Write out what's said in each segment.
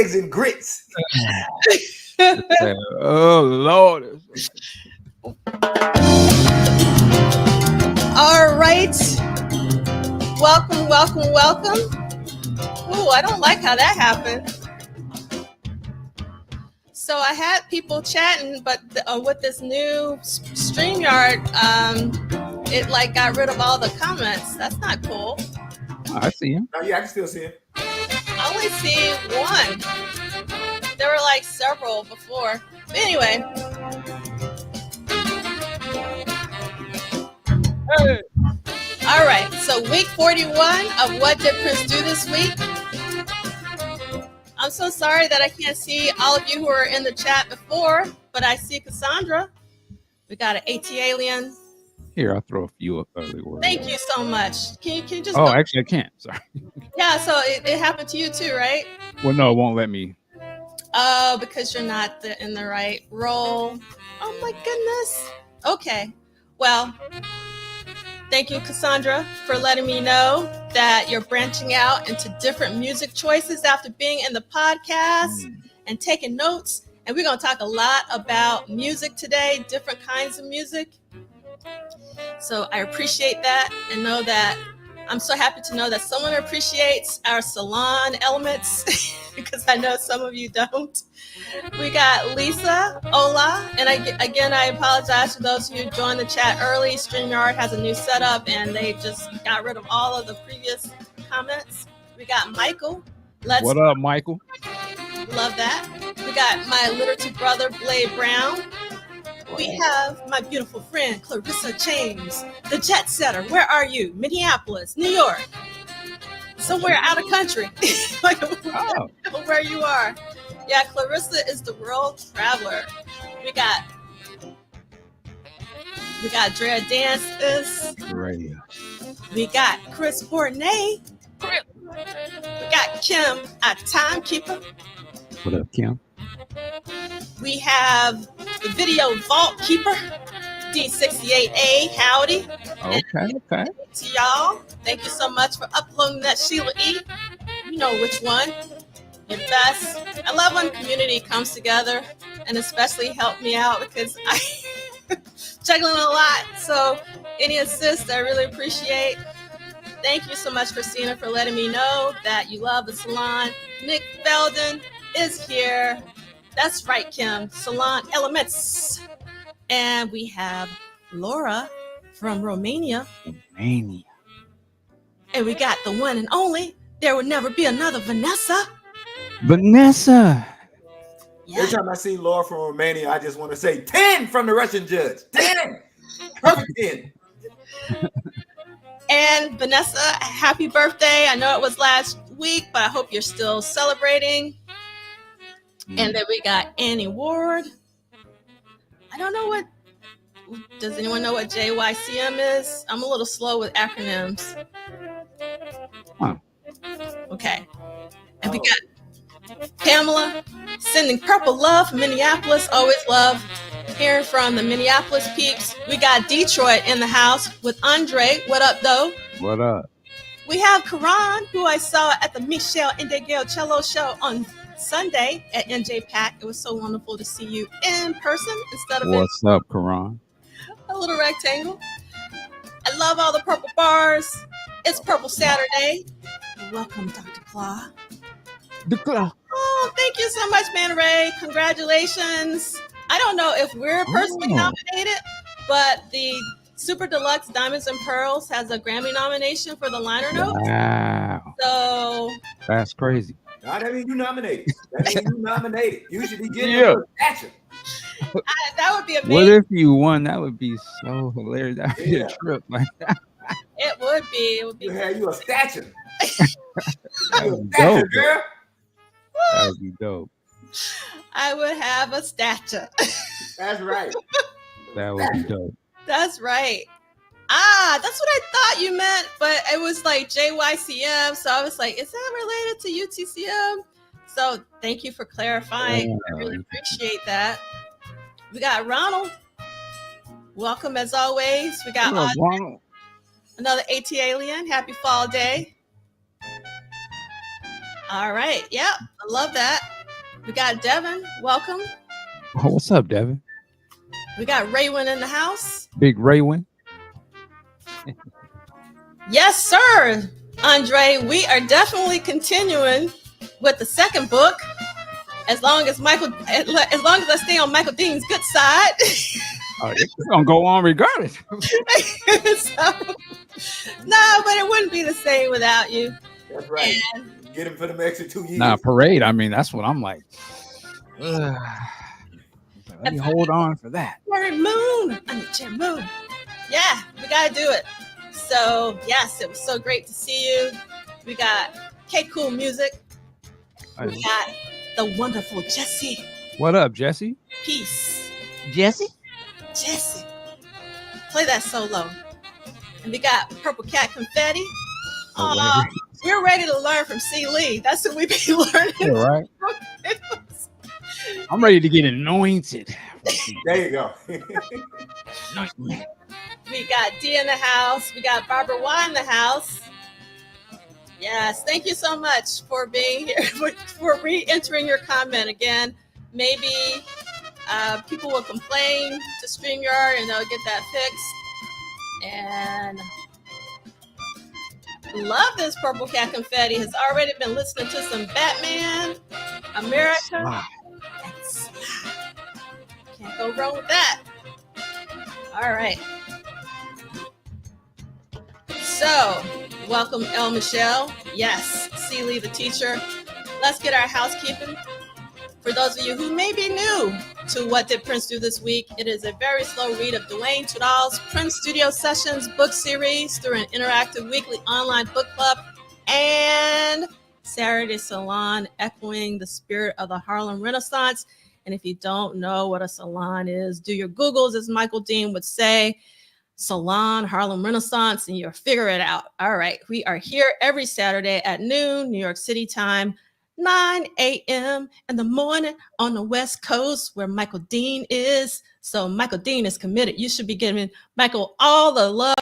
eggs and grits. Oh Lord. All right. Welcome, welcome, welcome. Ooh, I don't like how that happened. So I had people chatting, but with this new StreamYard, it like got rid of all the comments. That's not cool. Oh, I see him. Oh, yeah, I can still see him. I only see one. There were like several before. But anyway. Hey. All right. So week 41 of What Did Prince Do This Week? I'm so sorry that I can't see all of you who were in the chat before, but I see Cassandra. We got an AT alien. Here, I'll throw a few up early. Thank you so much. Can you just? Oh, actually, I can't. Sorry. Yeah, so it happened to you too, right? Well, no, it won't let me. Oh, because you're not in the right role. Oh my goodness. Okay. Well, thank you, Cassandra, for letting me know that you're branching out into different music choices after being in the podcast and taking notes. And we're going to talk a lot about music today, different kinds of music. So I appreciate that and know that I'm so happy to know that someone appreciates our salon elements because I know some of you don't. We got Lisa, Ola, and I apologize for those who joined the chat early. StreamYard has a new setup and they just got rid of all of the previous comments. We got Michael. What up, Michael? Love that. We got my literature brother, Blade Brown. We have my beautiful friend, Clarissa James, the jet setter. Where are you? Minneapolis, New York. Somewhere out of country. Where you are. Yeah, Clarissa is the world traveler. We got Drea Dances. Radio. We got Chris Bournay. We got Kim, our timekeeper. What up, Kim? We have the video vault keeper, D68A. Howdy. Okay. To y'all, thank you so much for uploading that, Sheila E. You know which one. Your best. I love when community comes together and especially help me out because I'm juggling a lot. So any assist, I really appreciate. Thank you so much, Christina, for letting me know that you love the salon. Nick Belden is here. That's right, Kim. Salon Elements. And we have Laura from Romania. And we got the one and only. There will never be another Vanessa. Yeah. Every time I see Laura from Romania, I just want to say 10 from the Russian judge. 10. Perfect 10. And Vanessa, happy birthday. I know it was last week, but I hope you're still celebrating. And then we got Annie Ward. I don't know what. Does anyone know what JYCM is? I'm a little slow with acronyms. Huh. Okay. And we got Pamela sending purple love from Minneapolis. Always love hearing from the Minneapolis peeps. We got Detroit in the house with Andre. What up, though? What up? We have Karan, who I saw at the Michelle Indegail Cello show on Sunday at NJ Pack. It was so wonderful to see you in person instead of What's up, Karan? A little rectangle. I love all the purple bars. It's Purple Saturday. Welcome, Dr. Claw. Oh, thank you so much, Man Ray. Congratulations. I don't know if we're personally nominated, but the Super Deluxe Diamonds and Pearls has a Grammy nomination for the liner notes. Wow. So that's crazy. Nah, that means you nominated. You should be getting a statue. That would be amazing. What if you won? That would be so hilarious. That would be a trip like that. It would be. It would be. You have you a statue. That would be dope, girl. That would be dope. I would have a statue. That's right. That would be dope. That's right. That's what I thought you meant, but it was like JYCM. So I was like, is that related to UTCM? So thank you for clarifying. I really appreciate that. We got Ronald. Welcome as always. We got Ronald. Another AT alien. Happy fall day. All right. Yep. I love that. We got Devin. Welcome. Oh, what's up, Devin? We got Raywin in the house. Big Raywin. Yes, sir. Andre, we are definitely continuing with the second book. As long as I stay on Michael Dean's good side. It's gonna go on regardless. So, no, but it wouldn't be the same without you. That's right. And get him for the extra 2 years. Nah, parade. I mean, that's what I'm like. Let me hold on for that. Moon. Moon. Yeah, we gotta do it. So yes, it was so great to see you. We got K-Cool Music. We got the wonderful Jesse. What up, Jesse? Peace. Jesse. Play that solo. And we got Purple Cat Confetti. We're ready to learn from C. Lee. That's what we be learning. Yeah, right. I'm ready to get anointed. There you go. We got D in the house. We got Barbara Y in the house. Yes, thank you so much for being here, for re-entering your comment again. Maybe people will complain to StreamYard and they'll get that fixed. And love this Purple Cat Confetti. Has already been listening to some Batman, America. Wow. Can't go wrong with that. All right. So, welcome, El Michelle. Yes, C. Lee, the teacher. Let's get our housekeeping. For those of you who may be new to What Did Prince Do This Week, it is a very slow read of Dwayne Tudall's Prince Studio Sessions book series through an interactive weekly online book club and Saturday Salon, echoing the spirit of the Harlem Renaissance. And if you don't know what a salon is, do your Googles, as Michael Dean would say. Salon, Harlem Renaissance, and you'll figure it out. All right. We are here every Saturday at noon, New York City time, 9 a.m. in the morning on the West Coast where Michael Dean is. So Michael Dean is committed. You should be giving Michael all the love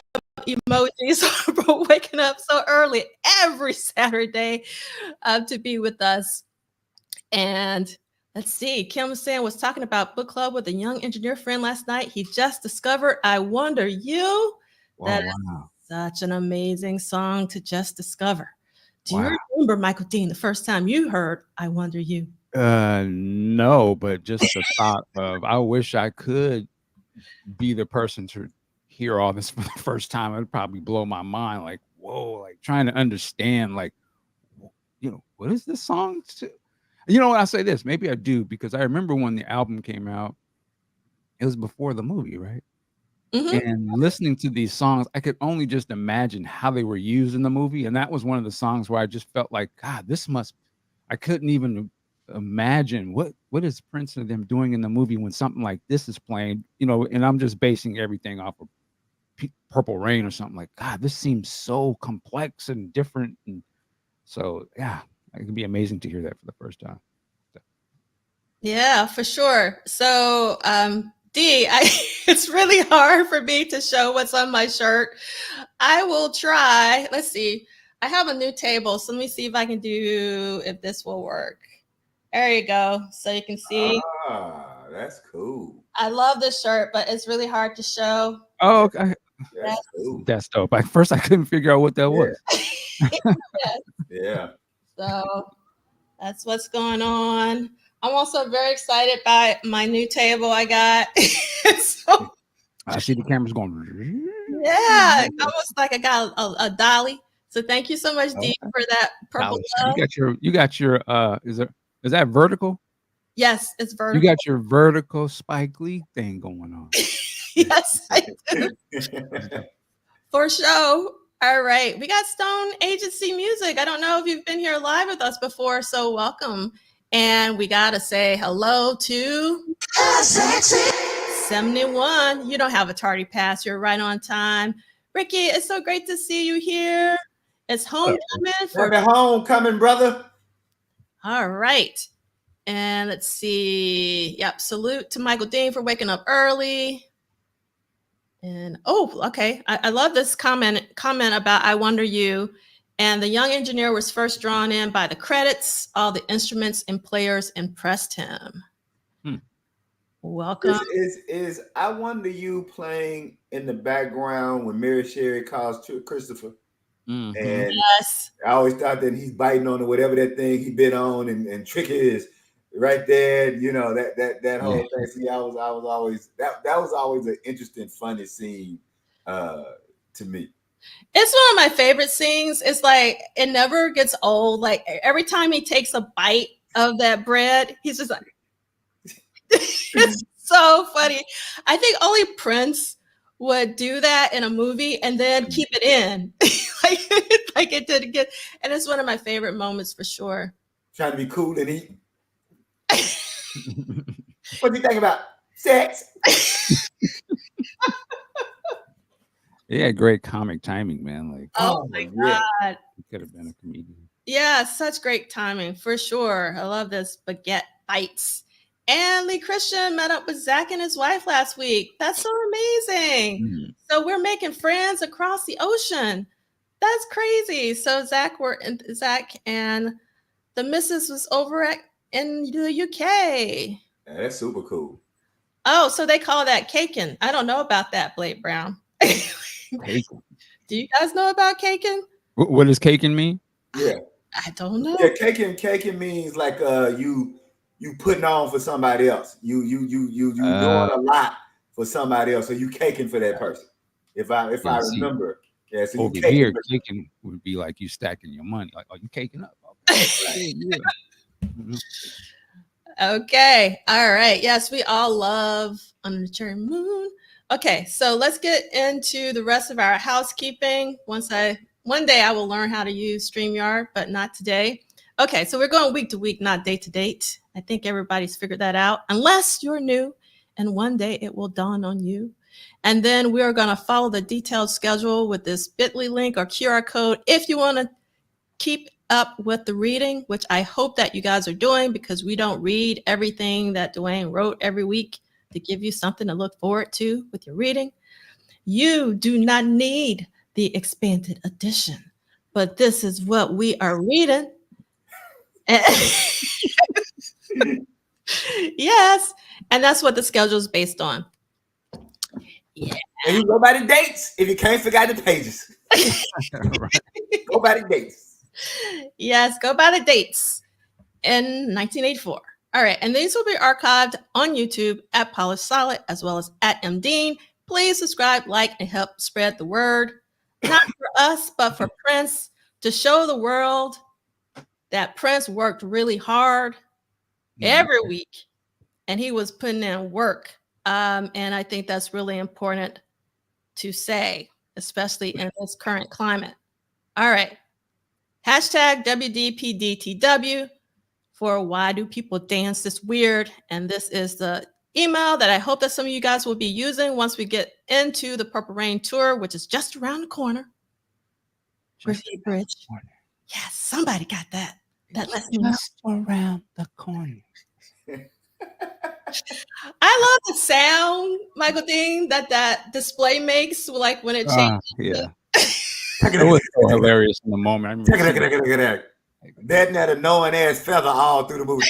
emojis for waking up so early every Saturday to be with us. And let's see. Kim was talking about book club with a young engineer friend last night. He just discovered I Wonder You. That is such an amazing song to just discover. Do you remember, Michael Dean, the first time you heard I Wonder You? No, but just the thought of I wish I could be the person to hear all this for the first time. It would probably blow my mind. Like, whoa, like trying to understand, like, what is this song to? You know what? I say this. Maybe I do, because I remember when the album came out, it was before the movie, right? Mm-hmm. And listening to these songs, I could only just imagine how they were used in the movie. And that was one of the songs where I just felt like, God, I couldn't even imagine what is Prince and them doing in the movie when something like this is playing, and I'm just basing everything off of Purple Rain or something. Like, God, this seems so complex and different. And so, yeah. It can be amazing to hear that for the first time. Yeah, for sure. So, D, it's really hard for me to show what's on my shirt. I will try. Let's see. I have a new table, so let me see if this will work. There you go. So you can see. Ah, that's cool. I love this shirt, but it's really hard to show. Oh, okay. That's cool. That's dope. At first, I couldn't figure out what that was. Yes. Yeah. So that's what's going on. I'm also very excited by my new table I got. So, I see the cameras going. Yeah, almost like I got a dolly. So thank you so much, Dee, for that purple love. You got your is that vertical? Yes, it's vertical. You got your vertical Spike Lee thing going on. Yes, I do. For sure. All right. We got Stone Agency Music. I don't know if you've been here live with us before, so welcome. And we got to say hello to 71. You don't have a tardy pass. You're right on time. Ricky, it's so great to see you here. It's homecoming. Happy homecoming, brother. All right. And let's see. Yep. Salute to Michael Dean for waking up early. And okay. I love this comment about I Wonder You. And the young engineer was first drawn in by the credits. All the instruments and players impressed him. Welcome. Is I wonder you playing in the background when Mary Sherry calls Christopher, and Yes. I always thought that he's biting on whatever that thing he bit on, and Tricky is right there. You know that whole thing. See, I was always that was always an interesting, funny scene to me. It's one of my favorite scenes. It's like it never gets old. Like every time he takes a bite of that bread, he's just like, it's so funny. I think only Prince would do that in a movie and then keep it in. like it didn't get, and it's one of my favorite moments for sure. Trying to be cool and eat. What do you think about sex? Yeah, great comic timing, man. Like, oh my God. He could have been a comedian. Yeah, such great timing for sure. I love this baguette bites. And Lee Christian met up with Zach and his wife last week. That's so amazing. So we're making friends across the ocean. That's crazy. So Zach and the missus was over in the UK. Yeah, that's super cool. Oh, so they call that caking. I don't know about that, Blake Brown. Do you guys know about caking? What does caking mean? Yeah, I don't know. Yeah, caking means like you putting on for somebody else. You doing a lot for somebody else. So you caking for that person. If I remember. Yeah, so over here, caking would be like you stacking your money. Like, are you caking up? Okay. Okay. All right. Yes, we all love Under the Cherry Moon. Okay, so let's get into the rest of our housekeeping. One day I will learn how to use StreamYard, but not today. Okay, so we're going week to week, not date to date. I think everybody's figured that out, unless you're new, and one day it will dawn on you. And then we are going to follow the detailed schedule with this bit.ly link or QR code if you want to keep up with the reading, which I hope that you guys are doing, because we don't read everything that Dwayne wrote every week to give you something to look forward to with your reading. You do not need the expanded edition, but this is what we are reading. Yes, and that's what the schedule is based on. Yeah. And you go by the dates if you can't figure out the pages. Go by the dates. Yes, go by the dates in 1984. All right, and these will be archived on YouTube at Polished Solid as well as at MDean. Please subscribe, like, and help spread the word. Not for us, but for Prince, to show the world that Prince worked really hard every week, and he was putting in work. And I think that's really important to say, especially in this current climate. All right. Hashtag WDPDTW for why do people dance this weird? And this is the email that I hope that some of you guys will be using once we get into the Purple Rain tour, which is just around the corner. Griffith Bridge. Yes, somebody got that. That lets me just around the corner. I love the sound, Michael Dean, that display makes, like when it changes. Yeah. It was so hilarious in the moment. That and that annoying ass feather all through the movie.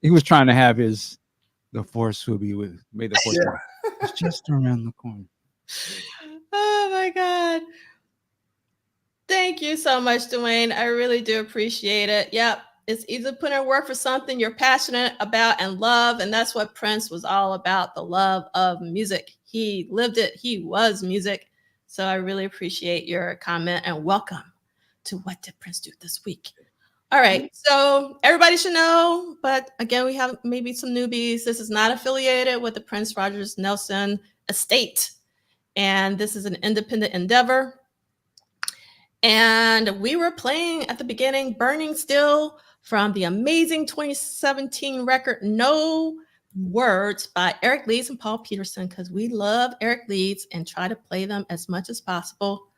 He was trying to have the force will be with. May the force it's just around the corner. Oh my God. Thank you so much, Dwayne. I really do appreciate it. Yep. It's easy to put in work for something you're passionate about and love. And that's what Prince was all about, the love of music. He lived it. He was music. So I really appreciate your comment and welcome to What Did Prince Do This Week? All right. So everybody should know, but again, we have maybe some newbies. This is not affiliated with the Prince Rogers Nelson estate. And this is an independent endeavor. And we were playing at the beginning Burning Still from the amazing 2017 record No Words by Eric Leeds and Paul Peterson, because we love Eric Leeds and try to play them as much as possible.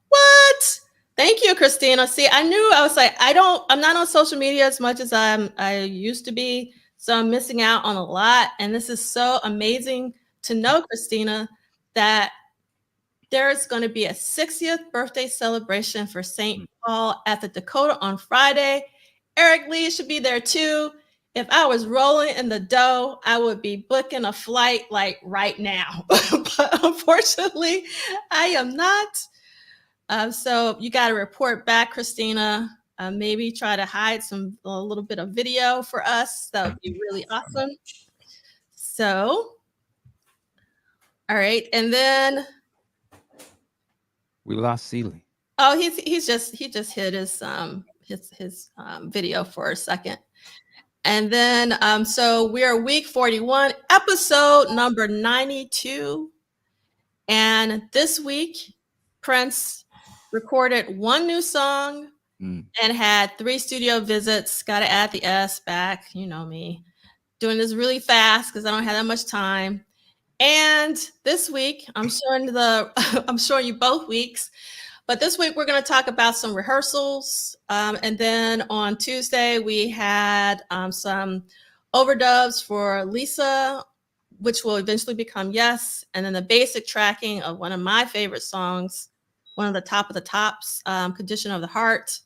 What? Thank you, Christina. See, I was like, I'm not on social media as much as I used to be. So I'm missing out on a lot. And this is so amazing to know, Christina, that there's going to be a 60th birthday celebration for St. Paul at the Dakota on Friday. Eric Lee should be there too. If I was rolling in the dough, I would be booking a flight like right now. But unfortunately, I am not. So you got to report back, Christina. Maybe try to hide a little bit of video for us. That would be really awesome. So, all right, and then we lost Sealy. oh, he just hit his video for a second. And then so we are week 41, episode number 92. And this week, Prince recorded one new song and had 3 studio visits. Got to add the S back. You know me. Doing this really fast because I don't have that much time. And this week, I'm showing you both weeks. But this week, we're going to talk about some rehearsals. And then on Tuesday, we had some overdubs for Lisa, which will eventually become Yes. And then the basic tracking of one of my favorite songs, one of the top of the tops, Condition of the Heart.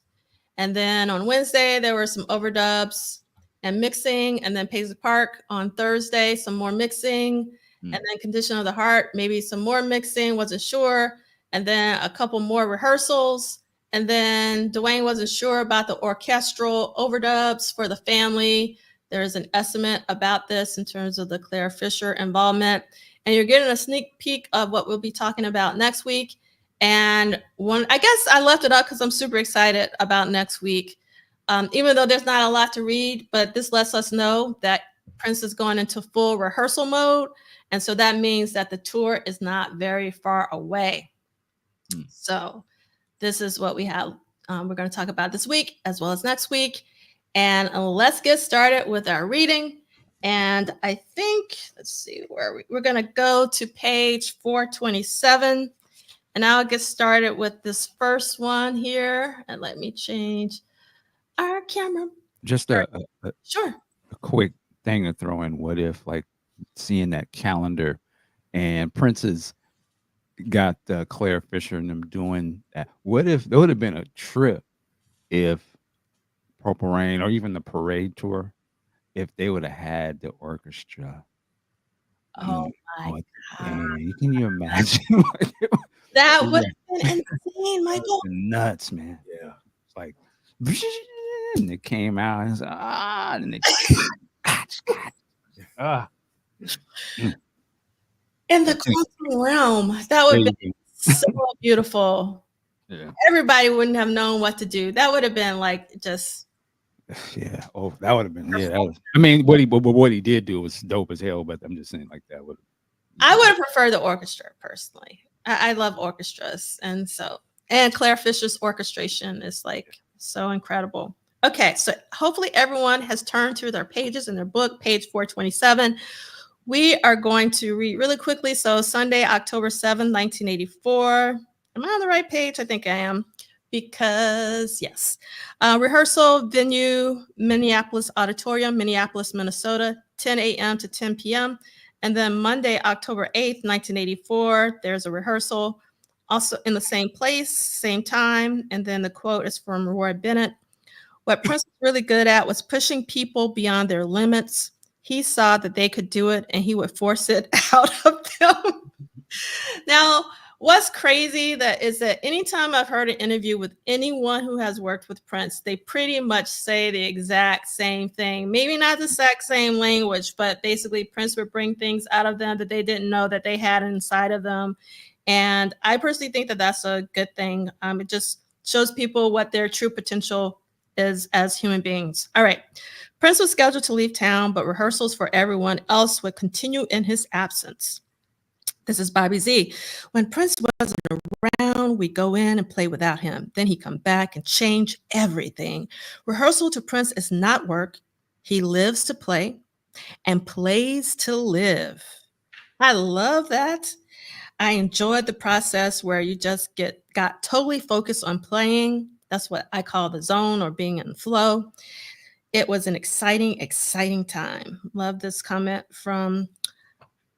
And then on Wednesday, there were some overdubs and mixing. And then Paisley Park on Thursday, some more mixing. And then Condition of the Heart, maybe some more mixing, wasn't sure. And then a couple more rehearsals. And then Dwayne wasn't sure about the orchestral overdubs for the family. There's an estimate about this in terms of the Claire Fisher involvement. And you're getting a sneak peek of what we'll be talking about next week. And I guess I left it up because I'm super excited about next week. Even though there's not a lot to read, but this lets us know that Prince is going into full rehearsal mode. And so that means that the tour is not very far away. So this is what we have. We're going to talk about this week as well as next week. And let's get started with our reading. And I think, let's see where we're going to go to page 427. And I'll get started with this first one here. And let me change our camera. Just sure. A quick thing to throw in. What if, like, seeing that calendar and Prince's got Claire Fisher and them doing that? What if there would have been a trip if Purple Rain or even the Parade tour, if they would have had the orchestra? Oh my God. Can you imagine? That would have been insane, Michael. Nuts, man. Yeah. It's like, and it came out and it's and they in the quantum realm, that would have been so beautiful. Yeah. Everybody wouldn't have known what to do. That would have been like just. Yeah. Oh, that would have been. Yeah. That was, I mean, what he did do was dope as hell. But I'm just saying, like that would. I would have preferred the orchestra personally. I love orchestras, and Claire Fisher's orchestration is like so incredible. Okay, so hopefully everyone has turned through their pages in their book, page 427. We are going to read really quickly. So Sunday, October 7th, 1984. Am I on the right page? I think I am. Because, yes. Rehearsal venue, Minneapolis Auditorium, Minneapolis, Minnesota, 10 a.m. to 10 p.m. And then Monday, October 8th, 1984, there's a rehearsal. Also in the same place, same time. And then the quote is from Roy Bennett. What Prince was really good at was pushing people beyond their limits. He saw that they could do it and he would force it out of them. Now, what's crazy is that anytime I've heard an interview with anyone who has worked with Prince, they pretty much say the exact same thing. Maybe not the exact same language, but basically Prince would bring things out of them that they didn't know that they had inside of them. And I personally think that that's a good thing. It just shows people what their true potential is as human beings. All right. Prince was scheduled to leave town, but rehearsals for everyone else would continue in his absence. This is Bobby Z. When Prince wasn't around, we go in and play without him. Then he come back and change everything. Rehearsal to Prince is not work. He lives to play and plays to live. I love that. I enjoyed the process where you just got totally focused on playing. That's what I call the zone or being in flow. It was an exciting, exciting time. Love this comment from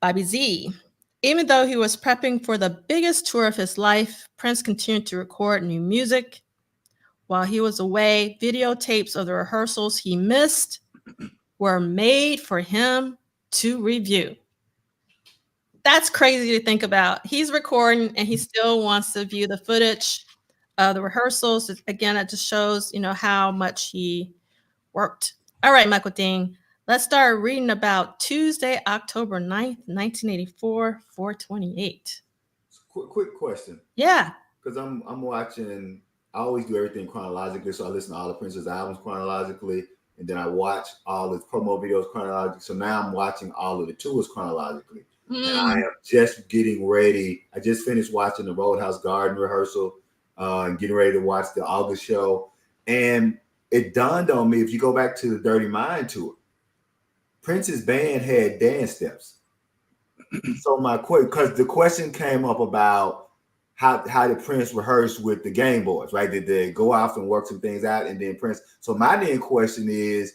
Bobby Z. Even though he was prepping for the biggest tour of his life, Prince continued to record new music. While he was away, videotapes of the rehearsals he missed were made for him to review. That's crazy to think about. He's recording and he still wants to view the footage of the rehearsals. Again, it just shows, how much he worked. All right, Michael Dean, let's start reading about Tuesday, October 9th, 1984, 428. Quick question. Yeah. Because I'm watching. I always do everything chronologically, so I listen to all the Prince's albums chronologically, and then I watch all the promo videos chronologically. So now I'm watching all of the tours chronologically, and I am just getting ready. I just finished watching the Roadhouse Garden rehearsal, and getting ready to watch the August show, and it dawned on me, if you go back to the Dirty Mind tour, Prince's band had dance steps. So because the question came up about how did Prince rehearse with the Game Boys, right? Did they go off and work some things out, and then Prince? So my main question is,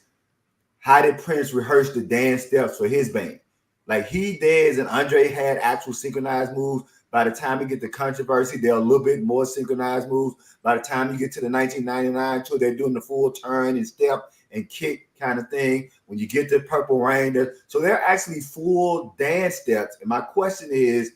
how did Prince rehearse the dance steps for his band? Like he, Dez, and Andre had actual synchronized moves. By the time you get to Controversy, they're a little bit more synchronized moves. By the time you get to the 1999 tour, they're doing the full turn and step and kick kind of thing. When you get to Purple Rain, so they're actually full dance steps. And my question is,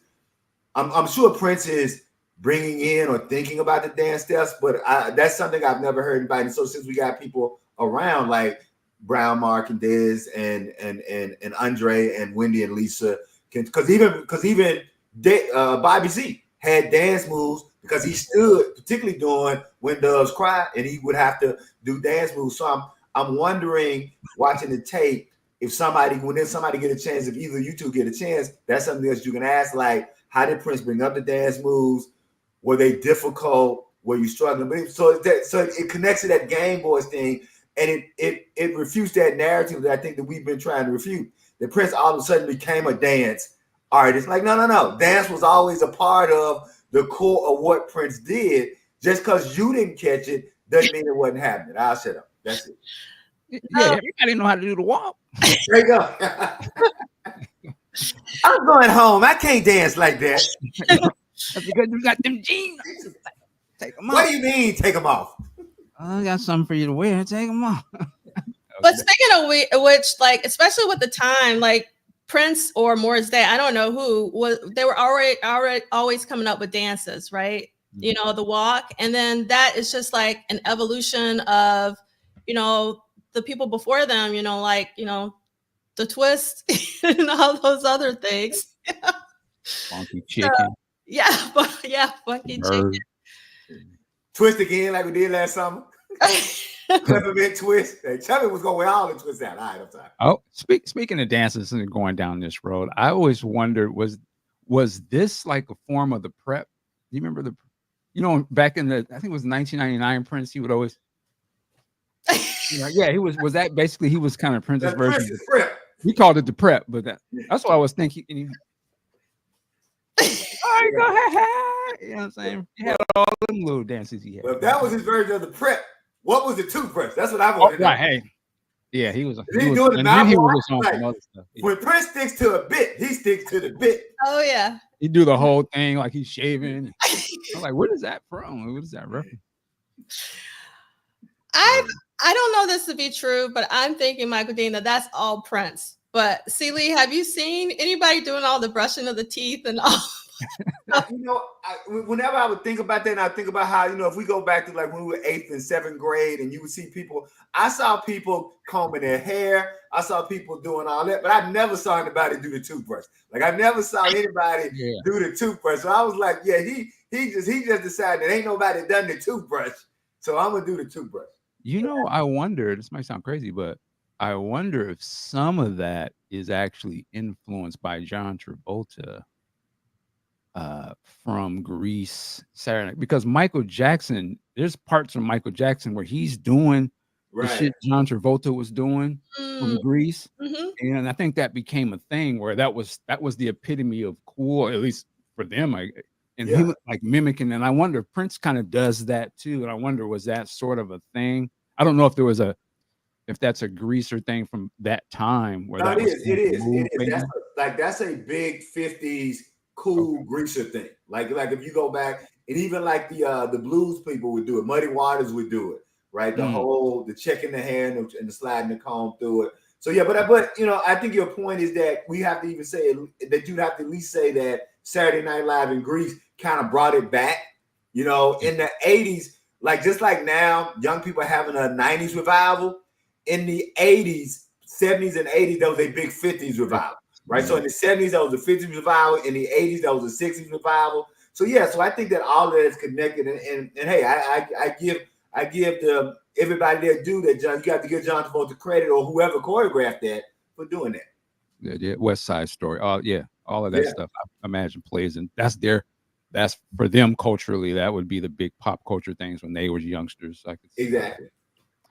I'm sure Prince is bringing in or thinking about the dance steps, but that's something I've never heard anybody. And so since we got people around like Brown, Mark, and Dez, and Andre, and Wendy, and Lisa, because even Bobby Z had dance moves because he stood, particularly doing When Doves Cry, and he would have to do dance moves. So I'm wondering, watching the tape, if somebody get a chance, if either you two get a chance, that's something else you can ask, like, how did Prince bring up the dance moves? Were they difficult? Were you struggling? But so it connects to that Game Boys thing, and it refutes that narrative that I think that we've been trying to refute. That Prince all of a sudden became a dance artist. Like, no. Dance was always a part of the core of what Prince did. Just because you didn't catch it doesn't mean it wasn't happening. I'll shut up. That's it. Yeah, everybody know how to do the walk. There you go. I'm going home. I can't dance like that. That's because you got them jeans. Take them off. What do you mean, take them off? I got something for you to wear. Take them off. But speaking of which, like, especially with the time, like Prince or Morris Day, I don't know who was, they were already always coming up with dances, right? Mm-hmm. The walk, and then that is just like an evolution of, the people before them, the twist and all those other things. Funky chicken. Funky chicken. Twist again like we did last summer. Peppermint twist. Hey, tell me what's going on all the twists out. All right, I'm sorry. Oh, speaking of dances and going down this road, I always wondered, was this like a form of the prep? Do you remember back in I think it was 1999 Prince, he would always he was that basically he was kind of Prince's version. Prince's prep. We called it the prep, but that's what I was thinking. All right, go ahead. You know what I'm saying? He had all them little dances he had. Well, if that was his version of the prep, what was the toothbrush? That's what I wanted to know. Right, hey. Yeah, he was doing the then he mouth was on like, some other stuff. Yeah. When Prince sticks to a bit, he sticks to the bit. Oh yeah. He do the whole thing like he's shaving. I'm like, where is that from? What is that reference? I don't know this to be true, but I'm thinking, Michael Dean, that's all Prince. But Celie, have you seen anybody doing all the brushing of the teeth and all? Whenever I would think about that, and I think about how, if we go back to like when we were 8th and 7th grade, and you would see people, I saw people combing their hair, I saw people doing all that, but I never saw anybody do the toothbrush. Like I never saw anybody do the toothbrush. So I was like, yeah, he just decided that ain't nobody done the toothbrush, so I'm gonna do the toothbrush. I wonder, this might sound crazy, but I wonder if some of that is actually influenced by John Travolta from Grease, Saturday Night, because Michael Jackson, there's parts of Michael Jackson where he's doing the shit John Travolta was doing from Grease, and I think that became a thing where that was the epitome of cool, at least for them. He was like mimicking, and I wonder if Prince kind of does that too. And I wonder, was that sort of a thing? I don't know if that's a Greaser thing from that time where it is. That's a big 50s cool greaser thing. Like if you go back, and even like the blues people would do it. Muddy Waters would do it, right? The checking the hand and the sliding the comb through it. So yeah, but you know, I think your point is that we have to even say that you'd have to at least say that Saturday Night Live in Greece kind of brought it back. You know, in the 80s, like just like now, young people having a 90s revival. In the 80s, 70s, and 80s, there was a big 50s revival, right? So in the 70s, there was a 50s revival. In the 80s, there was a 60s revival. So yeah, so I think that all of that is connected. And hey, I give the everybody that do that, John. You got to give John Travolta credit or whoever choreographed that for doing that. Yeah, West Side Story. Oh yeah, all of that stuff. I imagine plays, and that's for them culturally. That would be the big pop culture things when they were youngsters. I could see exactly.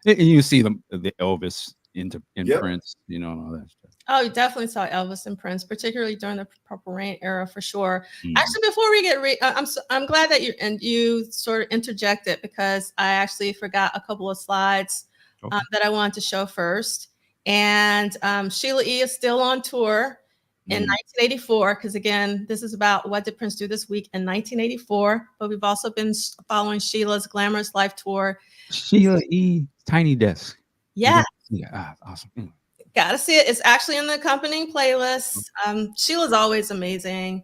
And you see the Elvis in Prince, you know, and all that stuff. Oh, you definitely saw Elvis and Prince, particularly during the Purple Rain era, for sure. Actually, before we get, I'm glad that you sort of interjected, because I actually forgot a couple of slides that I wanted to show first. And Sheila E. is still on tour in 1984, because again, this is about what did Prince do this week in 1984. But we've also been following Sheila's Glamorous Life tour. Sheila E. Tiny Desk. Yeah. Awesome. Gotta see it. It's actually in the accompanying playlist. Sheila's always amazing.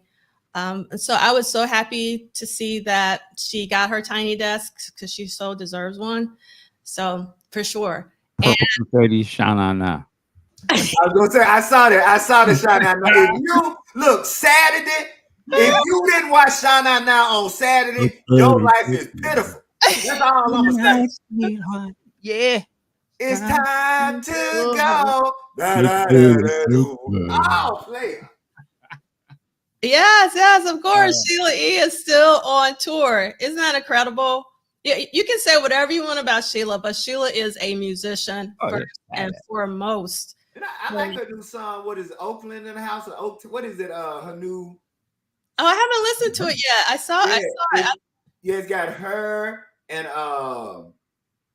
So I was so happy to see that she got her tiny desk, because she so deserves one. So for sure. Purple confetti, Sha-na-na. I was gonna say I saw the Sha-na-na. If you look Saturday, if you didn't watch Sha-na-na on Saturday, your life is pitiful. That's all I'm gonna say. Yeah. It's time to go. Oh, player. Yes, of course. Sheila E. is still on tour. Isn't that incredible? You can say whatever you want about Sheila, but Sheila is a musician first and foremost. And I like her new song. What is it? Oakland in the House? What is it? Her new. Oh, I haven't listened to it yet. I saw it. Yeah, it's got her and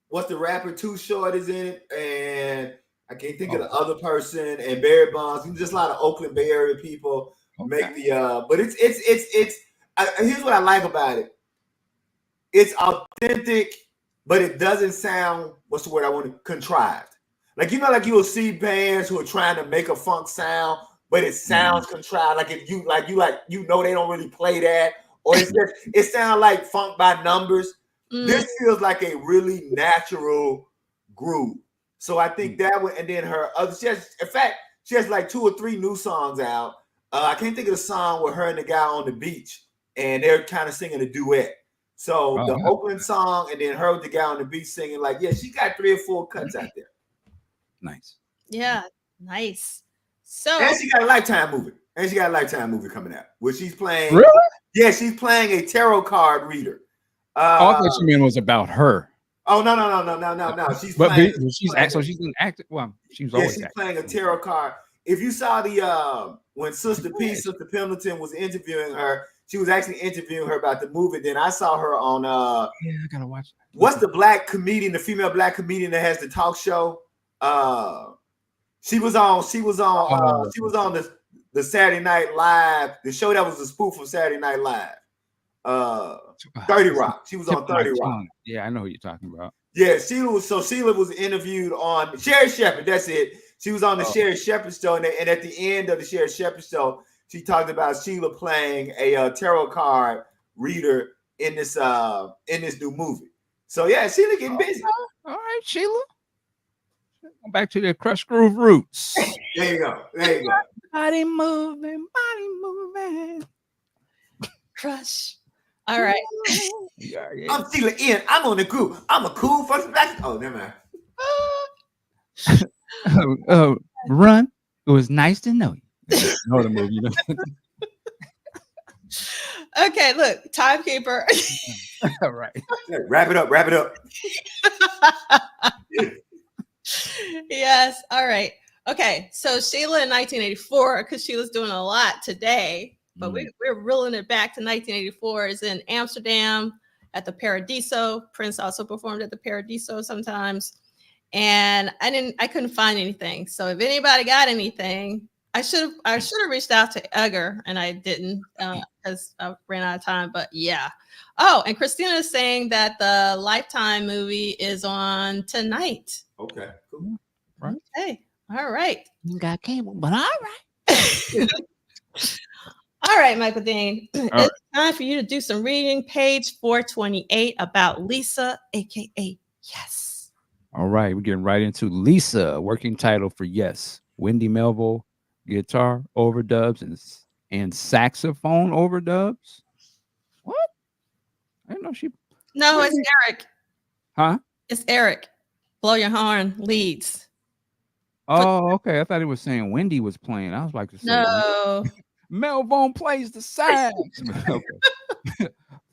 what's the rapper? Too Short is in it, and I can't think of the other person. And Barry Bonds. Just a lot of Oakland Bay Area people make the. But it's. Here's what I like about it. It's authentic, but it doesn't sound. What's the word I want to contrived? Like, you know, like you will see bands who are trying to make a funk sound, but it sounds contrived. Like if you know they don't really play that, or it sounds like funk by numbers. This feels like a really natural groove. So I think that one, and then her other. She has like 2 or 3 new songs out. I can't think of the song with her and the guy on the beach, and they're kind of singing a duet. So the Oakland song, and then her with the guy on the beach singing, like, yeah, she got 3 or 4 cuts out there. Nice. Yeah, nice. So, and she got a Lifetime movie coming out where she's playing. Really? Yeah, she's playing a tarot card reader. All that you mean was about her. Oh no! She's playing. She's an actor. Well, she's always playing a tarot card. If you saw the when Sister Pendleton was interviewing her, she was actually interviewing her about the movie. Then I saw her on I gotta watch that. What's the black comedian, the female black comedian that has the talk show? She was on the Saturday Night Live, the show that was a spoof of Saturday Night Live. 30 Rock. She was on 30 Rock. Yeah, I know who you're talking about. Yeah, Sheila was interviewed on Sherry Shepherd. That's it. She was on the Sherry Shepherd show, and at the end of the Sherry Shepherd show, she talked about Sheila playing a tarot card reader in this new movie. So yeah, Sheila getting busy. All right, Sheila. Back to the Crush Groove roots. There you go. Body moving. Crush. All right. Yeah. I'm Sheila N. I'm on the groove. I'm a cool first black. Oh, never mind. Run. It was nice to know you. Know the movie. Okay, look, timekeeper. All right. Wrap it up. Yes. All right. Okay. So Sheila in 1984, because Sheila's doing a lot today, but we're reeling it back to 1984, is in Amsterdam at the Paradiso. Prince also performed at the Paradiso sometimes. And I couldn't find anything. So if anybody got anything, I should have reached out to Edgar and I didn't because I ran out of time. But yeah. Oh, and Christina is saying that the Lifetime movie is on tonight. Okay, cool. Right. Okay. All right. You got cable, but all right. All right, Michael Dean. All It's time for you to do some reading. Page 428 about Lisa, aka Yes. All right, we're getting right into Lisa, working title for Yes. Wendy Melville, guitar overdubs and saxophone overdubs. What? I didn't know she. No, it's Eric. Huh? It's Eric. Blow your horn leads. Oh, okay. I thought it was saying Wendy was playing. I was like to say No. Melville plays the sax. Okay.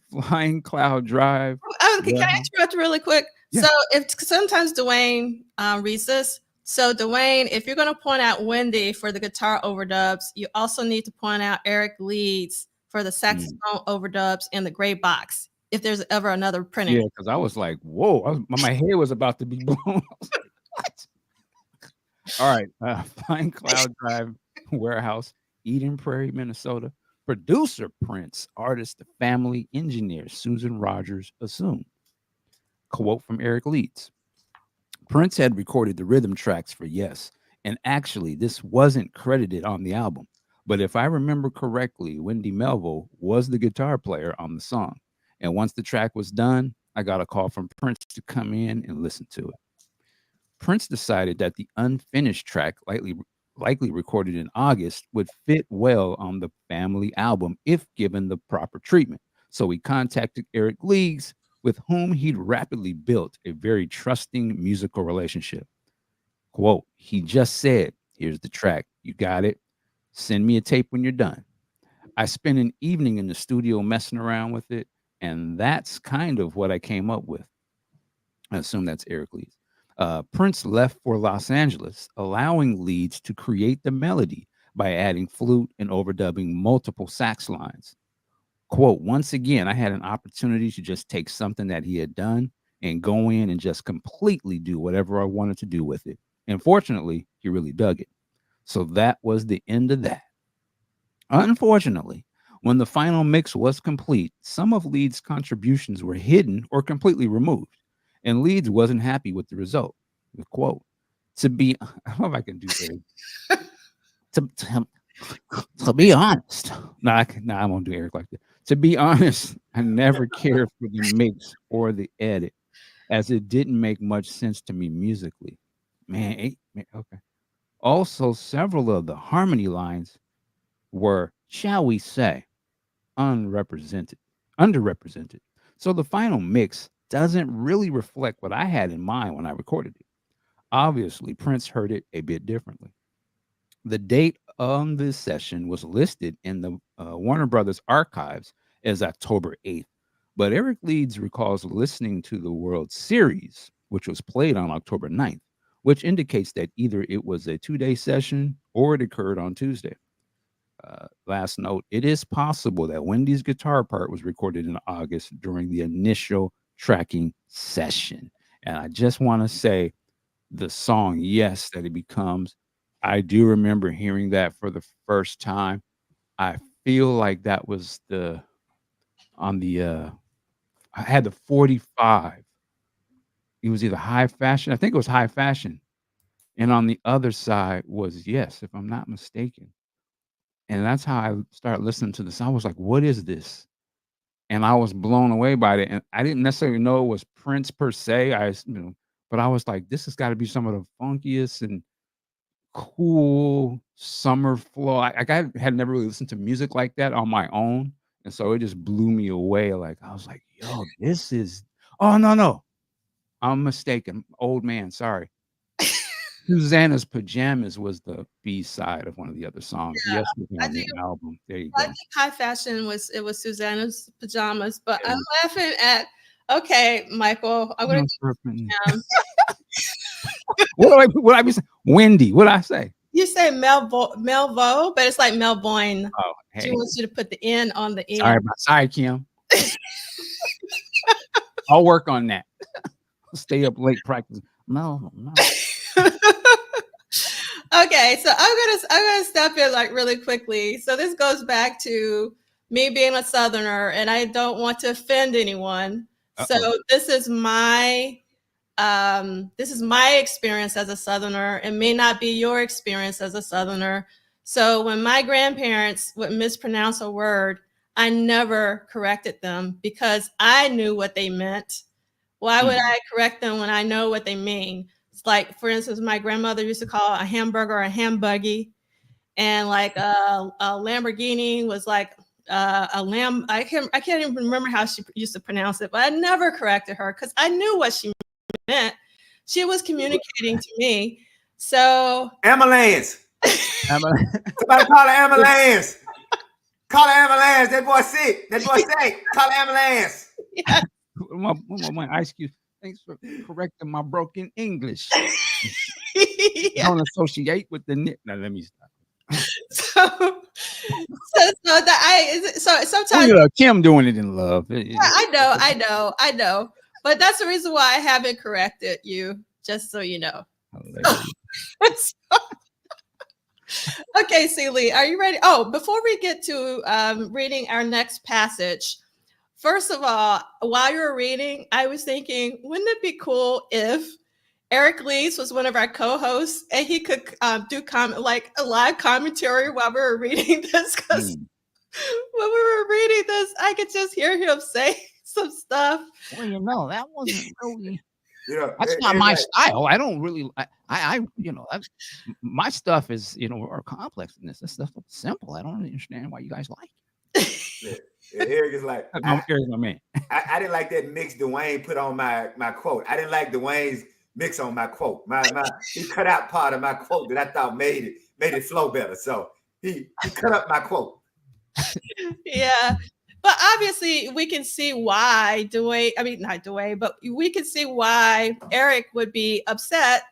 Flying Cloud Drive. Can I interrupt really quick? Yeah. So if sometimes Dwayne reads this. So Dwayne, if you're going to point out Wendy for the guitar overdubs, you also need to point out Eric Leeds for the saxophone overdubs in the gray box. If there's ever another printing. Yeah, because I was like, whoa, my head was about to be blown. I was like, what? All right. Flying Cloud Drive Warehouse, Eden Prairie, Minnesota. Producer Prince, artist, the family, engineer Susan Rogers assumed. Quote from Eric Leeds. Prince had recorded the rhythm tracks for Yes, and actually this wasn't credited on the album. But if I remember correctly, Wendy Melville was the guitar player on the song. And once the track was done, I got a call from Prince to come in and listen to it. Prince decided that the unfinished track, likely recorded in August, would fit well on the family album if given the proper treatment. So he contacted Eric Leeds, with whom he'd rapidly built a very trusting musical relationship. Quote, he just said, here's the track. You got it. Send me a tape when you're done. I spent an evening in the studio messing around with it, and that's kind of what I came up with. I assume that's Eric Leeds. Prince left for Los Angeles, allowing Leeds to create the melody by adding flute and overdubbing multiple sax lines. Quote, once again, I had an opportunity to just take something that he had done and go in and just completely do whatever I wanted to do with it. And fortunately, he really dug it. So that was the end of that. Unfortunately, when the final mix was complete, some of Leeds' contributions were hidden or completely removed, and Leeds wasn't happy with the result. The quote, to be, I don't know if I can do Eric. to be honest, I won't do Eric like that. To be honest, I never cared for the mix or the edit, as it didn't make much sense to me musically. Man, okay. Also, several of the harmony lines were, shall we say, underrepresented. So the final mix doesn't really reflect what I had in mind when I recorded it. Obviously, Prince heard it a bit differently. The date on this session was listed in the Warner Brothers archives as October 8th, but Eric Leeds recalls listening to the World Series, which was played on October 9th, which indicates that either it was a 2-day session or it occurred on Tuesday. Last note, it is possible that Wendy's guitar part was recorded in August during the initial tracking session. And I just want to say the song, Yes, that it becomes, I do remember hearing that for the first time. I feel like that was on the, I had the 45. It was either High Fashion. I think it was High Fashion. And on the other side was Yes, if I'm not mistaken. And that's how I started listening to this. I was like, what is this? And I was blown away by it. And I didn't necessarily know it was Prince per se. But I was like, this has got to be some of the funkiest and cool summer flow. I had never really listened to music like that on my own. And so it just blew me away. Like, I was like, yo, this is, oh, no. I'm mistaken. Old man, sorry. Susanna's Pajamas was the B side of one of the other songs. Yeah, Yes, on the album. There you I go. think High Fashion was Susanna's Pajamas, but I'm laughing at. Okay, Michael, I'm going to. What I be saying? Wendy. What I say? You say Melvo, but it's like Melbourne. Oh, hey. She wants you to put the N on the Sorry, end. sorry, Kim. I'll work on that. Stay up late practicing. No. Okay, Okay, so I'm gonna step in like really quickly. So this goes back to me being a Southerner, and I don't want to offend anyone. So Uh-oh. this is my experience as a Southerner. It may not be your experience as a Southerner. So when my grandparents would mispronounce a word, I never corrected them because I knew what they meant. Why would I correct them when I know what they mean? It's like, for instance, my grandmother used to call a hamburger a hambuggy, and like a Lamborghini was like a lamb. I can't even remember how she used to pronounce it, but I never corrected her because I knew what she meant. She was communicating to me. So Ambulance. Somebody call an ambulance. Call an ambulance. That boy sick. That boy sick. Call an ambulance. yeah. my ice cube. Thanks for correcting my broken English. Yeah. Don't associate with the nip. Now let me stop. So sometimes Kim doing it in love. I know. But that's the reason why I haven't corrected you, just so you know. Okay, Celie, are you ready? Oh, before we get to reading our next passage, first of all, while you were reading, I was thinking, wouldn't it be cool if Eric Lees was one of our co-hosts and he could do like a live commentary while we were reading this? Because when we were reading this, I could just hear him say some stuff. Well, that wasn't really. That's not my style. I don't really. I my stuff is more complex than this. This stuff is simple. I don't understand why you guys like it. Eric is like, Eric's my man. I didn't like that mix Dwayne put on my quote. I didn't like Dwayne's mix on my quote. He cut out part of my quote that I thought made it flow better. So he cut up my quote. Yeah. But obviously, we can see why not Dwayne, but we can see why Eric would be upset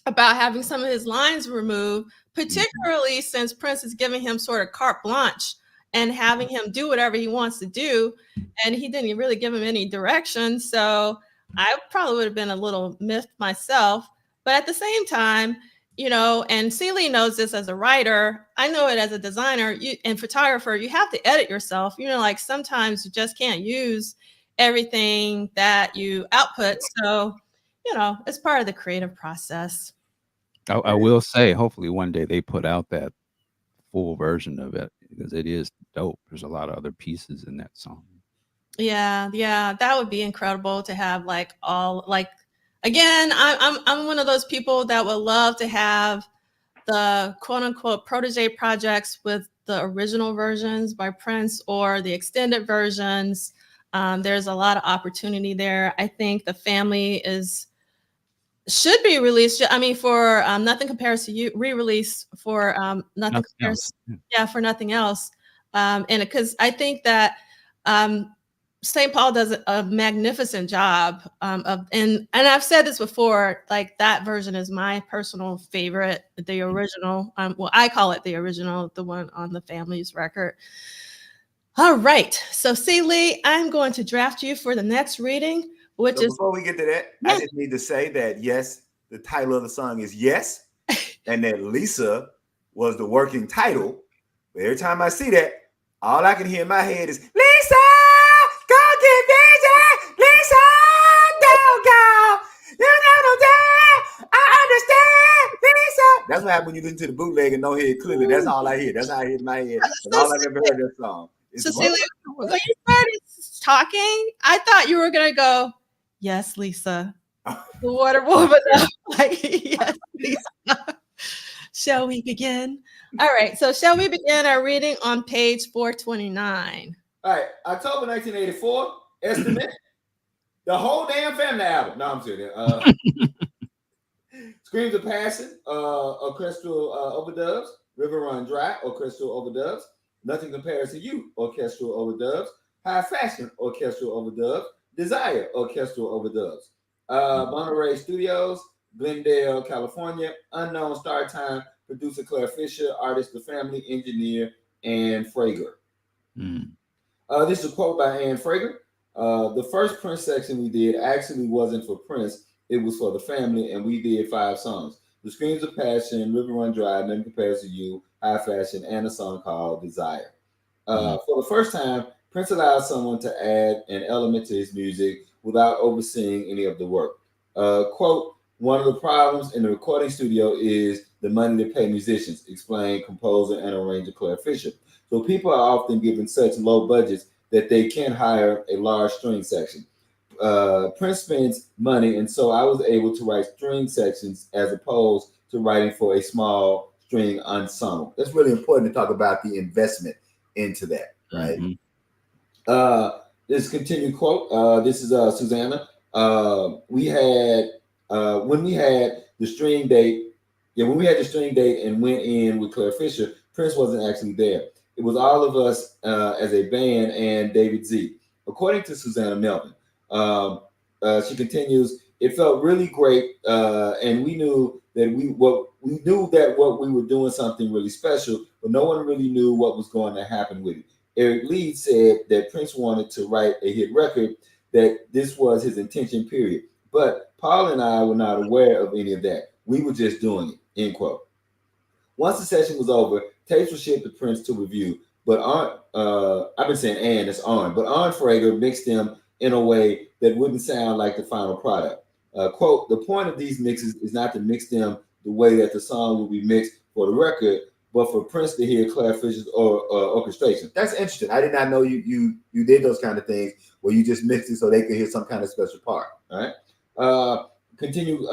about having some of his lines removed, particularly since Prince is giving him sort of carte blanche and having him do whatever he wants to do. And he didn't really give him any direction. So I probably would have been a little miffed myself. But at the same time, and Celie knows this as a writer. I know it as a designer and photographer. You have to edit yourself. Like sometimes you just can't use everything that you output. So, it's part of the creative process. I will say, hopefully one day they put out that full version of it because it is dope. There's a lot of other pieces in that song. Yeah, that would be incredible to have again, I'm one of those people that would love to have the quote unquote protege projects with the original versions by Prince or the extended versions. There's a lot of opportunity there. I think the family should be released. I mean, for Nothing Compares to You, re-release for Nothing Compares. Yeah, for Nothing Else. And because I think that St. Paul does a magnificent job and I've said this before, like that version is my personal favorite, the original. Well, I call it the original, the one on the family's record. All right. So Celie, I'm going to draft you for the next reading, which is before we get to that, I just need to say that yes, the title of the song is Yes, and that Lisa was the working title. But every time I see that, all I can hear in my head is Lisa! Go get busy! Lisa! Don't go! You know that! I understand! Lisa! That's what happens when you listen to the bootleg and don't hear it clearly. That's all I hear. That's how I hear it in my head. That's all I've ever heard that song. So Celie, when you started talking, I thought you were going to go, yes, Lisa. The water woman. Like, yes, Lisa. Shall we begin? All right. So shall we begin our reading on page 429? All right, October 1984, estimate, the whole damn family album. No, I'm kidding. Screams of Passion, orchestral overdubs. River Run Dry, orchestral overdubs. Nothing Compares to You, orchestral overdubs. High Fashion, orchestral overdubs. Desire, orchestral overdubs. Monterey Studios, Glendale, California. Unknown start time, producer Claire Fisher, artist The Family, engineer Ann Frager. This is a quote by Ann Frager. The first Prince section we did actually wasn't for Prince. It was for the family, and we did 5 songs. The Screams of Passion, River Run Dry, Nothing Compares to You, High Fashion, and a song called Desire. Mhm. For the first time, Prince allowed someone to add an element to his music without overseeing any of the work. Quote, one of the problems in the recording studio is the money they pay musicians, explained composer and arranger Claire Fisher. So people are often given such low budgets that they can't hire a large string section. Prince spends money, and so I was able to write string sections as opposed to writing for a small string ensemble. That's really important to talk about the investment into that, right? Mhm. Uh, this continued quote. This is Susanna. We had when we had the string date. Yeah, when we had the string date and went in with Claire Fisher, Prince wasn't actually there. It was all of us as a band and David Z. According to Susanna Melvin, um, she continues. It felt really great, and we knew that what we were doing something really special, but no one really knew what was going to happen with it. Eric Lee said that Prince wanted to write a hit record, that this was his intention, period. But Paul and I were not aware of any of that. We were just doing it, end quote. Once the session was over, tapes were shipped to Prince to review. But I've been saying it's but Arn Frager mixed them in a way that wouldn't sound like the final product. Quote, the point of these mixes is not to mix them the way that the song will be mixed for the record, but for Prince to hear Claire Fisher's orchestration. That's interesting. I did not know you did those kind of things where you just mixed it so they could hear some kind of special part. All right. Continue.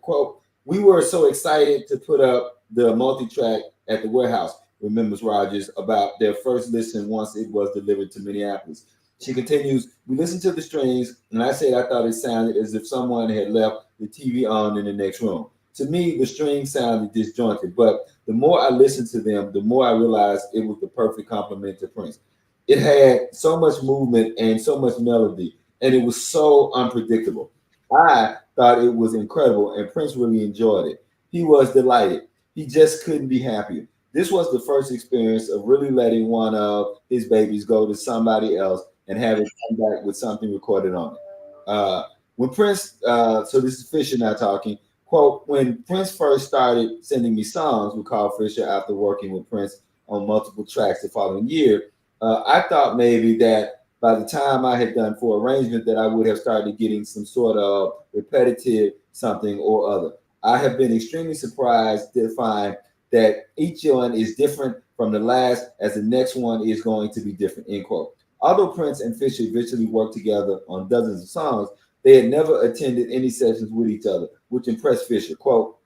Quote, we were so excited to put up the multi-track at the warehouse, remembers Rogers, about their first listen once it was delivered to Minneapolis. She continues, we listened to the strings, and I said I thought it sounded as if someone had left the TV on in the next room. To me, the strings sounded disjointed, but the more I listened to them, the more I realized it was the perfect complement to Prince. It had so much movement and so much melody, and it was so unpredictable. I thought it was incredible, and Prince really enjoyed it. He was delighted. He just couldn't be happier. This was the first experience of really letting one of his babies go to somebody else and have it come back with something recorded on it. When Prince, so this is Fisher now talking, quote, when Prince first started sending me songs with Carl Fisher after working with Prince on multiple tracks the following year, I thought maybe that by the time I had done four arrangements that I would have started getting some sort of repetitive something or other. I have been extremely surprised to find that each one is different from the last, as the next one is going to be different, end quote. Although Prince and Fisher eventually worked together on dozens of songs, they had never attended any sessions with each other, which impressed Fisher. Quote,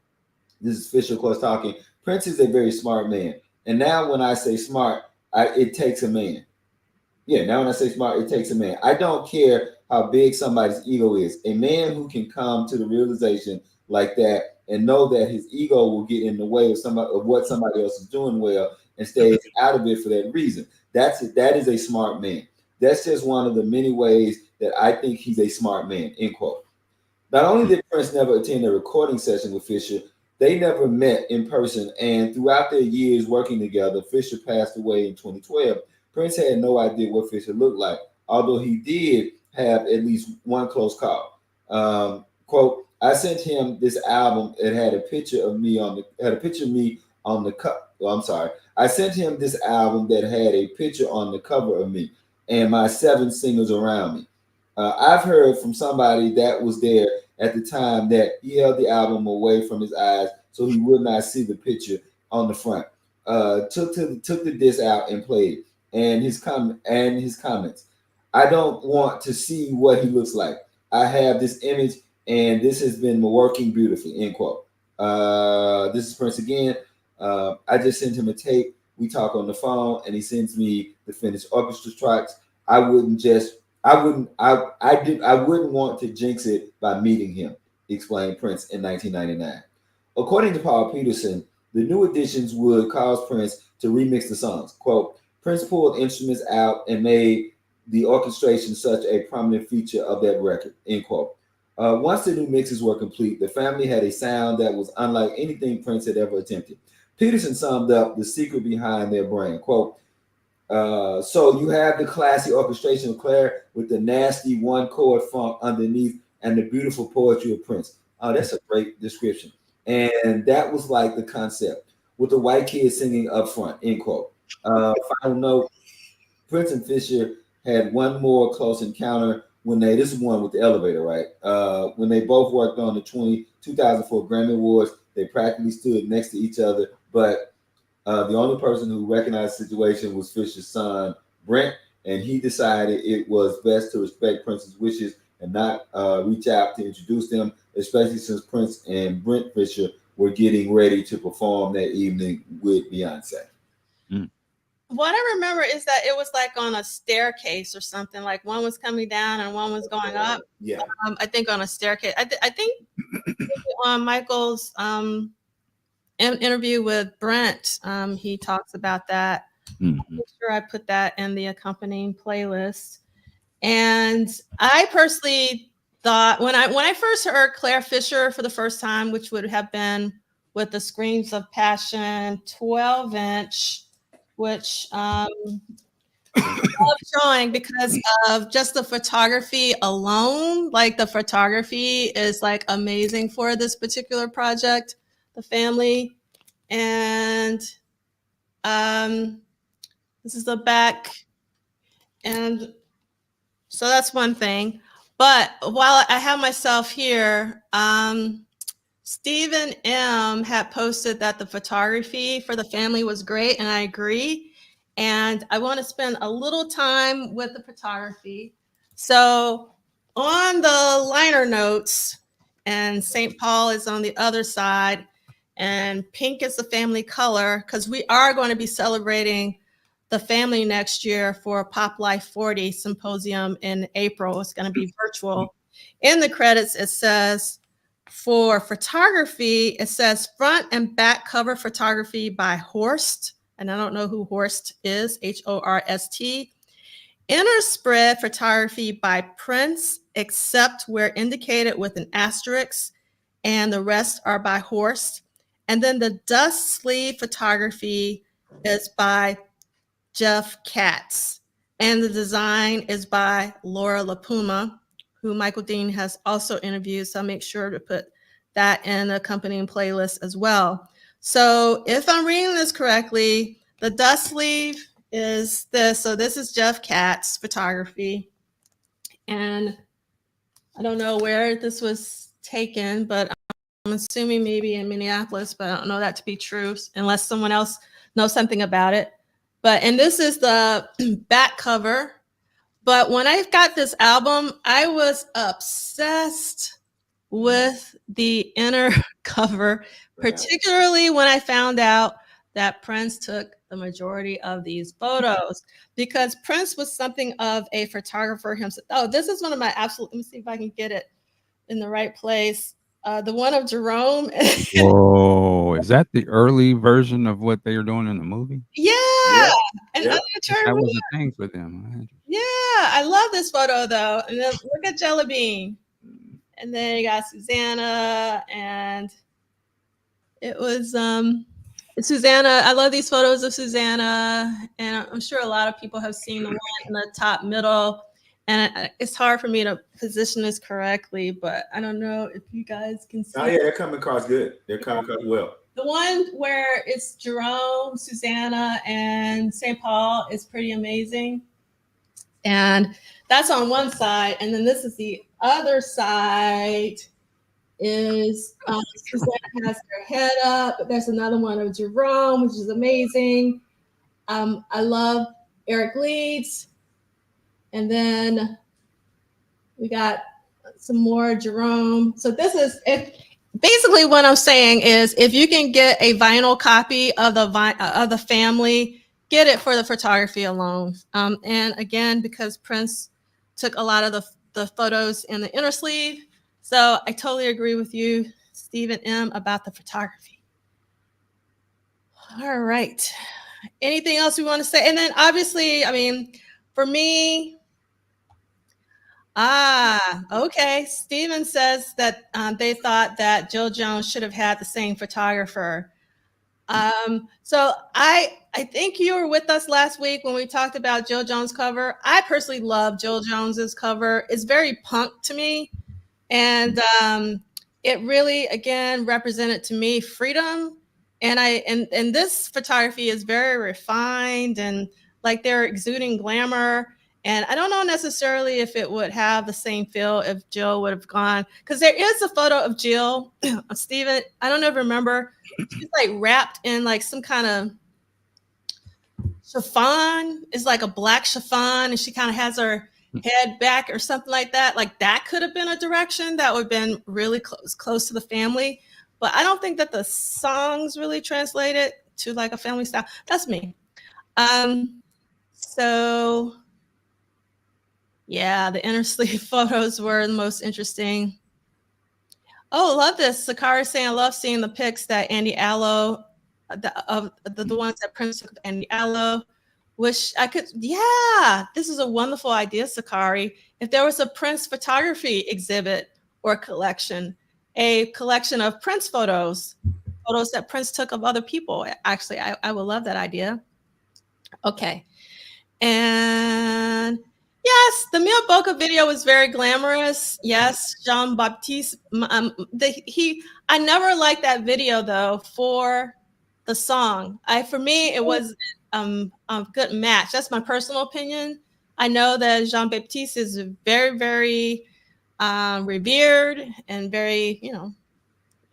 this is Fisher, of course, talking. Prince is a very smart man. And now when I say smart, it takes a man. Yeah, now when I say smart, it takes a man. I don't care how big somebody's ego is. A man who can come to the realization like that and know that his ego will get in the way of somebody of what somebody else is doing well and stays out of it for that reason. That is a smart man. That's just one of the many ways that I think he's a smart man. End quote. Not only did Prince never attend a recording session with Fisher, they never met in person. And throughout their years working together, Fisher passed away in 2012. Prince had no idea what Fisher looked like, although he did have at least one close call. Quote, I sent him this album. It had a picture of me on the cover. Well, I'm sorry. I sent him this album that had a picture on the cover of me and my seven singers around me. I've heard from somebody that was there at the time that he held the album away from his eyes so he would not see the picture on the front. Took the disc out and played it, and his comments. I don't want to see what he looks like. I have this image, and this has been working beautifully. End quote. This is Prince again. I just sent him a tape. We talk on the phone, and he sends me the finished orchestra tracks. I wouldn't just I wouldn't want to jinx it by meeting him, explained Prince in 1999. According to Paul Peterson, the new additions would cause Prince to remix the songs. Quote, Prince pulled instruments out and made the orchestration such a prominent feature of that record, end quote. Once the new mixes were complete, the family had a sound that was unlike anything Prince had ever attempted. Peterson summed up the secret behind their brand. Quote, so you have the classy orchestration of Claire with the nasty one chord funk underneath and the beautiful poetry of Prince. That's a great description. And that was like the concept with the white kid singing up front, end quote. Final note, Prince and Fisher had one more close encounter when this is one with the elevator, right? When they both worked on the 2004 Grammy Awards, they practically stood next to each other, but the only person who recognized the situation was Fisher's son, Brent, and he decided it was best to respect Prince's wishes and not reach out to introduce them, especially since Prince and Brent Fisher were getting ready to perform that evening with Beyonce. What I remember is that it was like on a staircase or something. Like one was coming down and one was going up. Yeah. I think on a staircase. I think on Michael's interview with Brent, he talks about that. I'm sure I put that in the accompanying playlist. And I personally thought when I first heard Claire Fisher for the first time, which would have been with the Screams of Passion 12-inch, which I love showing because of just the photography alone. Like the photography is like amazing for this particular project, the family. And this is the back. And so that's one thing. But while I have myself here, Stephen M had posted that the photography for the family was great, and I agree. And I want to spend a little time with the photography. So on the liner notes, and St. Paul is on the other side, and pink is the family color, because we are going to be celebrating the family next year for a Pop Life 40 symposium in April. It's going to be virtual. In the credits, it says, for photography, it says front and back cover photography by Horst. And I don't know who Horst is, Horst. Inner spread photography by Prince, except where indicated with an asterisk, and the rest are by Horst. And then the dust sleeve photography is by Jeff Katz. And the design is by Laura LaPuma, who Michael Dean has also interviewed. So I'll make sure to put that in the accompanying playlist as well. So if I'm reading this correctly, the dust sleeve is this. So this is Jeff Katz photography. And I don't know where this was taken, but I'm assuming maybe in Minneapolis, but I don't know that to be true unless someone else knows something about it. And this is the back cover. But when I got this album, I was obsessed with the inner cover, particularly when I found out that Prince took the majority of these photos, because Prince was something of a photographer himself. Oh, this is one of my absolute, let me see if I can get it in the right place. The one of Jerome. Whoa, is that the early version of what they were doing in the movie? Yeah. And Yeah. That was a thing for them. Yeah, I love this photo though. And then look at Jelly Bean. And then you got Susanna, and it was Susanna. I love these photos of Susanna, and I'm sure a lot of people have seen the one in the top middle. And it's hard for me to position this correctly, but I don't know if you guys can see. Oh yeah, they're coming across good. They're coming across well. The one where it's Jerome, Susanna, and St. Paul is pretty amazing. And that's on one side. And then this is the other side is Susanna has her head up. There's another one of Jerome, which is amazing. I love Eric Leeds. And then we got some more Jerome. So this is basically what I'm saying is if you can get a vinyl copy of the family, get it for the photography alone. And again, because Prince took a lot of the photos in the inner sleeve. So I totally agree with you, Stephen M., about the photography. All right. Anything else we want to say? And then obviously, I mean, for me, okay. Stephen says that they thought that Jill Jones should have had the same photographer. So I think you were with us last week when we talked about Jill Jones' cover. I personally love Jill Jones's cover. It's very punk to me. And it really again represented to me freedom. And and this photography is very refined, and like they're exuding glamour. And I don't know necessarily if it would have the same feel if Jill would have gone, because there is a photo of Jill, Stephen. I don't know if you remember. She's like wrapped in like some kind of chiffon. It's like a black chiffon, and she kind of has her head back or something like that. Like that could have been a direction that would have been really close to the family. But I don't think that the songs really translated to like a family style. That's me. Um, so yeah, the inner sleeve photos were the most interesting. Oh, love this. Sakara saying, I love seeing the pics that Andy Allo, the ones that Prince took of Andy Allo. Wish I could. Yeah, this is a wonderful idea, Sakari. If there was a Prince photography exhibit or collection, a collection of Prince photos, photos that Prince took of other people, actually, I would love that idea. Okay. And yes, the Mia Boca video was very glamorous. Yes, Jean Baptiste. I never liked that video though for the song. For me, it was a good match. That's my personal opinion. I know that Jean Baptiste is very, very revered and very,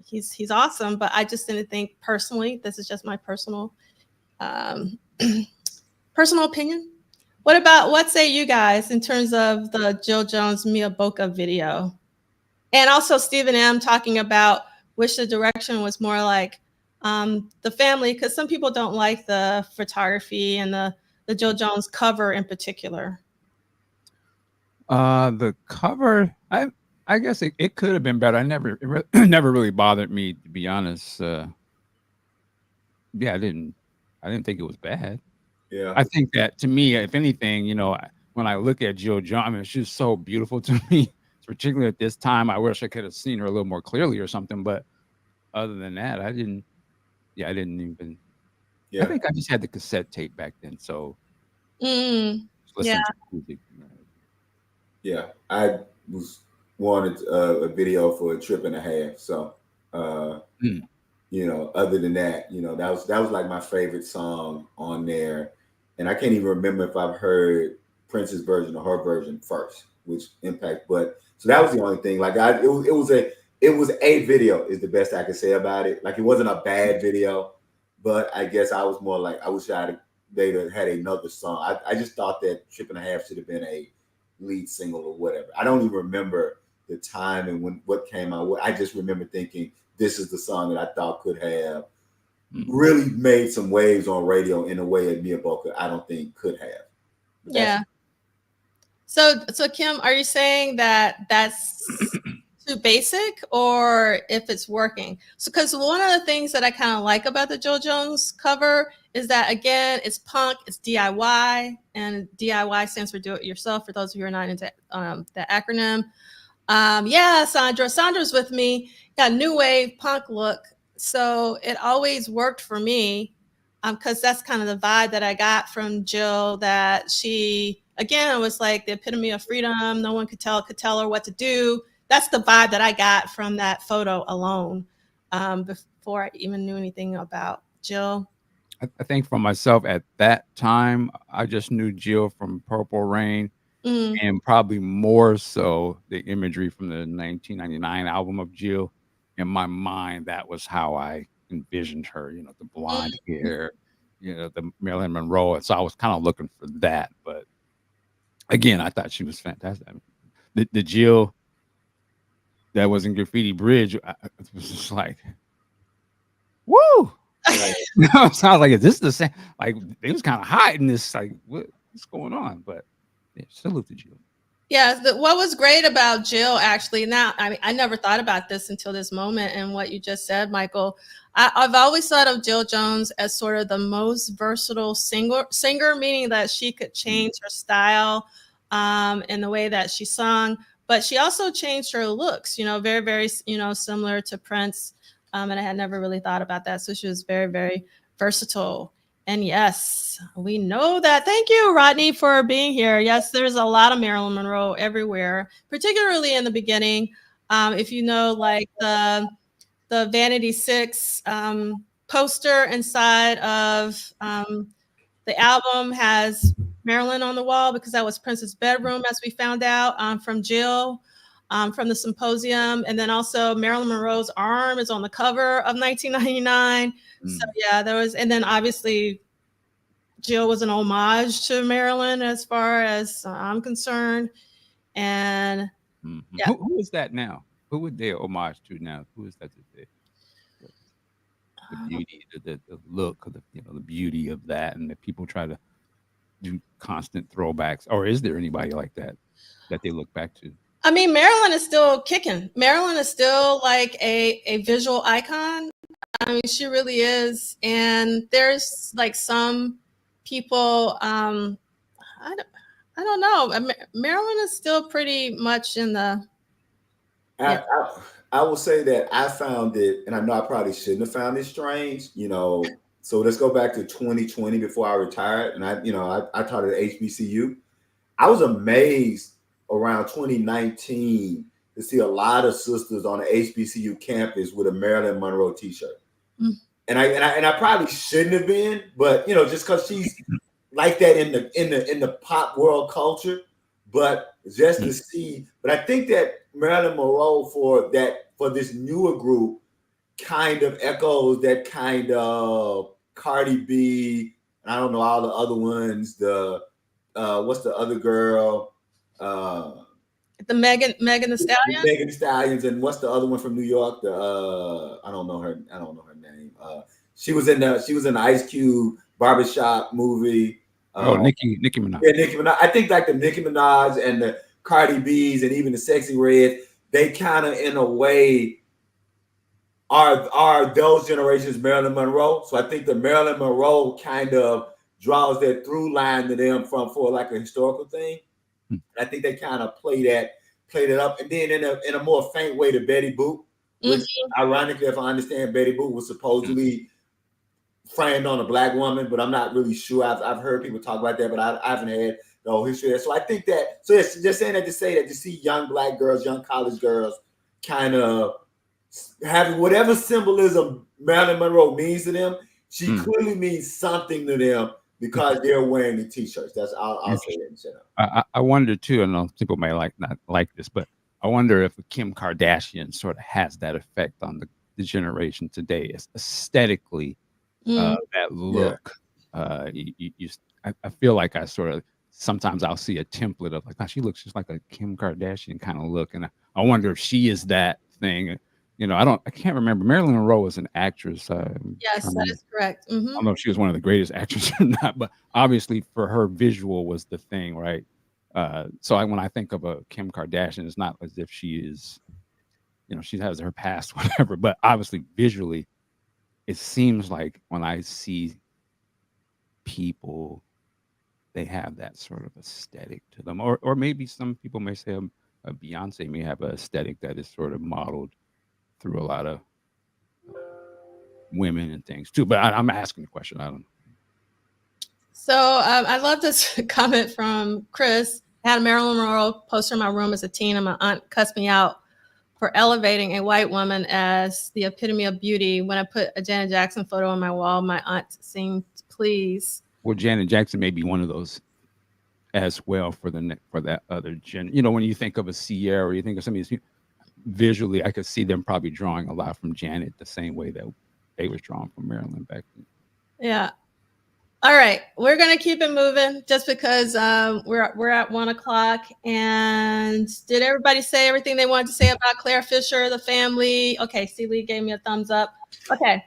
he's awesome. But I just didn't think personally. This is just my personal um, personal opinion. What say you guys in terms of the Jill Jones Mia Boca video? And also Stephen M talking about wish the direction was more like the family, because some people don't like the photography and the Jill Jones cover in particular. The cover, I guess it could have been better. Never really bothered me, to be honest. Yeah, I didn't think it was bad. Yeah. I think that to me, if anything, when I look at Jill Jones, I mean, she's so beautiful to me, particularly at this time. I wish I could have seen her a little more clearly or something. But other than that, I didn't even. Yeah. I think I just had the cassette tape back then, so Yeah. to music. Yeah, I wanted a video for a trip and a half. So, other than that, that was like my favorite song on there, and I can't even remember if I've heard Prince's version or her version first, which impact. But so that was the only thing. Like it was a video is the best I could say about it. Like it wasn't a bad video, but I guess I was more like I wish they'd had another song. I just thought that Trip and a Half should have been a lead single or whatever. I don't even remember the time and what came out. I just remember thinking this is the song that I thought could have really made some waves on radio in a way that Mia Boca I don't think could have. Yeah. So Kim, are you saying that that's too basic, or if it's working? So because one of the things that I kind of like about the Jill Jones cover is that again, it's punk, it's DIY, and DIY stands for do it yourself. For those of you who are not into the acronym, yeah, Sandra's with me. Got new wave punk look, so it always worked for me because that's kind of the vibe that I got from Jill. That she again was like the epitome of freedom. No one could tell her what to do. That's the vibe that I got from that photo alone before I even knew anything about Jill. I think for myself at that time, I just knew Jill from Purple Rain, and probably more so the imagery from the 1999 album of Jill. In my mind, that was how I envisioned her. The blonde hair, the Marilyn Monroe. And so I was kind of looking for that. But again, I thought she was fantastic. I mean, the Jill that was in Graffiti Bridge, it was just like, woo! Right. So I was like, is this the same? Like, it was kind of hiding this, like, what's going on? But yeah, salute to Jill. Yeah, what was great about Jill, actually, now, I mean, I never thought about this until this moment and what you just said, Michael. I've always thought of Jill Jones as sort of the most versatile singer, meaning that she could change her style in the way that she sung, but she also changed her looks, very, very, similar to Prince. And I had never really thought about that. So she was very, very versatile. And yes, we know that. Thank you, Rodney, for being here. Yes, there's a lot of Marilyn Monroe everywhere, particularly in the beginning. If you know, like the Vanity Six poster inside of the album has Marilyn on the wall because that was Prince's bedroom, as we found out from Jill from the symposium. And then also Marilyn Monroe's arm is on the cover of 1999. So yeah, there was, and then obviously Jill was an homage to Marilyn as far as I'm concerned. And yeah, Who is that now? Who would they homage to now? Who is that? The beauty, the look, of the the beauty of that, and that people try to do constant throwbacks. Or is there anybody like that that they look back to? I mean, Marilyn is still kicking. Marilyn is still like a visual icon. I mean, she really is. And there's like some people, I don't know. Marilyn is still pretty much in the. I, I, I will say that I found it, and I know I probably shouldn't have found it strange, So let's go back to 2020 before I retired, and I taught at HBCU. I was amazed around 2019 to see a lot of sisters on the HBCU campus with a Marilyn Monroe T-shirt, and I probably shouldn't have been, but just because she's like that in the pop world culture, but just to see. But I think that Marilyn Monroe for this newer group kind of echoes that kind of Cardi B. And I don't know all the other ones. The what's the other girl? The Megan Thee Stallion. Megan Thee Stallions, and what's the other one from New York? The I don't know her name. She was in the Ice Cube barbershop movie. Nicki Minaj. Yeah, Nicki Minaj. I think like the Nicki Minaj and the Cardi B's and even the Sexy Red, they kind of in a way are those generations Marilyn Monroe. So I think the Marilyn Monroe kind of draws that through line to them for like a historical thing. I think they kind of played it up, and then in a more faint way to Betty Boop, which ironically, if I understand, Betty Boop was supposedly framed on a black woman, but I'm not really sure. I've heard people talk about that, but I haven't had the whole history. So I think that. So it's just saying that to say that to see young black girls, young college girls, kind of having whatever symbolism Marilyn Monroe means to them, she clearly means something to them because they're wearing the T-shirts. That's I'll say that. Shut up. I wonder too. I know people may not like this, but I wonder if Kim Kardashian sort of has that effect on the generation today, aesthetically. That look, I feel like I sort of sometimes I'll see a template of like, oh, she looks just like a Kim Kardashian kind of look, and I wonder if she is that thing. I can't remember. Marilyn Monroe was an actress. Yes, that is correct. I don't know if she was one of the greatest actresses or not, but obviously for her, visual was the thing, right? So when I think of a Kim Kardashian, it's not as if she is, she has her past, whatever, but obviously visually, it seems like when I see people, they have that sort of aesthetic to them, or maybe some people may say a Beyonce may have an aesthetic that is sort of modeled through a lot of women and things too. But I'm asking the question. I don't know. So I love this comment from Chris. I had a Marilyn Monroe poster in my room as a teen, and my aunt cussed me out for elevating a white woman as the epitome of beauty. When I put a Janet Jackson photo on my wall, my aunt seemed pleased. Well, Janet Jackson may be one of those as well for that other gen. When you think of a Sierra, you think of some of these visually, I could see them probably drawing a lot from Janet the same way that they was drawn from Marilyn back then. Yeah. All right, we're gonna keep it moving just because we're at 1 o'clock. And did everybody say everything they wanted to say about Claire Fisher, the family? Okay, Celie gave me a thumbs up. Okay.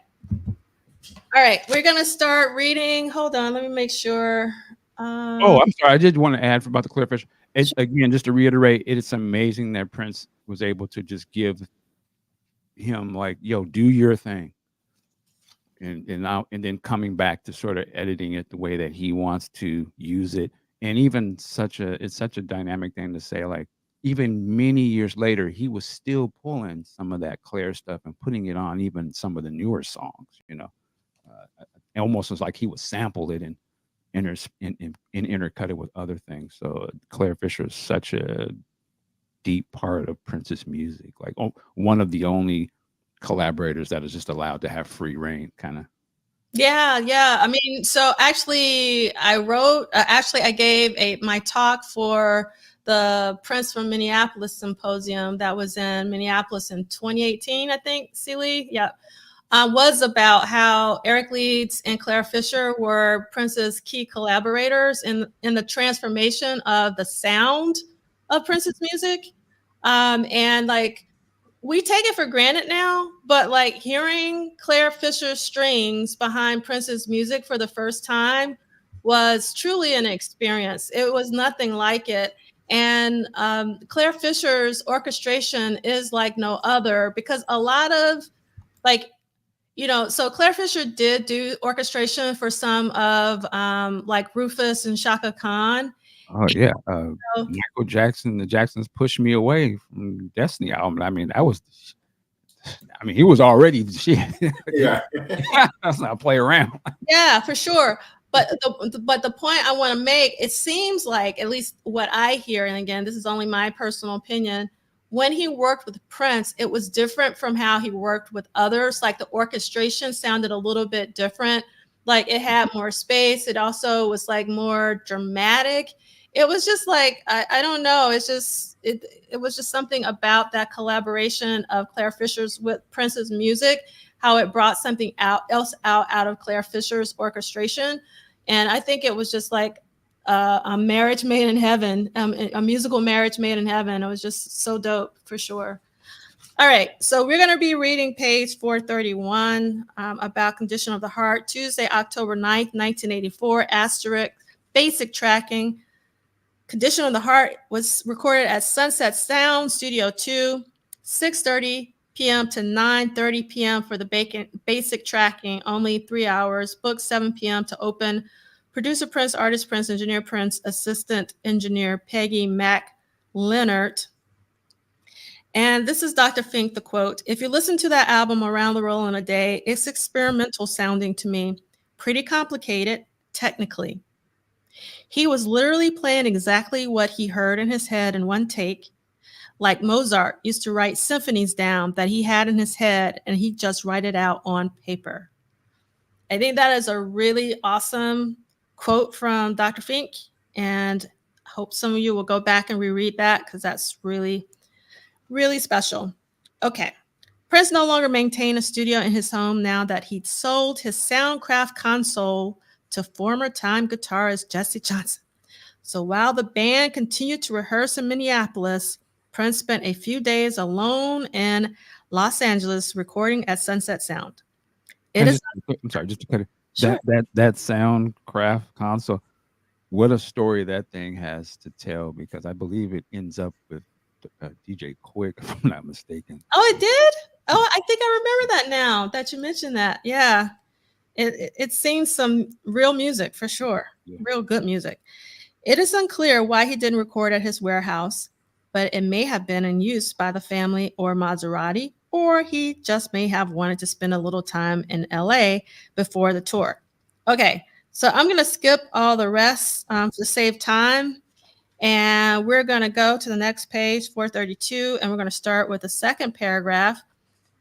All right, we're gonna start reading. Hold on, let me make sure. Oh, I'm sorry. I did want to add about the Claire Fisher. Again, just to reiterate, it's amazing that Prince was able to just give him like, yo, do your thing. And then coming back to sort of editing it the way that he wants to use it. And even it's such a dynamic thing to say, like, even many years later, he was still pulling some of that Claire stuff and putting it on even some of the newer songs, it almost was like he would sample it and intercut it with other things. So Claire Fisher is such a deep part of Prince's music. Like one of the only collaborators that is just allowed to have free reign, kind of. Yeah, yeah. I mean, so actually, I gave my talk for the Prince from Minneapolis symposium that was in Minneapolis in 2018, I think, Celie. Yeah. Was about how Eric Leeds and Claire Fisher were Prince's key collaborators in the transformation of the sound of Prince's music. And like, we take it for granted now, but like hearing Claire Fisher's strings behind Prince's music for the first time was truly an experience. It was nothing like it. And Claire Fisher's orchestration is like no other, because a lot of like, so Claire Fisher did do orchestration for some of like Rufus and Shaka Khan. Oh yeah, So, Michael Jackson. The Jacksons pushed me away from Destiny album. I mean, that was. I mean, he was already the shit. Yeah. Let's not play around. yeah, for sure. But the point I want to make, it seems like, at least what I hear, and again, this is only my personal opinion, when he worked with Prince, it was different from how he worked with others. Like the orchestration sounded a little bit different. Like it had more space. It also was like more dramatic. It was just like, I don't know. It was just something about that collaboration of Claire Fisher's with Prince's music, how it brought something out of Claire Fisher's orchestration. And I think it was just like a marriage made in heaven, a musical marriage made in heaven. It was just so dope for sure. All right, so we're going to be reading page 431 about Condition of the Heart, Tuesday, October 9th, 1984, asterisk, basic tracking. Condition of the Heart was recorded at Sunset Sound, Studio 2, 6:30 p.m. to 9:30 p.m. for the basic tracking, only 3 hours. Booked 7 p.m. to open. Producer Prince, artist Prince, engineer Prince, assistant engineer Peggy Mac Leonard. And this is Dr. Fink, the quote: "If you listen to that album Around the World in a Day, it's experimental sounding to me. Pretty complicated, technically. He was literally playing exactly what he heard in his head in one take, like Mozart used to write symphonies down that he had in his head and he just write it out on paper." I think that is a really awesome quote from Dr. Fink, and I hope some of you will go back and reread that because that's really, really special. Okay. Prince no longer maintained a studio in his home now that he'd sold his Soundcraft console to former Time guitarist Jesse Johnson. So while the band continued to rehearse in Minneapolis, Prince spent a few days alone in Los Angeles recording at Sunset Sound. I'm sorry, just to cut it. Sure. That Soundcraft console. What a story that thing has to tell, because I believe it ends up with DJ Quick, if I'm not mistaken. Oh, it did? Oh, I think I remember that now that you mentioned that. Yeah. It's seen some real music for sure. Yeah. Real good music. It is unclear why he didn't record at his warehouse, but it may have been in use by the family or Maserati, or he just may have wanted to spend a little time in LA before the tour. Okay, so I'm going to skip all the rest to save time. And we're going to go to the next page, 432, and we're going to start with the second paragraph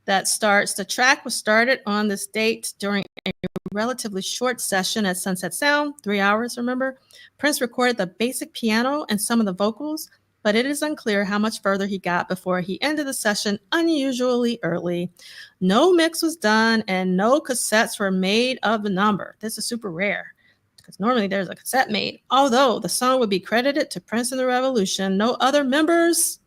that starts: "The track was started on this date during a relatively short session at Sunset Sound, 3 hours, remember? Prince recorded the basic piano and some of the vocals, but it is unclear how much further he got before he ended the session unusually early. No mix was done and no cassettes were made of the number." This is super rare, because normally there's a cassette made. "Although the song would be credited to Prince and the Revolution, no other members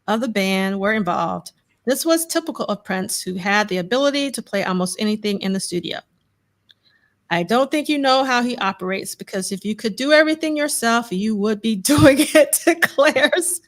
of the band were involved. This was typical of Prince, who had the ability to play almost anything in the studio. I don't think you know how he operates, because if you could do everything yourself, you would be doing it," declares.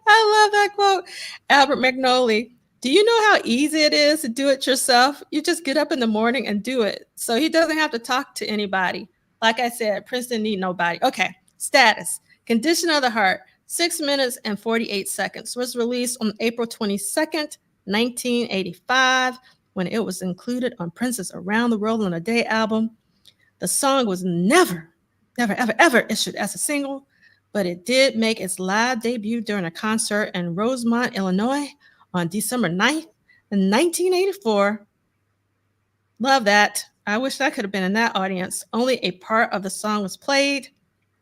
I love that quote. Albert McNolly: "Do you know how easy it is to do it yourself? You just get up in the morning and do it. So he doesn't have to talk to anybody. Like I said, Prince didn't need nobody." Okay, status. Condition of the Heart, 6 minutes and 48 seconds, was released on April 22nd, 1985, when it was included on Prince's Around the World in a Day album. The song was never, ever issued as a single, but it did make its live debut during a concert in Rosemont, Illinois on December 9th, 1984. Love that. I wish I could have been in that audience. Only a part of the song was played,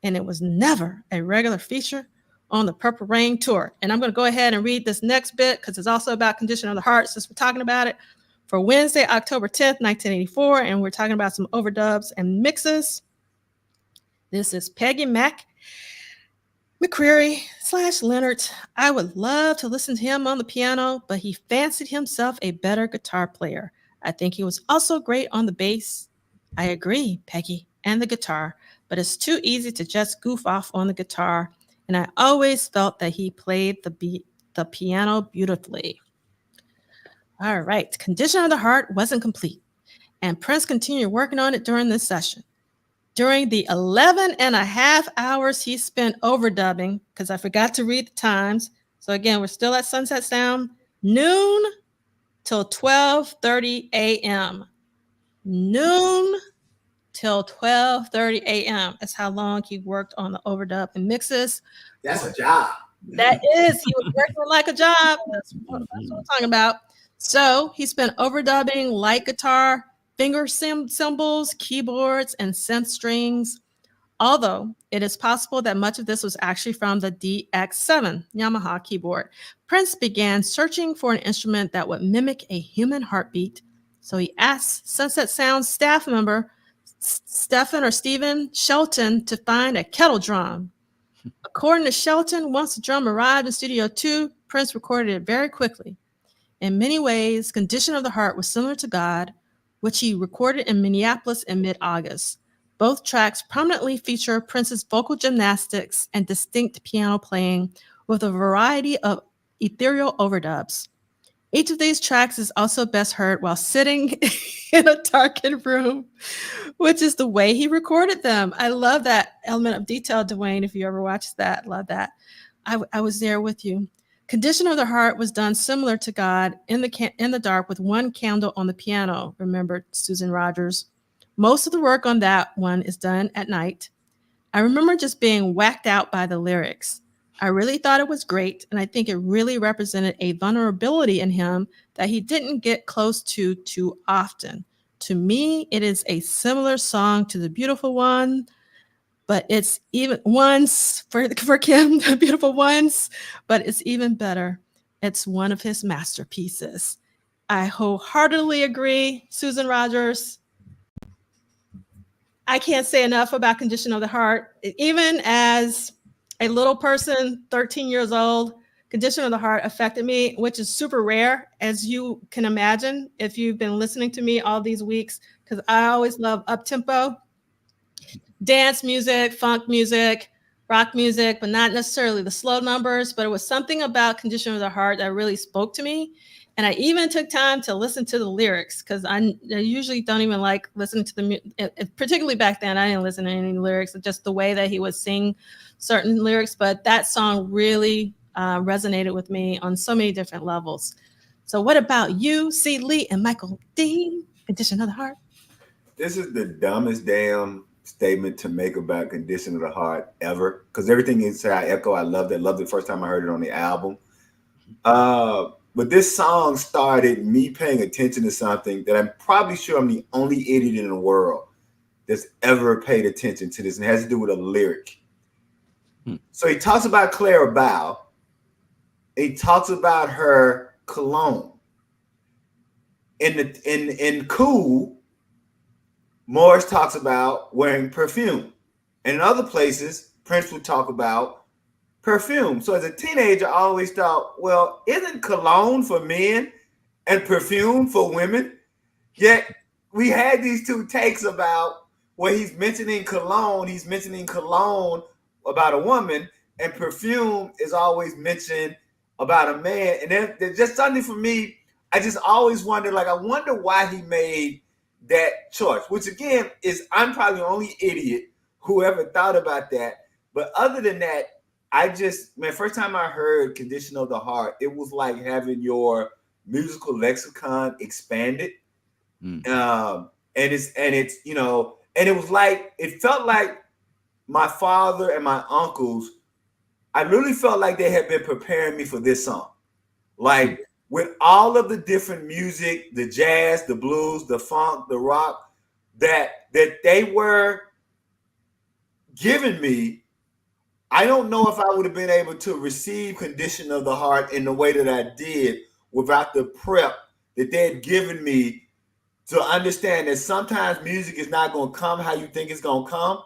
and it was never a regular feature on the Purple Rain tour. And I'm going to go ahead and read this next bit because it's also about Condition of the Heart since we're talking about it. For Wednesday, October 10th, 1984, and we're talking about some overdubs and mixes. This is Peggy McCreary/Leonard. I would love to listen to him on the piano, but he fancied himself a better guitar player. I think he was also great on the bass. I agree, Peggy, and the guitar, but it's too easy to just goof off on the guitar, and I always felt that he played the piano beautifully. All right, Condition of the Heart wasn't complete, and Prince continued working on it during this session. During the 11 and a half hours he spent overdubbing, because I forgot to read the times. So again, we're still at Sunset Sound, noon till 12:30 a.m. Noon till 12:30 a.m. That's how long he worked on the overdub and mixes. That's a job. That is, he was working like a job. That's what I'm talking about. So he spent overdubbing light guitar, finger cymbals, keyboards, and synth strings. Although it is possible that much of this was actually from the DX7 Yamaha keyboard, Prince began searching for an instrument that would mimic a human heartbeat. So he asked Sunset Sound staff member Stephen Shelton to find a kettle drum. According to Shelton, once the drum arrived in Studio 2, Prince recorded it very quickly. In many ways, Condition of the Heart was similar to God, which he recorded in Minneapolis in mid-August. Both tracks prominently feature Prince's vocal gymnastics and distinct piano playing with a variety of ethereal overdubs. Each of these tracks is also best heard while sitting in a darkened room, which is the way he recorded them. I love that element of detail, Dwayne. If you ever watched that, love that. I was there with you. Condition of the Heart was done similar to God in the dark with one candle on the piano. Remember Susan Rogers. Most of the work on that one is done at night. I remember just being whacked out by the lyrics. I really thought it was great, and I think it really represented a vulnerability in him that he didn't get close to too often. To me, it is a similar song to The Beautiful One, but it's even once for Kim, The Beautiful Ones, but it's even better. It's one of his masterpieces. I wholeheartedly agree, Susan Rogers. I can't say enough about Condition of the Heart. Even as a little person, 13 years old, Condition of the Heart affected me, which is super rare, as you can imagine, if you've been listening to me all these weeks, because I always love up-tempo, dance music, funk music, rock music, but not necessarily the slow numbers. But it was something about Condition of the Heart that really spoke to me. And I even took time to listen to the lyrics because I usually don't even like listening to the music. Particularly back then, I didn't listen to any lyrics, just the way that he would sing certain lyrics. But that song really resonated with me on so many different levels. So what about you, C. Lee and Michael Dean, Condition of the Heart? This is the dumbest damn statement to make about Condition of the Heart ever. Because everything you say, I echo. I loved it. Loved it the first time I heard it on the album. But this song started me paying attention to something that I'm probably sure I'm the only idiot in the world that's ever paid attention to this, and it has to do with a lyric. So he talks about Clara Bow. He talks about her cologne. In Cool, Morris talks about wearing perfume. And in other places, Prince would talk about perfume. So as a teenager, I always thought, well, isn't cologne for men and perfume for women? Yet we had these two takes about where he's mentioning cologne about a woman, and perfume is always mentioned about a man. And then there's just something for me, I just always wondered, I wonder why he made that choice, which again is, I'm probably the only idiot who ever thought about that. But other than that, first time I heard Condition of the Heart, it was like having your musical lexicon expanded. And it was like, it felt like my father and my uncles I literally felt like they had been preparing me for this song. Like with all of the different music, the jazz, the blues, the funk, the rock, that they were giving me, I don't know if I would have been able to receive Condition of the Heart in the way that I did without the prep that they had given me to understand that sometimes music is not going to come how you think it's going to come.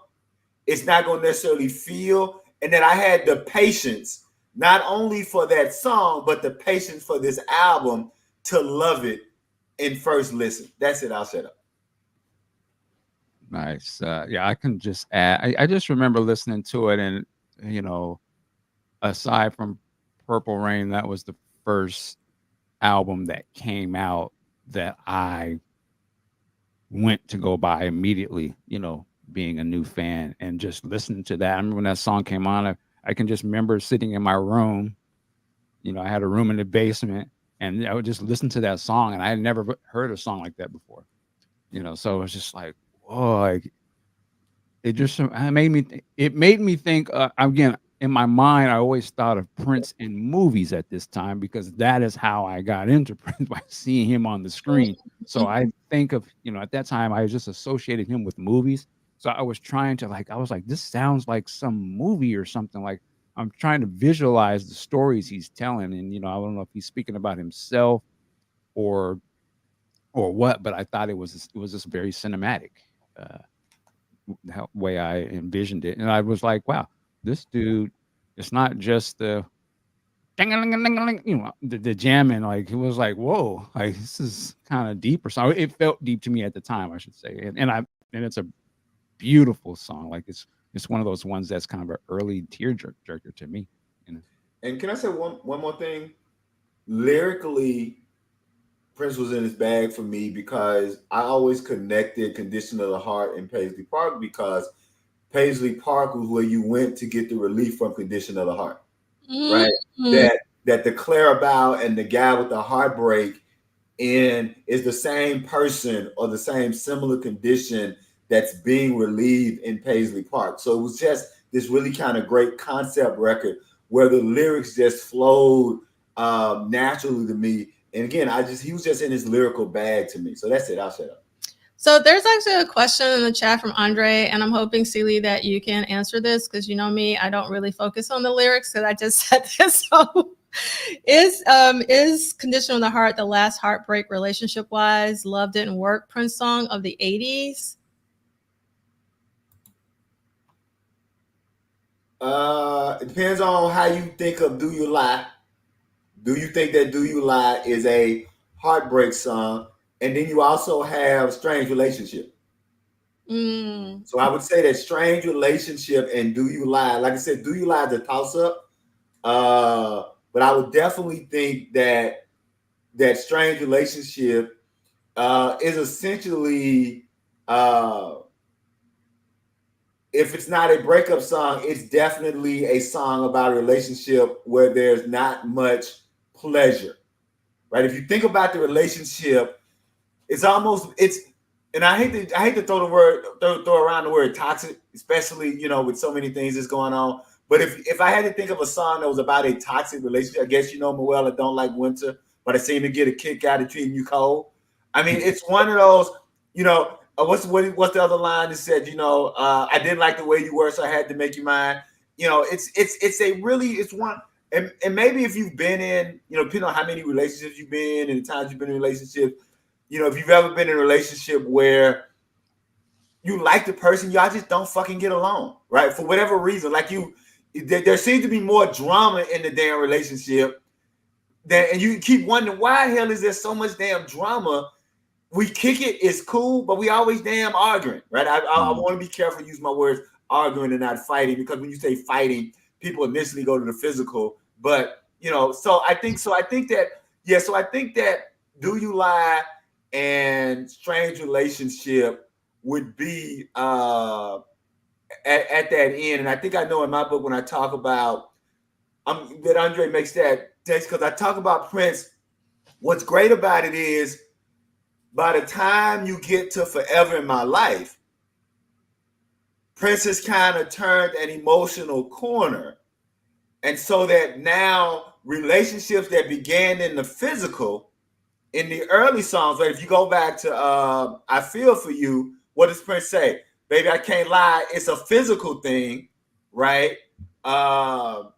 It's not going to necessarily feel. And that I had the patience, not only for that song, but the patience for this album to love it in first listen. That's it. I'll shut up. Nice. Yeah, I can just add. I just remember listening to it, and you know, aside from Purple Rain, that was the first album that came out that I went to go buy immediately. You know, being a new fan and just listening to that. I remember when that song came on. I can just remember sitting in my room. You know, I had a room in the basement, and I would just listen to that song, and I had never heard a song like that before. You know, so it was just like, whoa, like it just it made me think, again, in my mind, I always thought of Prince in movies at this time because that is how I got into Prince by seeing him on the screen. So I think of, you know, at that time, I just associated him with movies. So I was trying to I was like, this sounds like some movie or something. Like I'm trying to visualize the stories he's telling. And, you know, I don't know if he's speaking about himself or what, but I thought it was just very cinematic. Uh, way I envisioned it. And I was like, wow, this dude, it's not just the ding-a-ling-a-ling-a-ling, you know, the jamming. Like it was like, whoa, like this is kind of deep or something. It felt deep to me at the time, I should say. And it's a beautiful song. Like it's one of those ones that's kind of an early jerker to me. You know? And can I say one more thing? Lyrically, Prince was in his bag for me because I always connected Condition of the Heart and Paisley Park because Paisley Park was where you went to get the relief from Condition of the Heart, right? That the Clarabelle and the guy with the heartbreak in is the same person or the same similar condition that's being relieved in Paisley Park. So it was just this really kind of great concept record where the lyrics just flowed naturally to me. And again, he was just in his lyrical bag to me. So that's it. I'll shut up. So there's actually a question in the chat from Andre, and I'm hoping, Celie, that you can answer this because you know me, I don't really focus on the lyrics because I just said this. So is Condition of the Heart the last heartbreak relationship wise Love Didn't Work Prince song of the 80s? It depends on how you think of Do You Lie. Do you think that Do You Lie is a heartbreak song? And then you also have Strange Relationship. So I would say that Strange Relationship and Do You Lie, like I said, Do You Lie is a toss up. But I would definitely think that Strange Relationship is essentially, if it's not a breakup song, it's definitely a song about a relationship where there's not much pleasure, right? If you think about the relationship, it's and I hate to throw around the word toxic, especially, you know, with so many things that's going on. But if I had to think of a song that was about a toxic relationship, I guess you know me well, I don't like winter, but I seem to get a kick out of treating you cold. I mean, it's one of those, you know, what's the other line that said, you know, I didn't like the way you were, so I had to make you mine. You know, it's one, and maybe if you've been in, you know, depending on how many relationships you've been and the times you've been in relationships, you know, if you've ever been in a relationship where you like the person, y'all just don't fucking get along, right? For whatever reason, like there seems to be more drama in the damn relationship and you keep wondering why the hell is there so much damn drama? We kick it's cool, but we always damn arguing, right? I want to be careful, use my words, arguing and not fighting, because when you say fighting, people initially go to the physical. But you know, so I think that Do You Lie and Strange Relationship would be at that end. And I think I know in my book when I talk about that Andre makes that text, because I talk about Prince. What's great about it is by the time you get to Forever in My Life, Prince has kind of turned an emotional corner. And so that now relationships that began in the physical, in the early songs, right? If you go back to I Feel For You, what does Prince say? Baby, I can't lie, it's a physical thing, right? Well,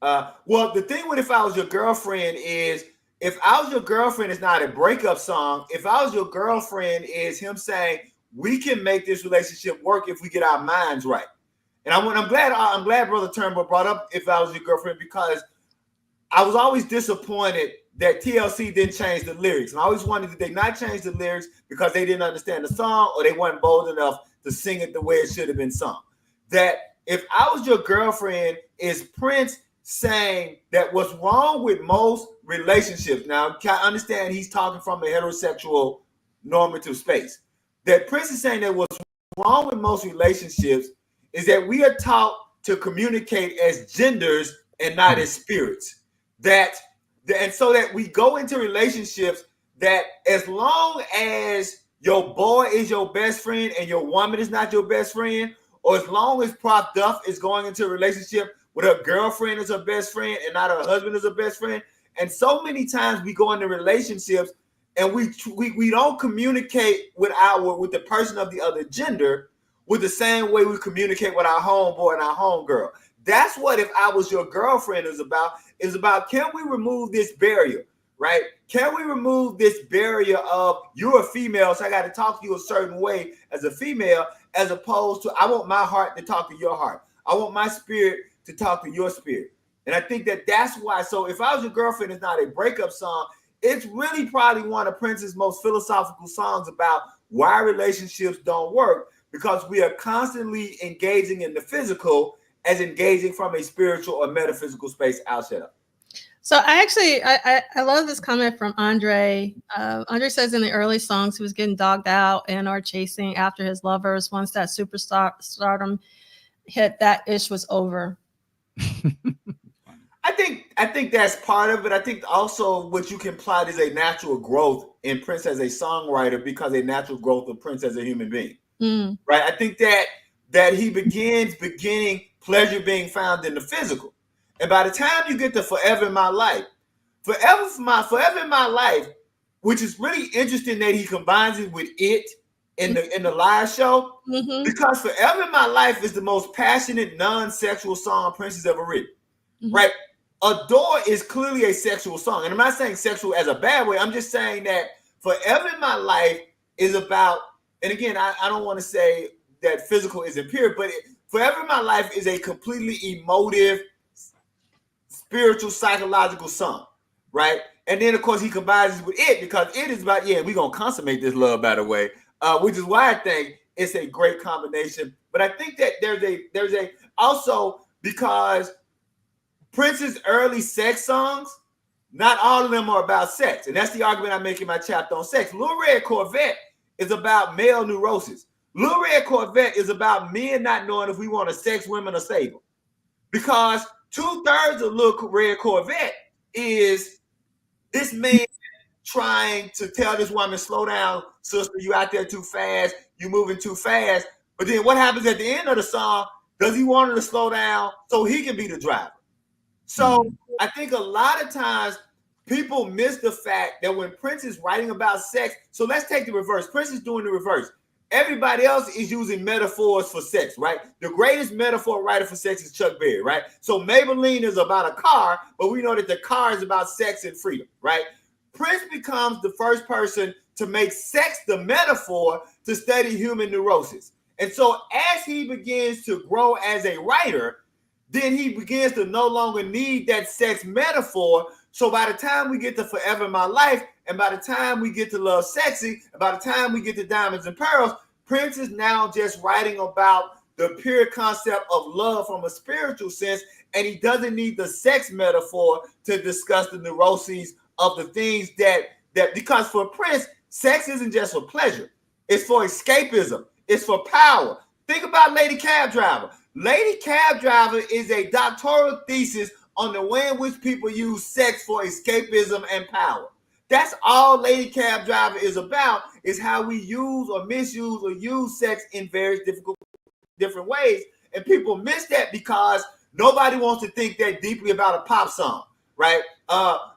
the thing with If I Was Your Girlfriend is, If I Was Your Girlfriend is not a breakup song. If I Was Your Girlfriend is him saying, we can make this relationship work if we get our minds right. And I'm glad Brother Turnbull brought up If I Was Your Girlfriend, because I was always disappointed that TLC didn't change the lyrics. And I always wondered, did they not change the lyrics because they didn't understand the song, or they weren't bold enough to sing it the way it should have been sung? That If I Was Your Girlfriend is Prince saying that what's wrong with most relationships, now I understand he's talking from a heterosexual normative space, that Prince is saying that what's wrong with most relationships is that we are taught to communicate as genders and not as spirits. And so that we go into relationships that as long as your boy is your best friend and your woman is not your best friend, or as long as Prof Duff is going into a relationship with her girlfriend as her best friend and not her husband as her best friend. And so many times we go into relationships and we don't communicate with the person of the other gender with the same way we communicate with our homeboy and our homegirl. That's what If I Was Your Girlfriend is about. Is about, can we remove this barrier, right? Can we remove this barrier of, you're a female, so I got to talk to you a certain way as a female, as opposed to, I want my heart to talk to your heart. I want my spirit to talk to your spirit. And I think that that's why. So If I Was Your Girlfriend is not a breakup song. It's really probably one of Prince's most philosophical songs about why relationships don't work, because we are constantly engaging in the physical as engaging from a spiritual or metaphysical space outside of. So I love this comment from Andre. Andre says in the early songs he was getting dogged out and or chasing after his lovers. Once that stardom hit, that ish was over. I think that's part of it. I think also what you can plot is a natural growth in Prince as a songwriter, because a natural growth of Prince as a human being. Right? I think that he beginning pleasure being found in the physical. And by the time you get to Forever in My Life, Forever in My Life, which is really interesting that he combines it with It in the live show, because Forever in My Life is the most passionate non-sexual song Prince has ever written. Right? Adore is clearly a sexual song. And I'm not saying sexual as a bad way. I'm just saying that Forever in My Life is about, and again, I don't want to say that physical is impure, but Forever in My Life is a completely emotive, spiritual, psychological song, right? And then, of course, he combines it with It, because It is about, we're going to consummate this love, by the way, which is why I think it's a great combination. But I think that there's a also, because Prince's early sex songs, not all of them are about sex. And that's the argument I make in my chapter on sex. Little Red Corvette is about male neurosis. Little Red Corvette is about men not knowing if we want to sex women or save them. Because 2/3 of Little Red Corvette is this man trying to tell this woman, slow down, sister, you out there too fast, you moving too fast. But then what happens at the end of the song? Does he want her to slow down so he can be the driver? So I think a lot of times people miss the fact that when Prince is writing about sex, so let's take the reverse. Prince is doing the reverse. Everybody else is using metaphors for sex, right? The greatest metaphor writer for sex is Chuck Berry, right? So Maybelline is about a car, but we know that the car is about sex and freedom, right? Prince becomes the first person to make sex the metaphor to study human neurosis. And so as he begins to grow as a writer, then he begins to no longer need that sex metaphor. So by the time we get to Forever in My Life, and by the time we get to Love Sexy, and by the time we get to Diamonds and Pearls, Prince is now just writing about the pure concept of love from a spiritual sense, and he doesn't need the sex metaphor to discuss the neuroses of the things that because for Prince, sex isn't just for pleasure. It's for escapism. It's for power. Think about Lady Cab Driver. Lady Cab Driver is a doctoral thesis on the way in which people use sex for escapism and power. That's all Lady Cab Driver is about, is how we use or misuse or use sex in various different ways. And people miss that because nobody wants to think that deeply about a pop song, right?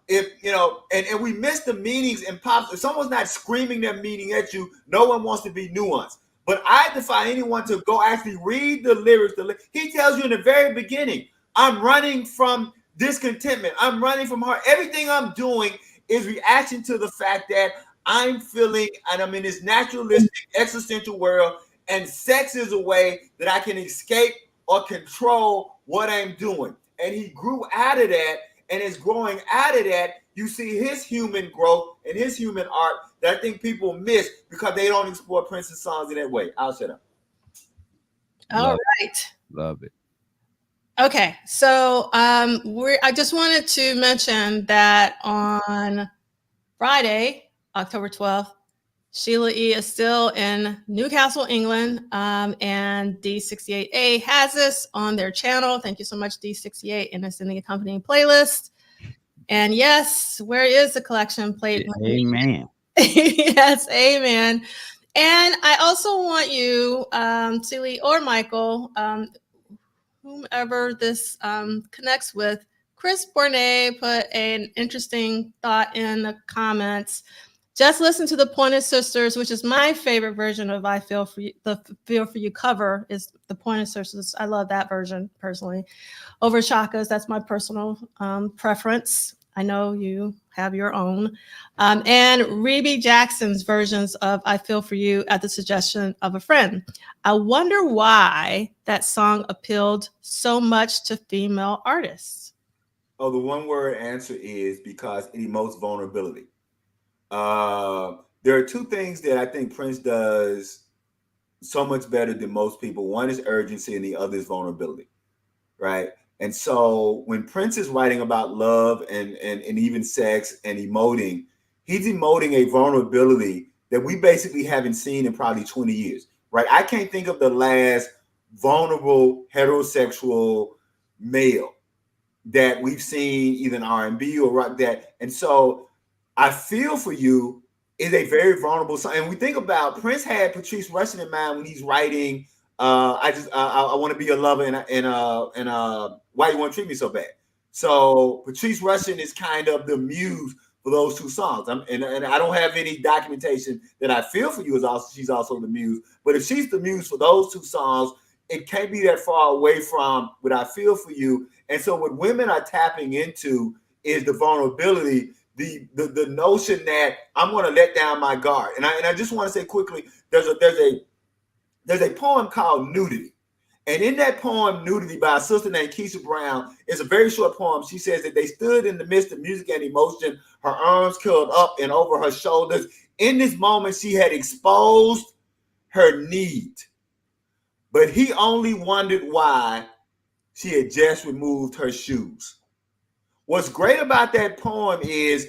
If you know, and we miss the meanings in pop. If someone's not screaming their meaning at you, no one wants to be nuanced. But I defy anyone to go actually read the lyrics. He tells you in the very beginning, I'm running from discontentment. I'm running from heart. Everything I'm doing is reaction to the fact that I'm feeling and I'm in this naturalistic existential world, and sex is a way that I can escape or control what I'm doing. And he grew out of that, and is growing out of that. You see his human growth and his human art that I think people miss because they don't explore Prince's songs in that way. I'll shut up. All right. Love it. Okay, so I just wanted to mention that on Friday, October 12th, Sheila E. is still in Newcastle, England, and D68A has this on their channel. Thank you so much, D68, and it's in the accompanying playlist. And yes, where is the collection plate? Amen. Yes, amen. And I also want you, Celie or Michael, whomever this connects with, Chris Bournet put an interesting thought in the comments. Just listen to the Pointed Sisters, which is my favorite version of I Feel For You. The Feel For You cover is the Pointed Sisters. I love that version personally. Over Shaka's, that's my personal preference. I know you have your own. And Rebe Jackson's versions of I Feel For You at the suggestion of a friend. I wonder why that song appealed so much to female artists. Oh, the one word answer is because it emotes vulnerability. There are two things that I think Prince does so much better than most people. One is urgency and the other is vulnerability, right? And so when Prince is writing about love and even sex and emoting, he's emoting a vulnerability that we basically haven't seen in probably 20 years, right? I can't think of the last vulnerable heterosexual male that we've seen either in R&B or rock that. And so I Feel For You is a very vulnerable song. And we think about Prince had Patrice Rushen in mind when he's writing I want to be your lover and Why You Want to Treat Me So Bad. So Patrice Rushen is kind of the muse for those two songs. And I don't have any documentation that I Feel For You is also she's also the muse. But if she's the muse for those two songs, it can't be that far away from what I Feel For You. And so what women are tapping into is the vulnerability, the notion that I'm going to let down my guard. And I just want to say quickly, there's a poem called Nudity. And in that poem, Nudity, by a sister named Keisha Brown, is a very short poem. She says that they stood in the midst of music and emotion, her arms curled up and over her shoulders. In this moment, she had exposed her need. But he only wondered why she had just removed her shoes. What's great about that poem is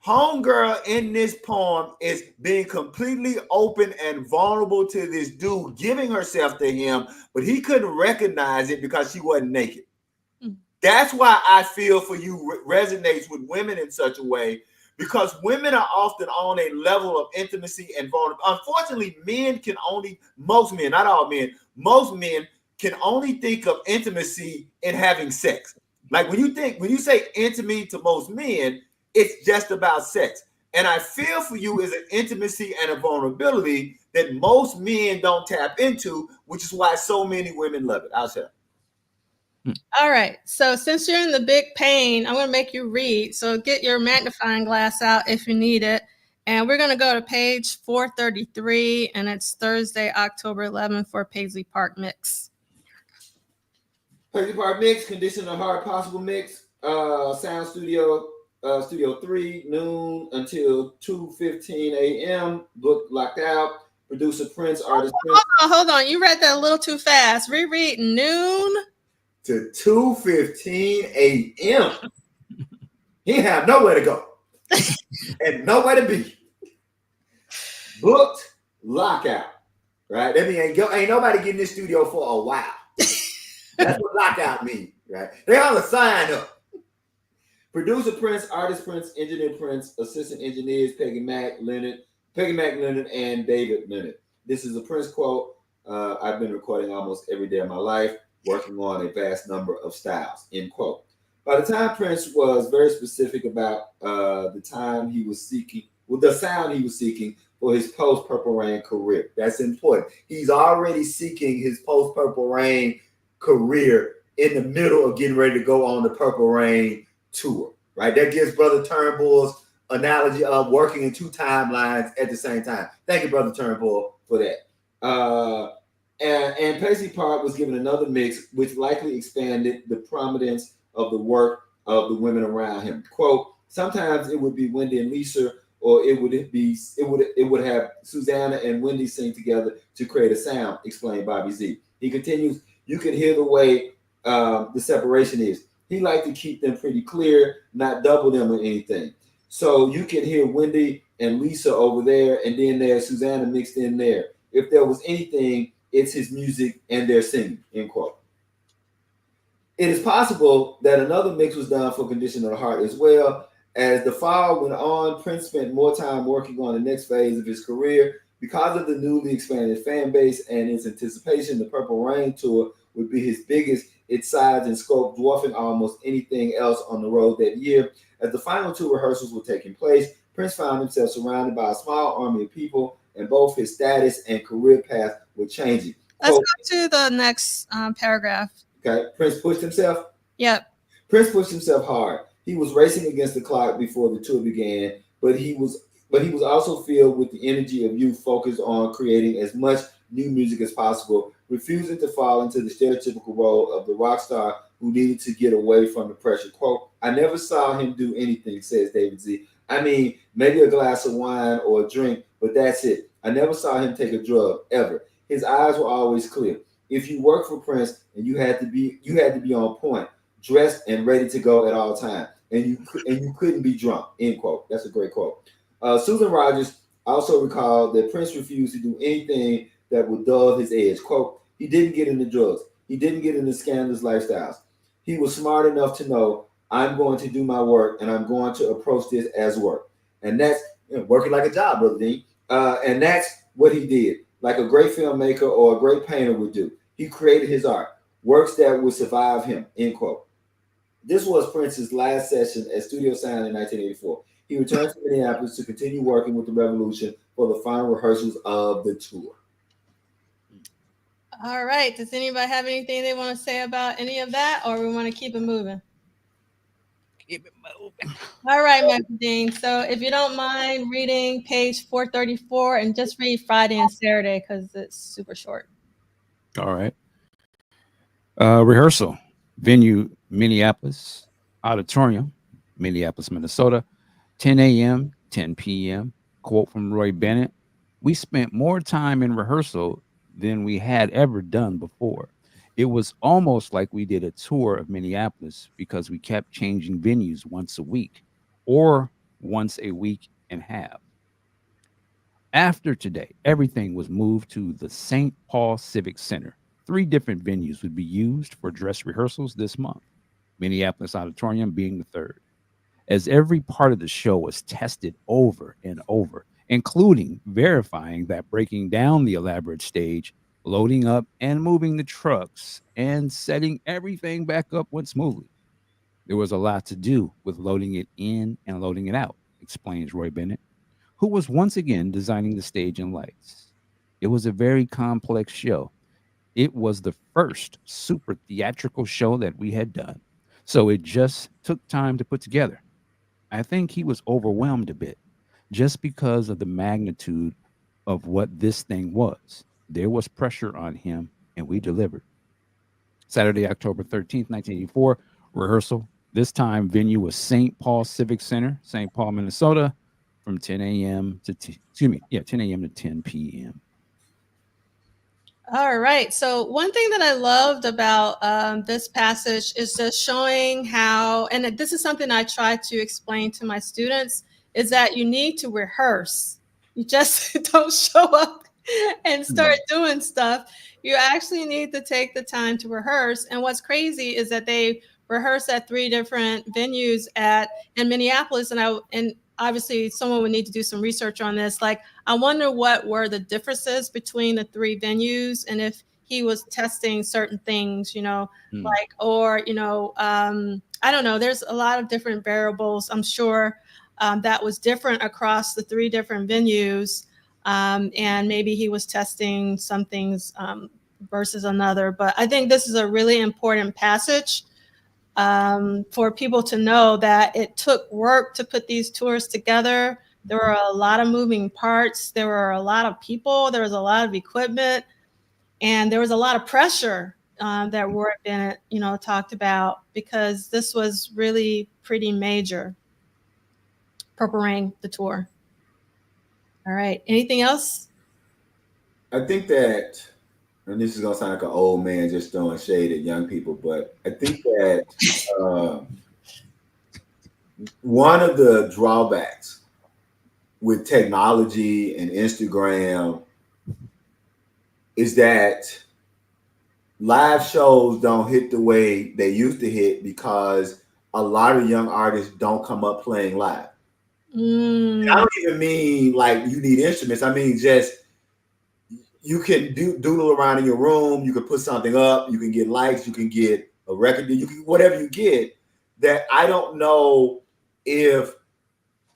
Homegirl in this poem is being completely open and vulnerable to this dude, giving herself to him, but he couldn't recognize it because she wasn't naked. That's why I Feel For You resonates with women in such a way, because women are often on a level of intimacy and vulnerability. Unfortunately, most men, not all men, most men can only think of intimacy in having sex. Like when you say intimacy to most men, it's just about sex. And I Feel For You is an intimacy and a vulnerability that most men don't tap into, which is why so many women love it. I'll share. All right. So since you're in the big pain, I'm going to make you read. So get your magnifying glass out if you need it. And we're going to go to page 433, and it's Thursday, October 11th for Paisley Park Mix. Paisley Park Mix, condition the hard possible mix. Sound Studio 3, noon until 2:15 a.m. Book locked out. Producer Prince, artist Prince. Hold on. You read that a little too fast. Reread noon to 2:15 a.m. He have nowhere to go and nowhere to be. Booked lockout, right? That means ain't nobody getting in this studio for a while. That's what lockout means, right? They all sign up. Producer Prince, artist Prince, engineer Prince, assistant engineers Peggy Mac Leonard, and David Leonard. This is a Prince quote I've been recording almost every day of my life. working on a vast number of styles, end quote. By the time Prince was very specific about the time he was seeking, well, the sound he was seeking for his post Purple Rain career. That's important. He's already seeking his post Purple Rain career in the middle of getting ready to go on the Purple Rain tour, right? That gives Brother Turnbull's analogy of working in two timelines at the same time. Thank you, Brother Turnbull, for that. And Paisley Park was given another mix, which likely expanded the prominence of the work of the women around him. Quote, sometimes it would be Wendy and Lisa, or it would have Susanna and Wendy sing together to create a sound, explained Bobby Z. He continues, you can hear the way the separation is. He liked to keep them pretty clear, not double them or anything. So you can hear Wendy and Lisa over there, and then there's Susanna mixed in there. If there was anything, it's his music and their singing, end quote. It is possible that another mix was done for Condition of the Heart as well. As the fall went on, Prince spent more time working on the next phase of his career. Because of the newly expanded fan base and its anticipation, the Purple Rain tour would be his biggest, its size and scope dwarfing almost anything else on the road that year. As the final two rehearsals were taking place, Prince found himself surrounded by a small army of people, and both his status and career path were changing. Let's go to the next paragraph. Okay, Prince pushed himself? Yep. Prince pushed himself hard. He was racing against the clock before the tour began, but he was also filled with the energy of youth focused on creating as much new music as possible, refusing to fall into the stereotypical role of the rock star who needed to get away from the pressure. Quote, I never saw him do anything, says David Z. I mean, maybe a glass of wine or a drink, but that's it. I never saw him take a drug, ever. His eyes were always clear. If you worked for Prince, and you had to be on point, dressed and ready to go at all times, and you couldn't be drunk, end quote. That's a great quote. Susan Rogers also recalled that Prince refused to do anything that would dull his edge. Quote, he didn't get into drugs. He didn't get into scandalous lifestyles. He was smart enough to know, I'm going to do my work, and I'm going to approach this as work. And that's working like a job, Brother Dean. And that's what he did, like a great filmmaker or a great painter would do. He created his art, works that would survive him, end quote. This was Prince's last session at Studio Sound in 1984. He returned to Minneapolis to continue working with the Revolution for the final rehearsals of the tour. All right. Does anybody have anything they want to say about any of that, or we want to keep it moving? Keep it moving. All right, Michael Dean. So if you don't mind reading page 434 and just read Friday and Saturday because it's super short. All right. Rehearsal venue Minneapolis Auditorium, Minneapolis, Minnesota, 10 a.m., 10 p.m. Quote from Roy Bennett: we spent more time in rehearsal than we had ever done before. It was almost like we did a tour of Minneapolis because we kept changing venues once a week or once a week and a half. After today, everything was moved to the St. Paul Civic Center. 3 different venues would be used for dress rehearsals this month, Minneapolis Auditorium being the third. As every part of the show was tested over and over, including verifying that breaking down the elaborate stage, loading up and moving the trucks, and setting everything back up went smoothly. There was a lot to do with loading it in and loading it out, explains Roy Bennett, who was once again designing the stage and lights. It was a very complex show. It was the first super theatrical show that we had done, so it just took time to put together. I think he was overwhelmed a bit just because of the magnitude of what this thing was. There was pressure on him, and we delivered. Saturday, October 13th, 1984, rehearsal. This time, venue was St. Paul Civic Center, St. Paul, Minnesota, from 10 a.m. to 10 a.m. to 10 p.m. All right. So one thing that I loved about this passage is just showing how, and this is something I try to explain to my students, is that you need to rehearse. You just don't show up and start doing stuff. You actually need to take the time to rehearse. And what's crazy is that they rehearse at 3 different venues in Minneapolis, and obviously someone would need to do some research on this. Like, I wonder what were the differences between the 3 venues and if he was testing certain things, Mm. like, or, I don't know, there's a lot of different variables, I'm sure, that was different across the three different venues. And maybe he was testing some things versus another. But I think this is a really important passage for people to know that it took work to put these tours together. There were a lot of moving parts. There were a lot of people. There was a lot of equipment, and there was a lot of pressure that Roy Bennett, talked about, because this was really pretty major preparing the tour. All right. Anything else? I think that, and this is gonna sound like an old man just throwing shade at young people, but I think that uh, one of the drawbacks with technology and Instagram is that live shows don't hit the way they used to hit because a lot of young artists don't come up playing live. And I Mm. don't even mean like you need instruments. I mean just you can doodle around in your room. You can put something up. You can get likes. You can get a record. You can whatever you get. That I don't know if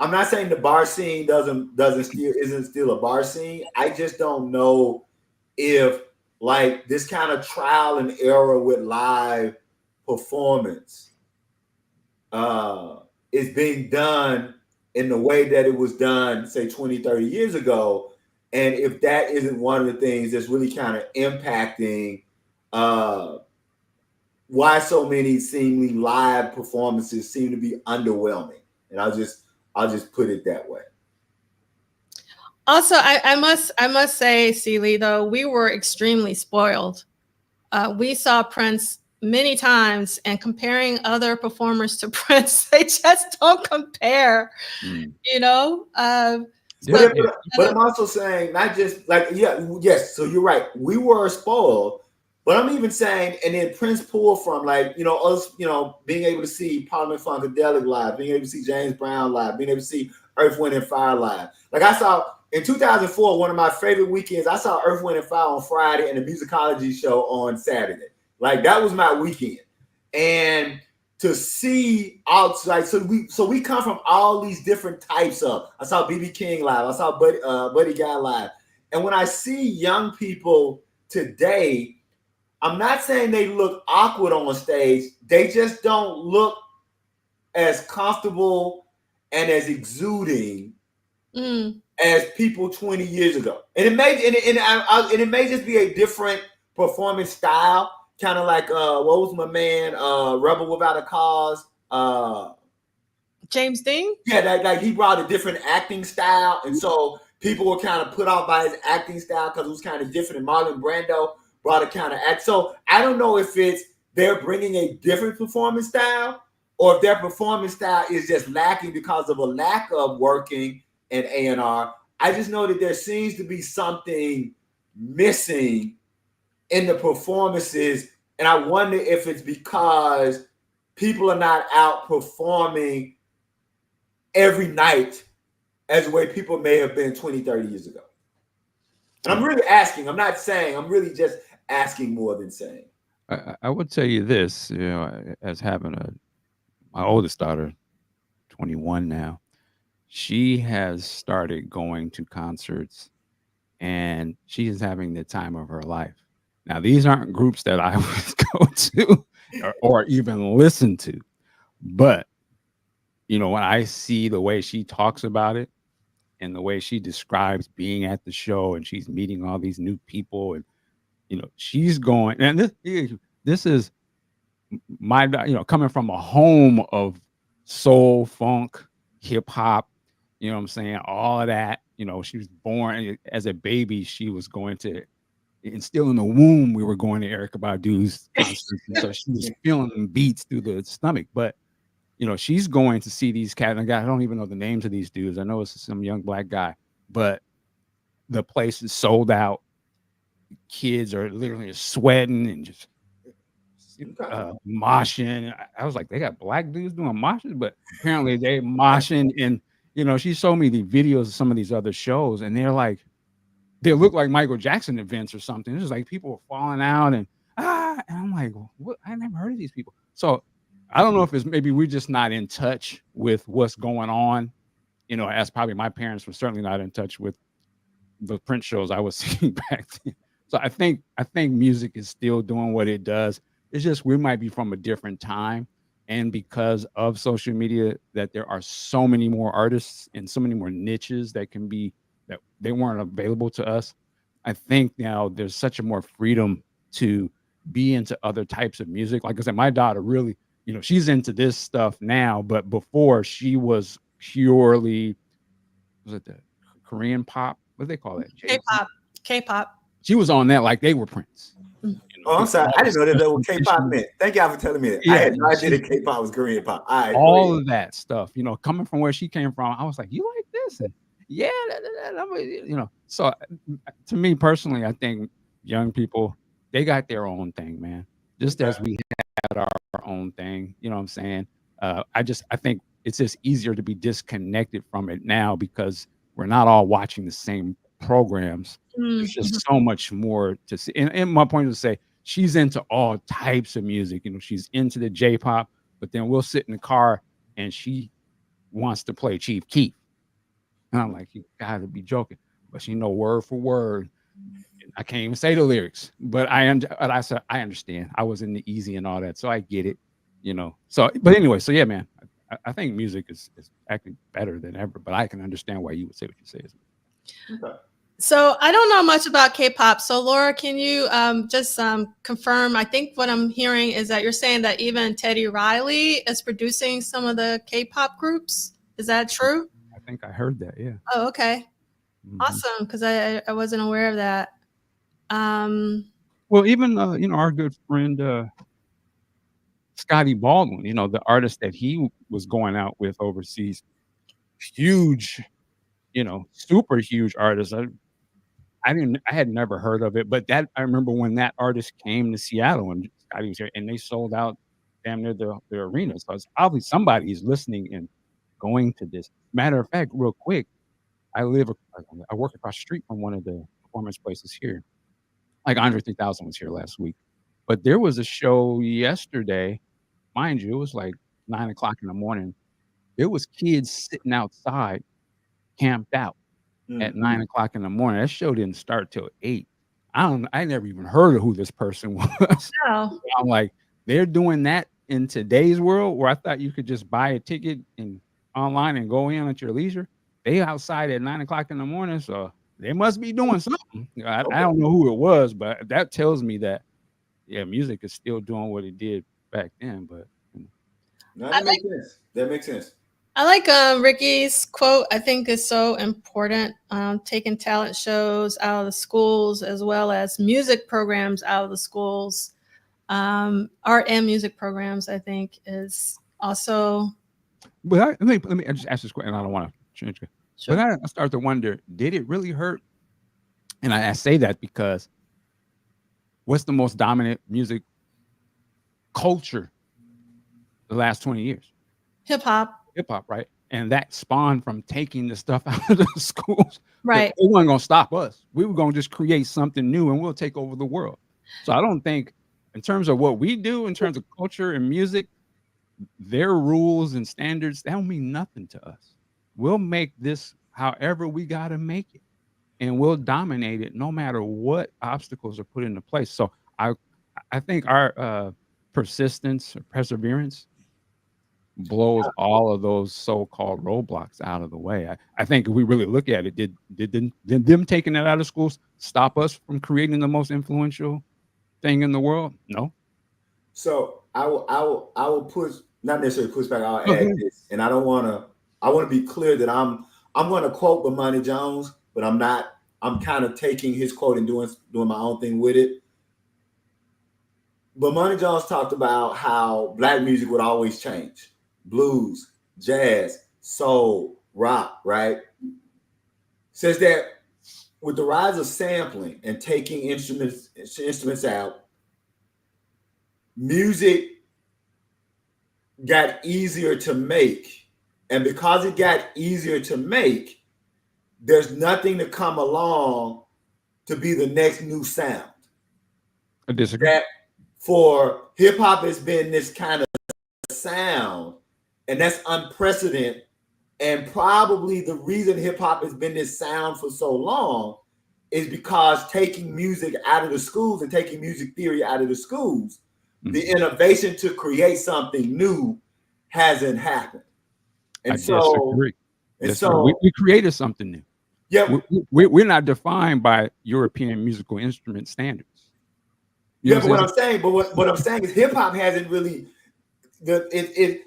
I'm not saying the bar scene doesn't still isn't still a bar scene. I just don't know if like this kind of trial and error with live performance uh, is being done in the way that it was done, say 20, 30 years ago. And if that isn't one of the things that's really kind of impacting uh, why so many seemingly live performances seem to be underwhelming. And I'll just put it that way. Also, I must say, Celie, though, we were extremely spoiled. We saw Prince many times, and comparing other performers to Prince, they just don't compare. Mm. You know, But, so but I'm also saying not just like yes. So you're right. We were spoiled, but I'm even saying, and then Prince pulled from like us, being able to see Parliament Funkadelic live, being able to see James Brown live, being able to see Earth, Wind and Fire live. Like I saw in 2004, one of my favorite weekends. I saw Earth, Wind and Fire on Friday and the Musicology show on Saturday. Like that was my weekend, and to see outside. So we come from all these different types of. I saw BB King live. I saw Buddy Guy live. And when I see young people today, I'm not saying they look awkward on stage. They just don't look as comfortable and as exuding as people 20 years ago. And it may and it may just be a different performance style, kind of like what was my man Rebel Without a Cause, James Dean. yeah, like he brought a different acting style, and so people were kind of put off by his acting style because it was kind of different. And Marlon Brando brought a kind of act. So I don't know if it's they're bringing a different performance style, or if their performance style is just lacking because of a lack of working in A&R. I just know that there seems to be something missing in the performances, and I wonder if it's because people are not out performing every night as the way people may have been 20, 30 years ago. And I'm really asking, I'm not saying, I'm really just asking more than saying. I would tell you this, as having my oldest daughter, 21 now, she has started going to concerts and she is having the time of her life. Now, these aren't groups that I would go to or even listen to, but when I see the way she talks about it and the way she describes being at the show and she's meeting all these new people and she's going, and this is my coming from a home of soul, funk, hip hop, what I'm saying, all of that. She was born as a baby. She was going to, and still in the womb, we were going to Erica Badu's concerts, and so she was feeling beats through the stomach. But she's going to see these cats. And I don't even know the names of these dudes. I know it's some young black guy, but the place is sold out. Kids are literally sweating and just moshing. I was like, they got black dudes doing moshes, but apparently they moshing. And she showed me the videos of some of these other shows, and they're like, they look like Michael Jackson events or something. It's just like people were falling out and I'm like, what? I never heard of these people. So I don't know if it's maybe we're just not in touch with what's going on. As probably my parents were certainly not in touch with the print shows I was seeing back then. So I think music is still doing what it does. It's just we might be from a different time, and because of social media, that there are so many more artists and so many more niches that they weren't available to us. I think now there's such a more freedom to be into other types of music. Like I said, my daughter really, she's into this stuff now, but before she was purely was it the Korean pop? What do they call that? K-pop. K-pop. She was on that like they were Prince. Mm. Oh, I'm sorry. I didn't know that what K-pop meant. Thank y'all for telling me that. I had no idea that K-pop was Korean pop. All right, all of that stuff, coming from where she came from, I was like, you like this? And yeah, So to me personally, I think young people, they got their own thing, man. Just as we had our own thing, you know what I'm saying? I think it's just easier to be disconnected from it now because we're not all watching the same programs. There's just so much more to see. And my point is to say she's into all types of music. She's into the J-pop, but then we'll sit in the car and she wants to play Chief Keef. And I'm like, you gotta be joking. But she know word for word. I can't even say the lyrics, but I said I understand. I was in the easy and all that, so I get it. So, but anyway, so yeah, man, I think music is acting better than ever. But I can understand why you would say what you say. Okay. So I don't know much about K-pop. So Laura, can you just confirm? I think what I'm hearing is that you're saying that even Teddy Riley is producing some of the K-pop groups. Is that true? I think I heard that. Yeah. Oh, okay. Awesome, because I wasn't aware of that. Well, even our good friend Scotty Baldwin, the artist that he was going out with overseas, huge, super huge artist. I had never heard of it, but that I remember when that artist came to Seattle and Scotty was here, and they sold out damn near the arena. So it's obviously somebody is listening and going to this. Matter of fact, real quick, I work across the street from one of the performance places here. Like Andre 3000 was here last week, but there was a show yesterday. Mind you, it was like 9 o'clock in the morning. There was kids sitting outside, camped out at 9 o'clock in the morning. That show didn't start till 8. I never even heard of who this person was. Wow. I'm like, they're doing that in today's world where I thought you could just buy a ticket and online and go in at your leisure. They outside at 9 o'clock in the morning, so they must be doing something. I don't know who it was, but that tells me that music is still doing what it did back then. But no, that makes sense. That makes sense. I like Ricky's quote. I think is so important. Taking talent shows out of the schools as well as music programs out of the schools. Art and music programs, I think, is also. But let me just ask this question. I don't want to change it. Sure. But I start to wonder, did it really hurt? And I say that because what's the most dominant music culture the last 20 years? Hip hop. Hip hop, right? And that spawned from taking the stuff out of the schools. Right. It wasn't going to stop us. We were going to just create something new and we'll take over the world. So I don't think, in terms of what we do, in terms of culture and music, their rules and standards, that don't mean nothing to us. We'll make this however we got to make it. And we'll dominate it no matter what obstacles are put into place. So I think our persistence or perseverance blows all of those so-called roadblocks out of the way. I think if we really look at it, did them taking that out of schools stop us from creating the most influential thing in the world? No. So I will push, not necessarily push back. I'll add this, and I want to be clear that I'm going to quote Bomani Jones, but I'm not. I'm kind of taking his quote and doing my own thing with it. Bomani Jones talked about how Black music would always change. Blues, jazz, soul, rock, right? Says that with the rise of sampling and taking instruments out, music got easier to make. And because it got easier to make, there's nothing to come along to be the next new sound. I disagree. That for hip hop has been this kind of sound, and that's unprecedented. And probably the reason hip hop has been this sound for so long is because taking music out of the schools and taking music theory out of the schools, the innovation to create something new hasn't happened. And I disagree. And so we created something new. Yeah, we're not defined by European musical instrument standards. Yeah, but what I'm saying is hip hop hasn't really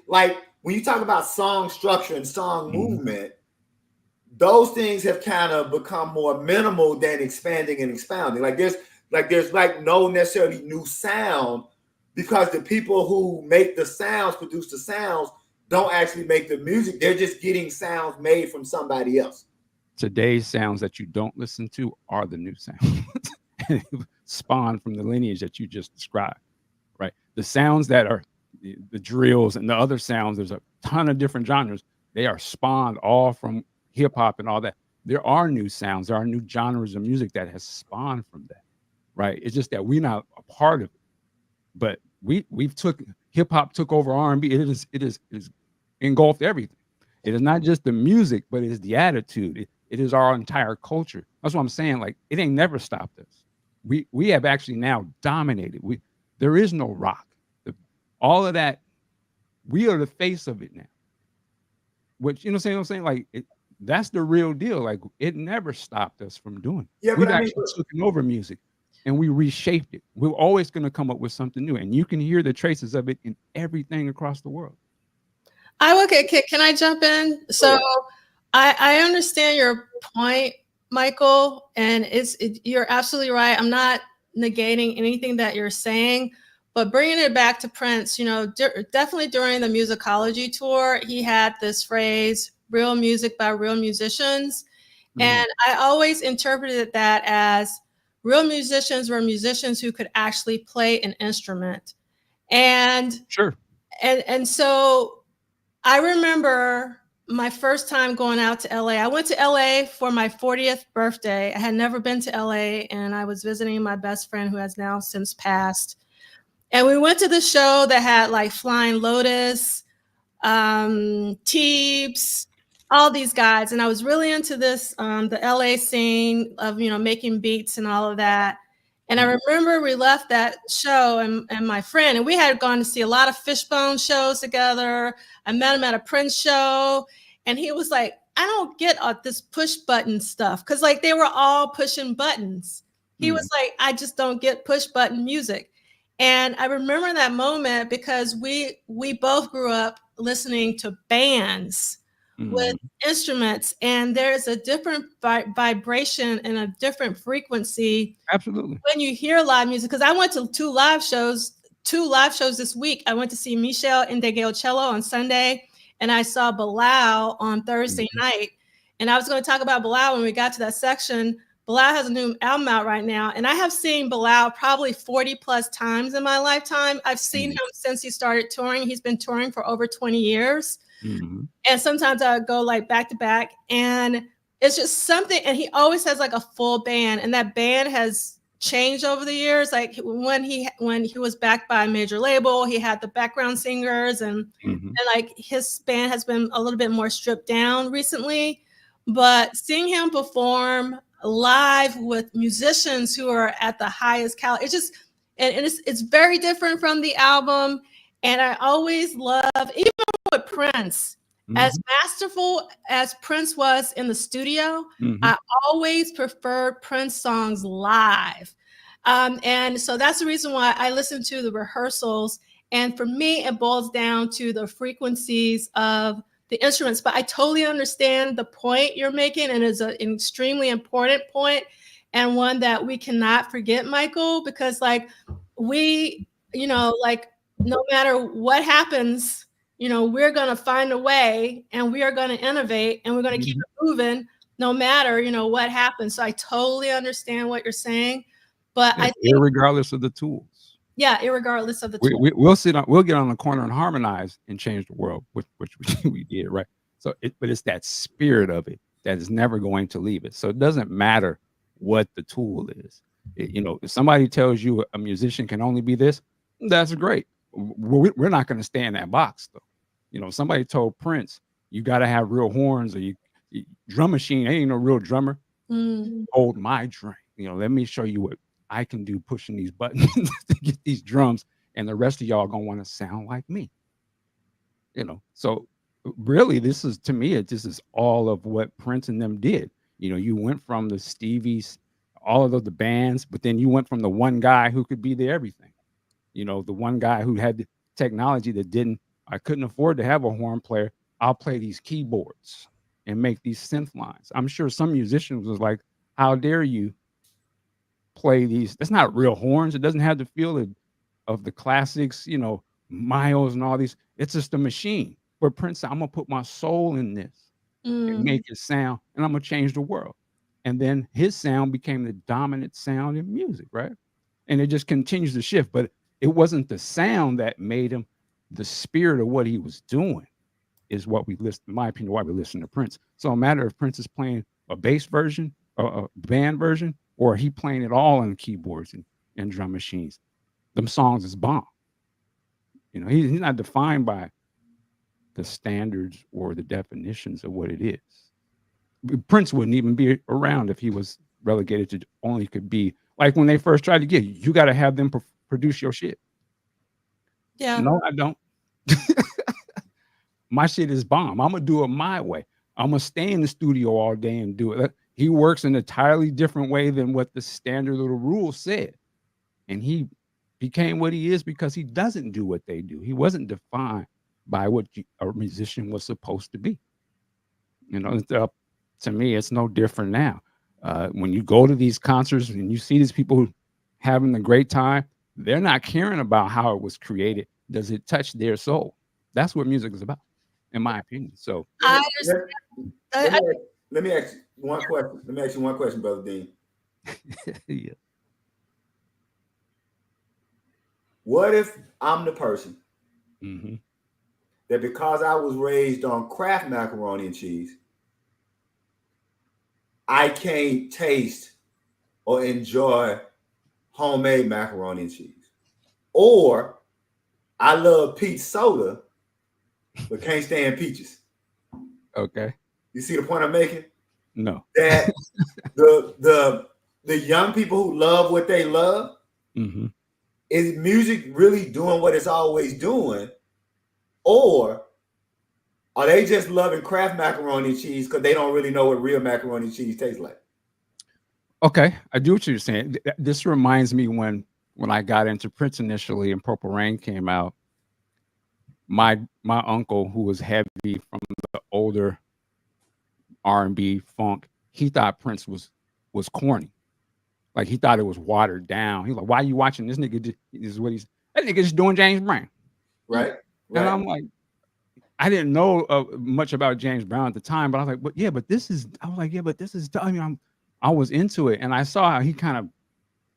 like when you talk about song structure and song movement, those things have kind of become more minimal than expanding and expounding. Like there's no necessarily new sound because the people who make the sounds, produce the sounds, don't actually make the music. They're just getting sounds made from somebody else. Today's sounds that you don't listen to are the new sounds. Spawned from the lineage that you just described, right? The sounds that are the drills and the other sounds, there's a ton of different genres. They are spawned all from hip hop and all that. There are new sounds, there are new genres of music that has spawned from that, right? It's just that we're not a part of it. But we've took hip hop took over R&B. It is engulfed everything. It is not just the music, but it is the attitude. It is our entire culture. That's what I'm saying. Like it ain't never stopped us. We have actually now dominated. There is no rock. All of that, we are the face of it now. Which what I'm saying? Like that's the real deal. Like it never stopped us from doing it. Yeah, We've actually taken over music and we reshaped it. We're always going to come up with something new. And you can hear the traces of it in everything across the world. Can I jump in? So I understand your point, Michael, and you're absolutely right. I'm not negating anything that you're saying, but bringing it back to Prince, definitely during the musicology tour, he had this phrase, real music by real musicians. And I always interpreted that as real musicians were musicians who could actually play an instrument. And sure. And so I remember my first time going out to LA. I went to LA for my 40th birthday. I had never been to LA, and I was visiting my best friend who has now since passed. And we went to the show that had like Flying Lotus, Teebs, all these guys. And I was really into this, the LA scene of, making beats and all of that. And I remember we left that show and my friend, and we had gone to see a lot of Fishbone shows together. I met him at a Prince show, and he was like, I don't get this push button stuff. Cause like they were all pushing buttons. He was like, I just don't get push button music. And I remember that moment because we both grew up listening to bands with instruments, and there's a different vibration and a different frequency. Absolutely. When you hear live music, because I went to two live shows this week. I went to see Michel Ndegeocello on Sunday, and I saw Bilal on Thursday night. And I was going to talk about Bilal when we got to that section. Bilal has a new album out right now, and I have seen Bilal probably 40 plus times in my lifetime. I've seen him since he started touring. He's been touring for over 20 years. And sometimes I go like back to back, and it's just something. And he always has like a full band, and that band has changed over the years. Like when he was backed by a major label, he had the background singers, and like his band has been a little bit more stripped down recently. But seeing him perform live with musicians who are at the highest caliber, it's very different from the album. And I always love, even with Prince, as masterful as Prince was in the studio, I always preferred Prince songs live. And so that's the reason why I listen to the rehearsals. And for me, it boils down to the frequencies of the instruments. But I totally understand the point you're making, and it's an extremely important point, and one that we cannot forget, Michael, because like no matter what happens, we're going to find a way, and we are going to innovate, and we're going to keep it moving no matter, what happens. So I totally understand what you're saying, but I think irregardless of the tools. Yeah, irregardless of the tools. We'll get on the corner and harmonize and change the world, which we did, right? So but it's that spirit of it that is never going to leave it. So it doesn't matter what the tool is. If somebody tells you a musician can only be this, that's great. We're not going to stay in that box though. If somebody told Prince you got to have real horns, or drum machine ain't no real drummer. Hold my drum. Let me show you what I can do pushing these buttons to get these drums, and the rest of y'all gonna want to sound like me. So really, this is, to me, this is all of what Prince and them did. You went from the Stevies, all of the bands, but then you went from the one guy who could be the everything. The one guy who had the technology that didn't, I couldn't afford to have a horn player. I'll play these keyboards and make these synth lines. I'm sure some musicians was like, how dare you play these? That's not real horns. It doesn't have the feel of the classics, Miles and all these. It's just a machine. But Prince said, I'm gonna put my soul in this and make it sound, and I'm gonna change the world. And then his sound became the dominant sound in music, right? And it just continues to shift. But it wasn't the sound that made him. The spirit of what he was doing is what we listen, in my opinion, why we listen to Prince. So no matter if Prince is playing a bass version or a band version, or he playing it all on keyboards and drum machines, them songs is bomb. He's not defined by the standards or the definitions of what it is. Prince wouldn't even be around if he was relegated to only could be like when they first tried to get you got to have them produce your shit. Yeah. No, I don't. My shit is bomb. I'm gonna do it my way. I'm gonna stay in the studio all day and do it. He works in an entirely different way than what the standard of the rule said, and he became what he is because he doesn't do what they do. He wasn't defined by what a musician was supposed to be. To me, it's no different now. When you go to these concerts and you see these people having a great time, they're not caring about how it was created. Does it touch their soul? That's what music is about, in my opinion. So I understand. Let me ask you one question. Let me ask you one question, Brother Dean. Yeah. What if I'm the person Mm-hmm. that because I was raised on Kraft macaroni and cheese, I can't taste or enjoy homemade macaroni and cheese? Or I love peach soda, but can't stand peaches. Okay. You see the point I'm making? No. That the young people who love what they love, mm-hmm. is music really doing what it's always doing? Or are they just loving Kraft macaroni and cheese because they don't really know what real macaroni and cheese tastes like? Okay, I do what you're saying. This reminds me when I got into Prince initially and Purple Rain came out. My uncle, who was heavy from the older R&B funk, he thought Prince was corny. Like he thought it was watered down. He's like, "Why are you watching this nigga? This is what that nigga just doing James Brown." Right. And I'm like, I didn't know much about James Brown at the time, but I was like, but this is. I was like, yeah, but this is. I mean, I was into it, and I saw how he kind of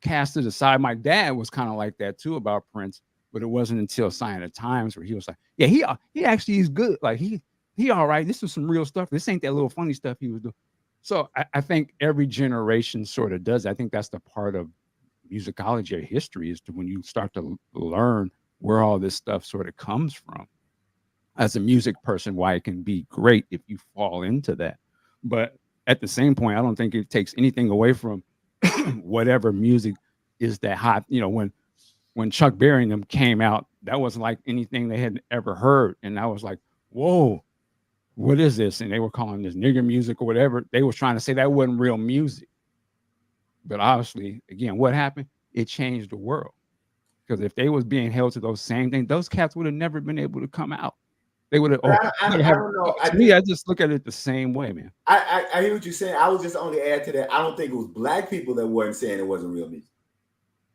cast it aside. My dad was kind of like that too about Prince, but it wasn't until Sign of the Times where he was like, yeah, he actually is good. Like he all right. This is some real stuff. This ain't that little funny stuff he was doing. So I think every generation sort of does. I think that's the part of musicology or history is to when you start to learn where all this stuff sort of comes from. As a music person, why it can be great if you fall into that. But at the same point, I don't think it takes anything away from whatever music is that hot. When Chuck Berry and them came out, that wasn't like anything they had ever heard. And I was like, whoa, what is this? And they were calling this nigger music or whatever. They were trying to say that wasn't real music. But obviously, again, what happened? It changed the world. Because if they was being held to those same things, those cats would have never been able to come out. They would have. I don't know. I just look at it the same way, man. I hear what you're saying. I would just only add to that. I don't think it was black people that weren't saying it wasn't real music.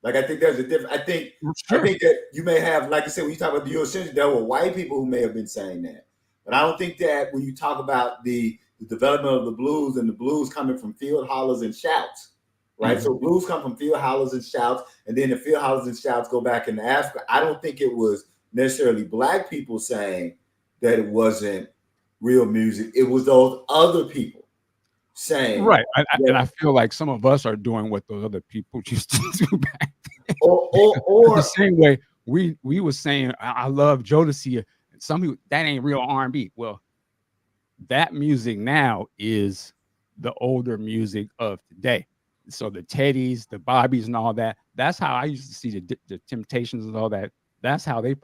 Like I think there's a difference. I think that you may have, like I said, when you talk about the Eurocentric, there were white people who may have been saying that. But I don't think that when you talk about the development of the blues and the blues coming from field hollers and shouts, right? Mm-hmm. So blues come from field hollers and shouts, and then the field hollers and shouts go back into Africa. I don't think it was necessarily black people saying that it wasn't real music. It was those other people. Same. Right. And I feel like some of us are doing what those other people used to do back then. The Or same way we was saying, I love Jodeci. Some people that ain't real R&B. Well, that music now is the older music of today. So the Teddies, the Bobbies, and all that. That's how I used to see the Temptations and all that. That's how they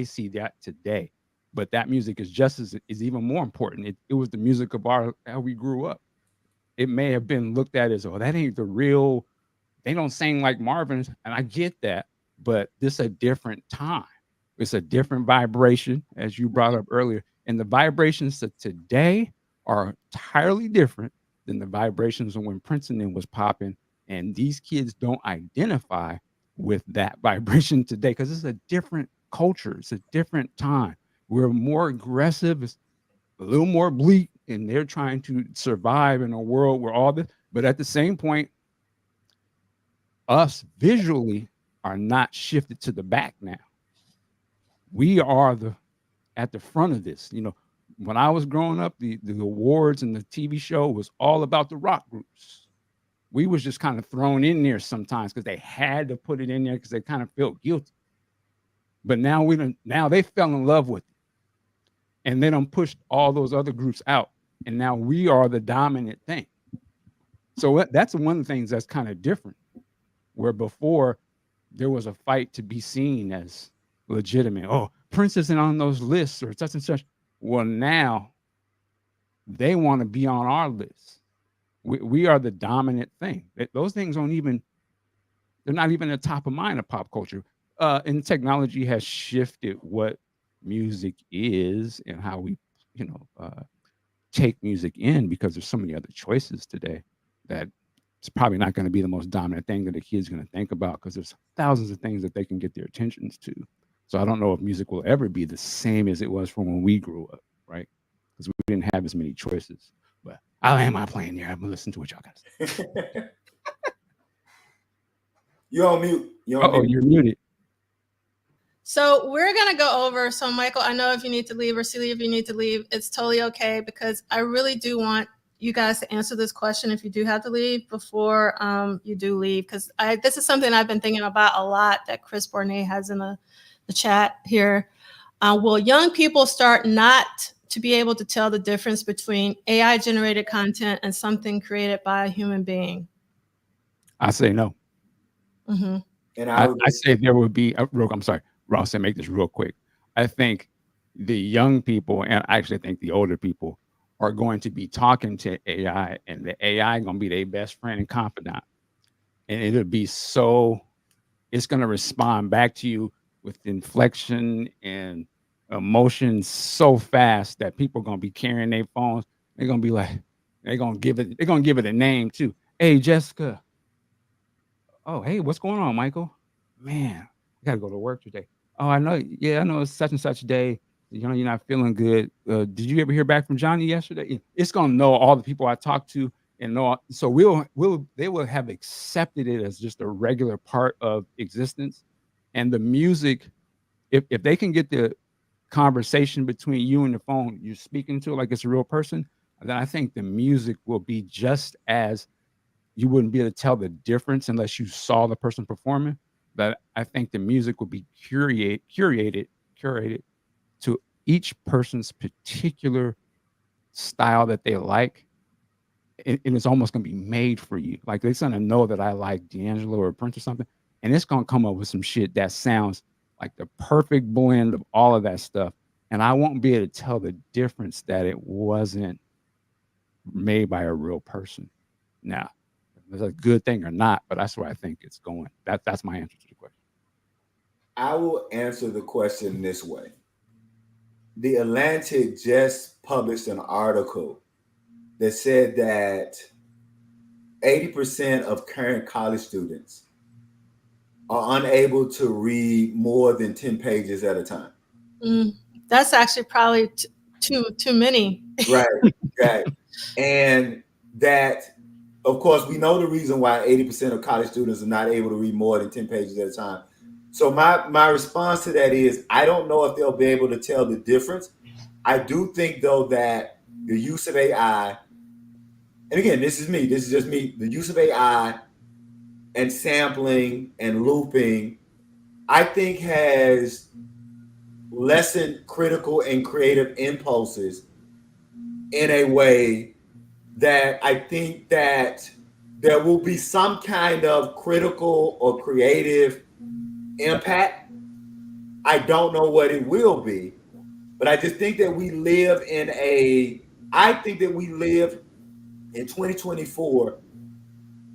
see that today. But that music is just as is even more important. It was the music of our how we grew up. It may have been looked at as, oh, that ain't the real. They don't sing like Marvin's, and I get that, but this a different time. It's a different vibration, as you brought up earlier, and the vibrations of today are entirely different than the vibrations of when Princeton was popping. And these kids don't identify with that vibration today because it's a different culture. It's a different time. We're more aggressive. It's a little more bleak, and they're trying to survive in a world where all this. But at the same point, us visually are not shifted to the back now. We are the at the front of this. When I was growing up, the awards and the TV show was all about the rock groups. We was just kind of thrown in there sometimes because they had to put it in there because they kind of felt guilty. But now now they fell in love with it, and they don't pushed all those other groups out, and now we are the dominant thing. So that's one of the things that's kind of different. Where before there was a fight to be seen as legitimate. Oh, Prince isn't on those lists or such and such. Well, now they want to be on our list. We are the dominant thing. Those things they're not even at the top of mind of pop culture. And technology has shifted what music is and how we, take music in because there's so many other choices today that it's probably not going to be the most dominant thing that the kid's going to think about because there's thousands of things that they can get their attentions to. So I don't know if music will ever be the same as it was from when we grew up, right? Because we didn't have as many choices. But I am my playing there. I'm gonna listen to what y'all got to say. You're on mute. You're muted. So we're going to go over. So, Michael, I know if you need to leave or Celia, if you need to leave, it's totally okay because I really do want you guys to answer this question if you do have to leave before you do leave. Because this is something I've been thinking about a lot that Chris Bournet has in the chat here. Will young people start not to be able to tell the difference between AI-generated content and something created by a human being? I say no. Mm-hmm. And I say there would be, I'm sorry, Ross, make this real quick. I think the young people, and I actually think the older people, are going to be talking to AI, and the AI going to be their best friend and confidant. And it's going to respond back to you with inflection and emotion so fast that people are going to be carrying their phones. They're going to be like, they're going to give it a name too. Hey, Jessica. Oh, hey, what's going on, Michael? Man, I got to go to work today. Oh, I know. Yeah, I know it's such and such day. You're not feeling good. Did you ever hear back from Johnny yesterday? It's gonna know all the people I talked to and know. So they will have accepted it as just a regular part of existence. And the music, if they can get the conversation between you and the phone, you're speaking to it like it's a real person, then I think the music will be just as you wouldn't be able to tell the difference unless you saw the person performing. But I think the music would be curated to each person's particular style that they like. And it's almost going to be made for you. Like they're going to know that I like D'Angelo or Prince or something. And it's going to come up with some shit that sounds like the perfect blend of all of that stuff. And I won't be able to tell the difference that it wasn't made by a real person. Now, is a good thing or not, but that's where I think it's going. That's my answer to the question. I will answer the question this way. The Atlantic just published an article that said that 80% of current college students are unable to read more than 10 pages at a time. That's actually probably too many. Right. And that, of course, we know the reason why 80% of college students are not able to read more than 10 pages at a time. So my response to that is I don't know if they'll be able to tell the difference. I do think, though, that the use of AI and again, this is me. This is just me. The use of AI and sampling and looping, I think, has lessened critical and creative impulses in a way that I think that there will be some kind of critical or creative impact. I don't know what it will be, but I just think that we live in a I think that we live in 2024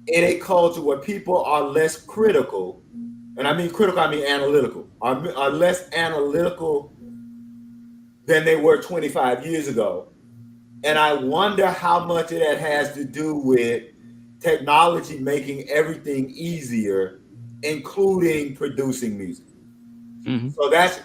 in a culture where people are less critical, and I mean critical, I mean analytical, are less analytical than they were 25 years ago. And I wonder how much of that has to do with technology making everything easier, including producing music. Hmm. So that's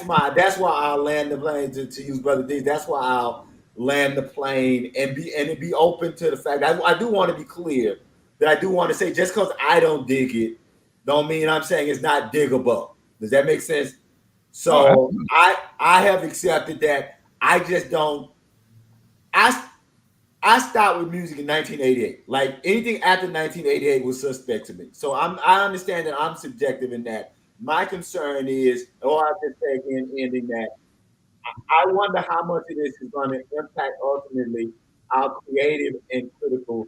why I'll land the plane to use Brother D. That's why I'll land the plane and be open to the fact. I do want to be clear that I do want to say just because I don't dig it, don't mean I'm saying it's not diggable. Does that make sense? Oh, So I have accepted that I just don't. I I stopped with music in 1988. Like anything after 1988 was suspect to me. So I understand that I'm subjective in that. My concern is, or I'll just say again, ending that I wonder how much of this is going to impact ultimately our creative and critical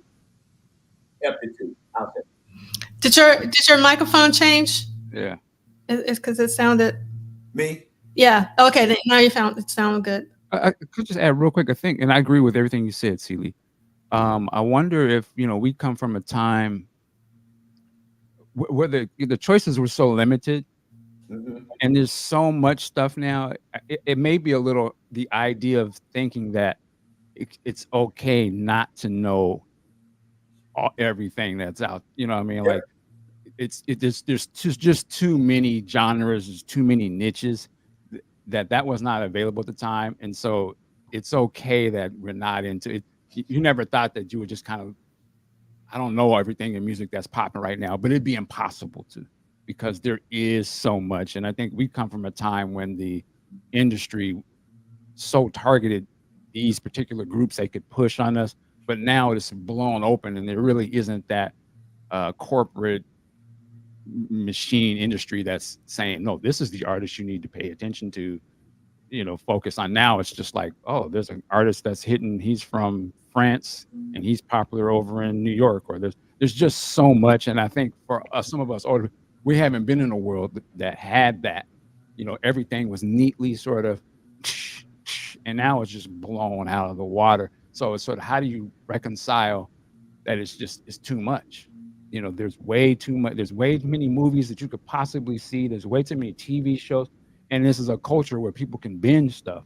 aptitude. I'll say Did your microphone change? yeah. It's because it sounded. me. Yeah. Okay. Now you found it sounded good. I could just add real quick. I think, and I agree with everything you said, Celie. I wonder if we come from a time where the choices were so limited, Mm-hmm. and there's so much stuff now. It may be a little the idea of thinking that it's okay not to know everything that's out. You know what I mean? Yeah. Like there's just too many genres, there's too many niches that was not available at the time, and so it's okay that we're not into it. You never thought that you would just kind of I don't know everything in music that's popping right now, but it'd be impossible to because there is so much. And I think we come from a time when the industry so targeted these particular groups they could push on us, but now it's blown open and there really isn't that corporate machine industry that's saying, no, this is the artist you need to pay attention to, focus on. Now it's just like, oh, there's an artist that's hitting, he's from France and he's popular over in New York, or there's just so much. And I think for us, some of us older, we haven't been in a world that had that. Everything was neatly sort of and now it's just blown out of the water. So it's sort of how do you reconcile that it's too much? There's way too much, there's way too many movies that you could possibly see, there's way too many TV shows, and this is a culture where people can binge stuff,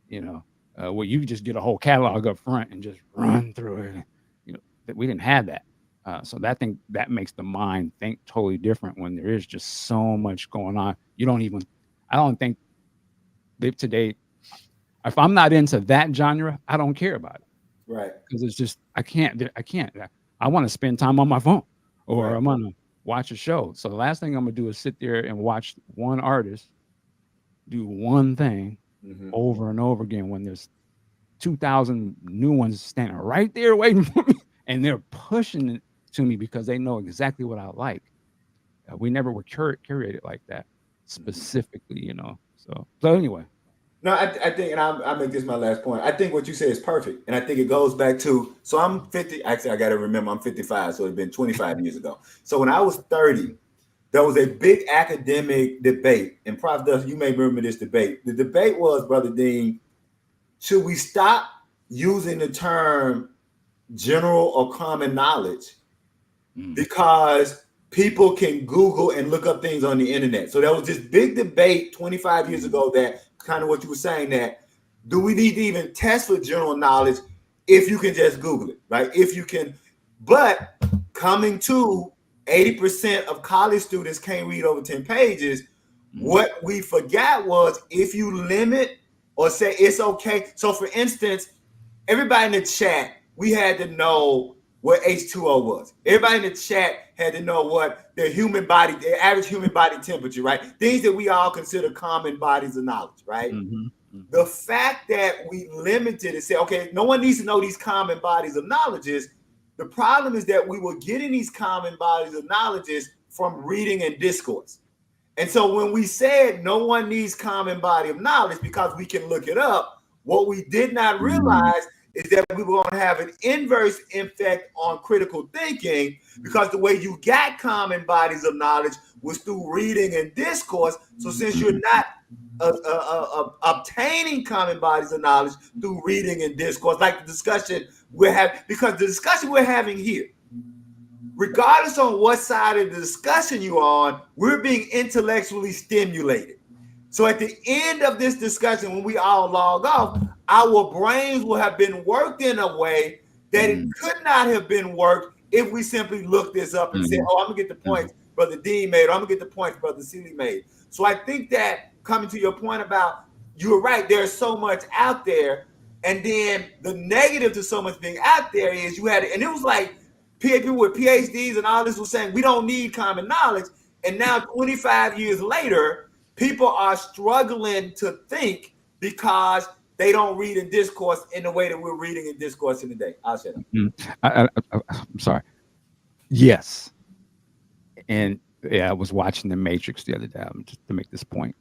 you know, where you just get a whole catalog up front and just run through it. That we didn't have that. So that thing that makes the mind think totally different when there is just so much going on. I don't think today, if I'm not into that genre, I don't care about it Right. because it's just I can't. I want to spend time on my phone or Right. I'm gonna watch a show. So the last thing I'm gonna do is sit there and watch one artist do one thing Mm-hmm. over and over again when there's 2,000 new ones standing right there waiting for me, and they're pushing it to me because they know exactly what I like. We never were curated like that specifically. So anyway. No, I think, and I'll make this my last point. I think what you say is perfect. And I think it goes back to, so I'm 50, actually, I got to remember I'm 55, so it's been 25 years ago. So when I was 30, there was a big academic debate, and Prof. Dust, you may remember this debate. The debate was, Brother Dean, should we stop using the term general or common knowledge because people can Google and look up things on the internet. So there was this big debate 25 years ago that kind of what you were saying, that do we need to even test for general knowledge if you can just Google it, right? If you can, but coming to 80% of college students can't read over 10 pages. What we forgot was if you limit or say it's okay. So for instance, everybody in the chat, we had to know what H2O was. Everybody in the chat had to know what the average human body temperature, right? Things that we all consider common bodies of knowledge, right? Mm-hmm. The fact that we limited and say, okay, no one needs to know these common bodies of knowledges. The problem is that we were getting these common bodies of knowledges from reading and discourse. And so when we said no one needs common body of knowledge because we can look it up, what we did not realize is that we were going to have an inverse effect on critical thinking, because the way you got common bodies of knowledge was through reading and discourse. So since you're not obtaining common bodies of knowledge through reading and discourse, like the discussion we're having, because the discussion we're having here, regardless on what side of the discussion you're on, we're being intellectually stimulated. So at the end of this discussion, when we all log off, our brains will have been worked in a way that it could not have been worked if we simply looked this up and said, oh, I'm going to get the points Brother Dean made, or I'm going to get the points Brother Seeley made. So I think that, coming to your point about, you're right, there's so much out there. And then the negative to so much being out there is you had, and it was like, people with PhDs and all this was saying, we don't need common knowledge. And now 25 years later, people are struggling to think because they don't read and discourse in the way that we're reading and discourse in the day. I'll shut up. I'm sorry. Yes. And yeah, I was watching The Matrix the other day, just to make this point.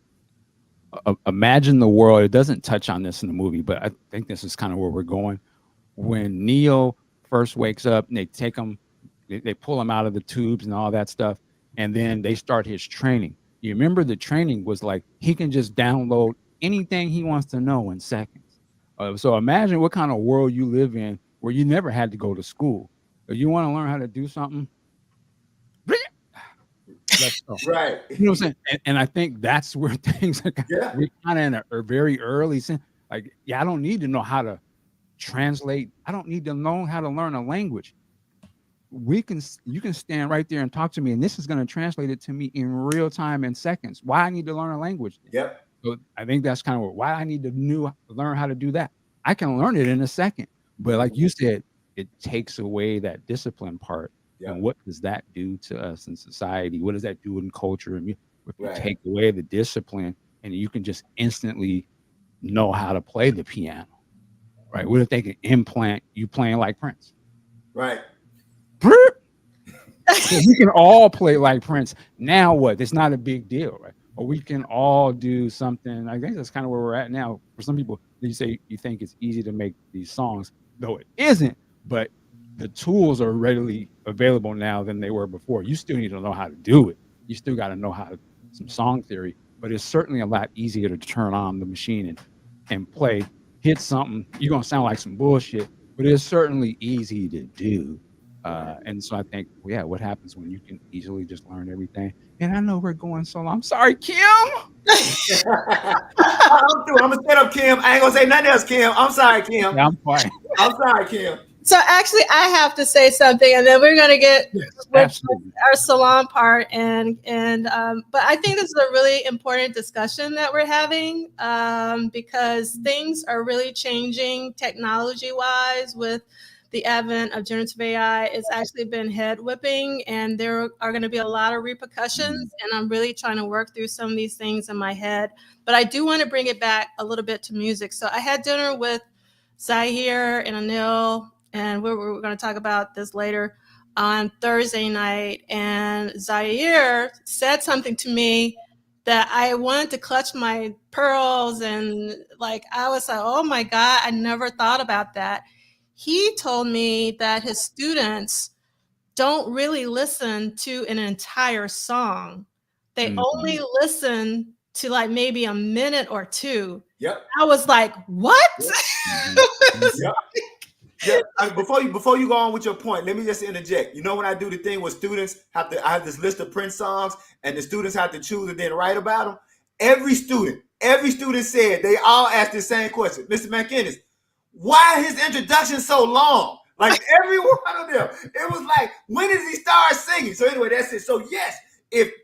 Imagine the world, it doesn't touch on this in the movie, but I think this is kind of where we're going. When Neo first wakes up and they take him, they pull him out of the tubes and all that stuff, and then they start his training. You remember the training was like he can just download anything he wants to know in seconds. So imagine what kind of world you live in where you never had to go to school. If you want to learn how to do something, let's go. Right. You know what I'm saying? And I think that's where things are we're kind of in a very early sense. Like, yeah, I don't need to know how to translate. I don't need to know how to learn a language. You can stand right there and talk to me, and this is going to translate it to me in real time in seconds. Why I need to learn a language? Yep. So I think that's kind of why I need to learn how to do that. I can learn it in a second, but like you said, it takes away that discipline part. Yep. And what does that do to us in society? What does that do in culture? And if you take away the discipline, and you can just instantly know how to play the piano, right? What if they can implant you playing like Prince? Right. So we can all play like Prince. Now what? It's not a big deal, right? Or we can all do something. I think that's kind of where we're at now. For some people, you say you think it's easy to make these songs, though it isn't. But the tools are readily available now than they were before. You still need to know how to do it. You still got to know some song theory. But it's certainly a lot easier to turn on the machine and play, hit something. You're gonna sound like some bullshit, but it's certainly easy to do. And so I think, yeah, what happens when you can easily just learn everything? And I know we're going so long. I'm sorry, Kim. I'm gonna set up Kim. I ain't gonna say nothing else, Kim. I'm sorry, Kim. Yeah, I'm fine. I'm sorry, Kim. So actually, I have to say something, and then we're going to get with our salon part. But I think this is a really important discussion that we're having, because things are really changing technology-wise with the advent of generative AI. It's actually been head whipping, and there are going to be a lot of repercussions. And I'm really trying to work through some of these things in my head. But I do want to bring it back a little bit to music. So I had dinner with Zahir and Anil, and we're going to talk about this later, on Thursday night. And Zahir said something to me that I wanted to clutch my pearls, and like I was like, oh my God, I never thought about that. He told me that his students don't really listen to an entire song. They only listen to like maybe a minute or two. Yep. I was like, what? Yep. Yeah. Before you go on with your point, let me just interject. You know, when I do the thing where students I have this list of Prince songs, and the students have to choose and then write about them. Every student said, they all asked the same question. Mr. McInnes, why is his introduction so long? Like every one of them. It was like, when does he start singing? So anyway, that's it. So yes,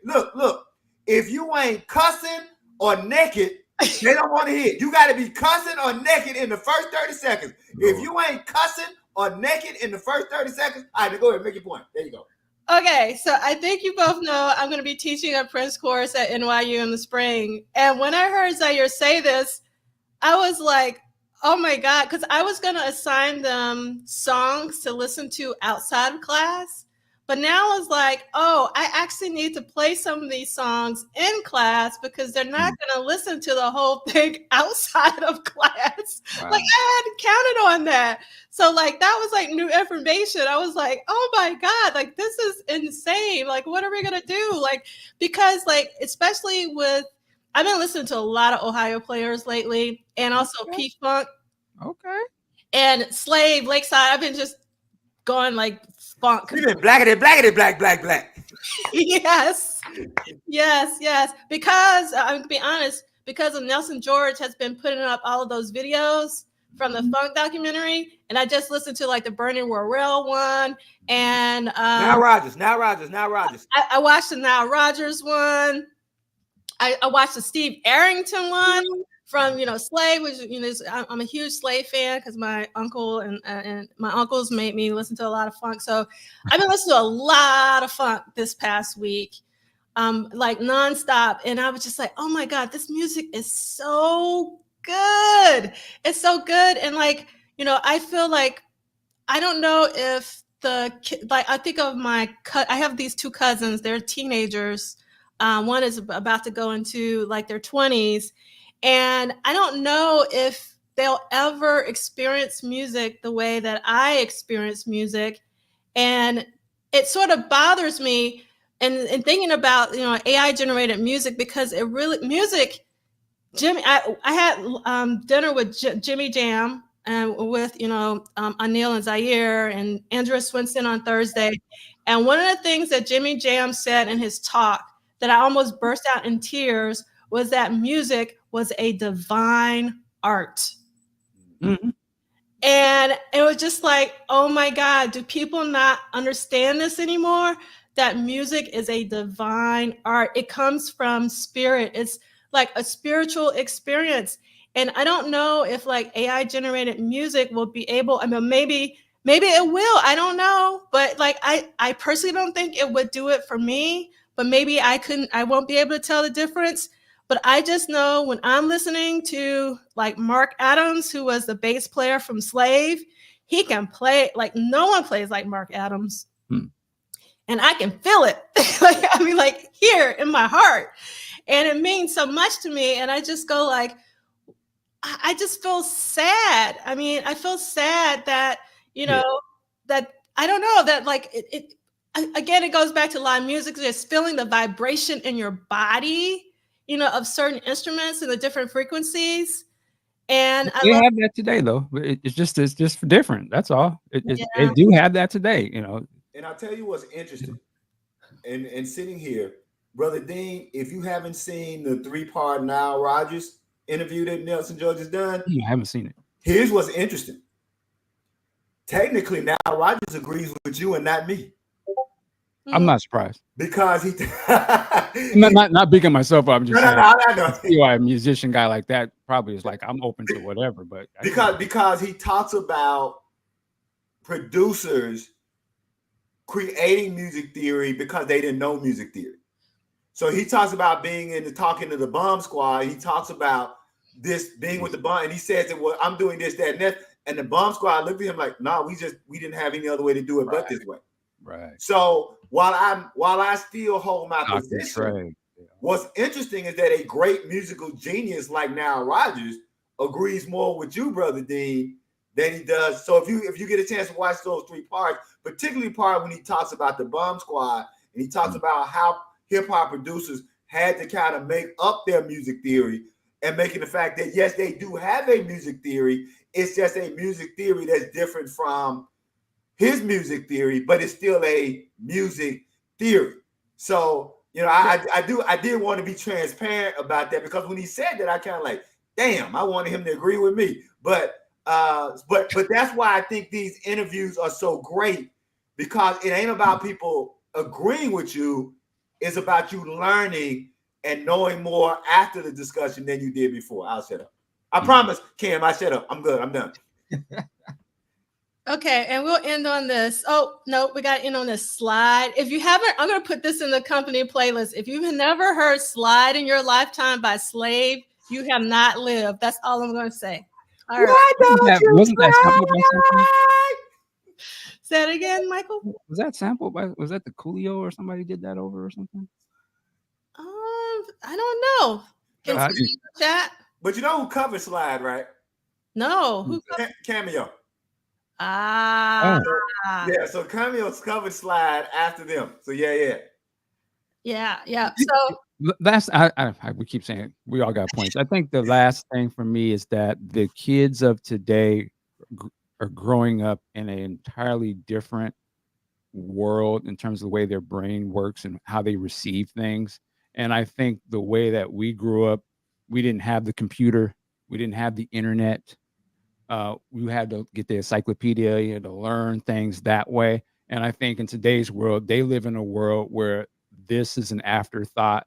look, if you ain't cussing or naked, they don't want to hear it. You got to be cussing or naked in the first 30 seconds. If you ain't cussing or naked in the first 30 seconds, all right, go ahead, make your point. There you go. Okay, so I think you both know I'm going to be teaching a Prince course at NYU in the spring. And when I heard Zahir say this, I was like, oh my God, because I was going to assign them songs to listen to outside of class. But now I was like, oh, I actually need to play some of these songs in class because they're not going to listen to the whole thing outside of class. Wow. Like I hadn't counted on that. So like that was like new information. I was like, oh my God, like this is insane. Like what are we going to do? Like, because like, especially with, I've been listening to a lot of Ohio players lately and also P Funk. Okay. And Slave, Lakeside. I've been just going like funk. We've been blackity, black. Yes. Because I'm going to be honest, because of Nelson George has been putting up all of those videos from the funk documentary. And I just listened to like the Burning Royale one. And Now Rogers. I watched the Nile Rodgers one. I watched the Steve Arrington one from Slave, which I'm a huge Slave fan because my uncle and my uncles made me listen to a lot of funk. So I've been listening to a lot of funk this past week, like nonstop, and I was just like, oh my God, this music is so good. It's so good, and like I feel like I don't know if I think of I have these two cousins. They're teenagers. One is about to go into like their 20s, and I don't know if they'll ever experience music the way that I experience music, and it sort of bothers me. And thinking about AI generated music because it really music. Jimmy, I had dinner with Jimmy Jam and with Anil and Zaire and Andrea Swinson on Thursday, and one of the things that Jimmy Jam said in his talk that I almost burst out in tears was that music was a divine art. Mm-hmm. And it was just like, oh my God, do people not understand this anymore? That music is a divine art. It comes from spirit. It's like a spiritual experience. And I don't know if like AI generated music will be able, I mean, maybe it will. I don't know. But like I personally don't think it would do it for me. But maybe I won't be able to tell the difference. But I just know when I'm listening to like Mark Adams, who was the bass player from Slave, he can play like no one plays like Mark Adams. And I can feel it. Like here in my heart. And it means so much to me. And I just go like, I just feel sad. I mean, I feel sad that, that I don't know that like it again, it goes back to live music, just feeling the vibration in your body, of certain instruments and the different frequencies. And they have that today, though. It's just different. That's all. They do have that today, And I'll tell you what's interesting. And sitting here, Brother Dean, if you haven't seen the 3-part Nile Rodgers interview that Nelson George has done, I haven't seen it. Here's what's interesting. Technically, Nile Rodgers agrees with you and not me. I'm not surprised because he not bigging myself up. I'm just saying. No. See why a musician guy like that probably is like, I'm open to whatever, but because he talks about producers creating music theory because they didn't know music theory. So he talks about talking to the Bomb Squad. He talks about this being with the Bomb, and he says that, well, I'm doing this, that, and that. And the Bomb Squad looked at him like, no, we didn't have any other way to do it but this way. Right. So while I still hold my position, what's interesting is that a great musical genius like Nile Rodgers agrees more with you, Brother Dean, than he does. So if you get a chance to watch those 3 parts, particularly part when he talks about the Bomb Squad and he talks about how hip hop producers had to kind of make up their music theory and making the fact that yes, they do have a music theory. It's just a music theory that's different from his music theory, but it's still a music theory. So, I did want to be transparent about that because when he said that, I kind of like, damn, I wanted him to agree with me. But that's why I think these interviews are so great because it ain't about people agreeing with you. It's about you learning and knowing more after the discussion than you did before. I'll shut up. I promise, Cam, I shut up. I'm good. I'm done. Okay, and we'll end on this. Oh, no, we got to end on this Slide. If you haven't, I'm going to put this in the company playlist. If you've never heard Slide in your lifetime by Slave, You have not lived. That's all I'm going to say. All right. Why don't you Wasn't that sampled by something? try? Say it again, Michael. Was that sampled by? Was that the Coolio or somebody did that over or something? I don't know. Can Uh, somebody in the chat? But you know who covered Slide, right? No. Who? Cameo. Ah. Yeah, so Cameo's covered Slide after them. So yeah. Yeah. So that's we keep saying we all got points. I think the last thing for me is that the kids of today are growing up in an entirely different world in terms of the way their brain works and how they receive things. And I think the way that we grew up, we didn't have the computer, we didn't have the internet. We had to get the encyclopedia, you had to learn things that way. And I think in today's world, they live in a world where this is an afterthought.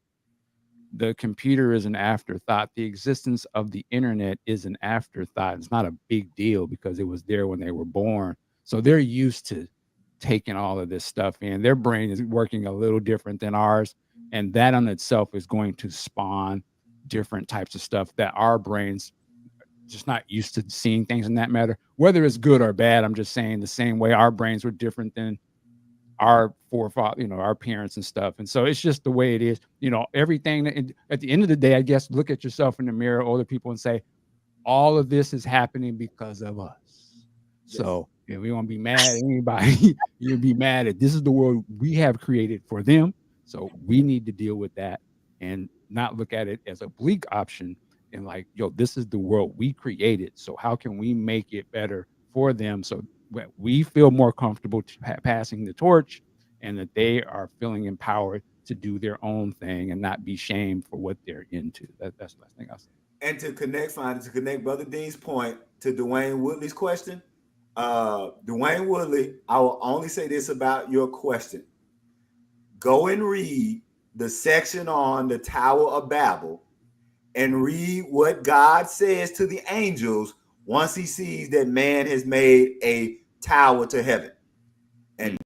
The computer is an afterthought. The existence of the internet is an afterthought. It's not a big deal because it was there when they were born. So they're used to taking all of this stuff in. Their brain is working a little different than ours. And that on itself is going to spawn different types of stuff that our brains just not used to seeing things in that matter. Whether it's good or bad, I'm just saying the same way our brains were different than our forefathers, our parents and stuff. And so it's just the way it is. Everything that, at the end of the day, I guess, look at yourself in the mirror, older people, and say, all of this is happening because of us. Yes. So if we want to be mad at anybody, you'll be mad at this is the world we have created for them. So we need to deal with that and not look at it as a bleak option and like, this is the world we created. So how can we make it better for them? So we feel more comfortable passing the torch and that they are feeling empowered to do their own thing and not be shamed for what they're into. That's the last thing I'll say. And to connect Brother Dean's point to Dwayne Woodley's question, Dwayne Woodley, I will only say this about your question. Go and read the section on the Tower of Babel and read what God says to the angels once he sees that man has made a tower to heaven. And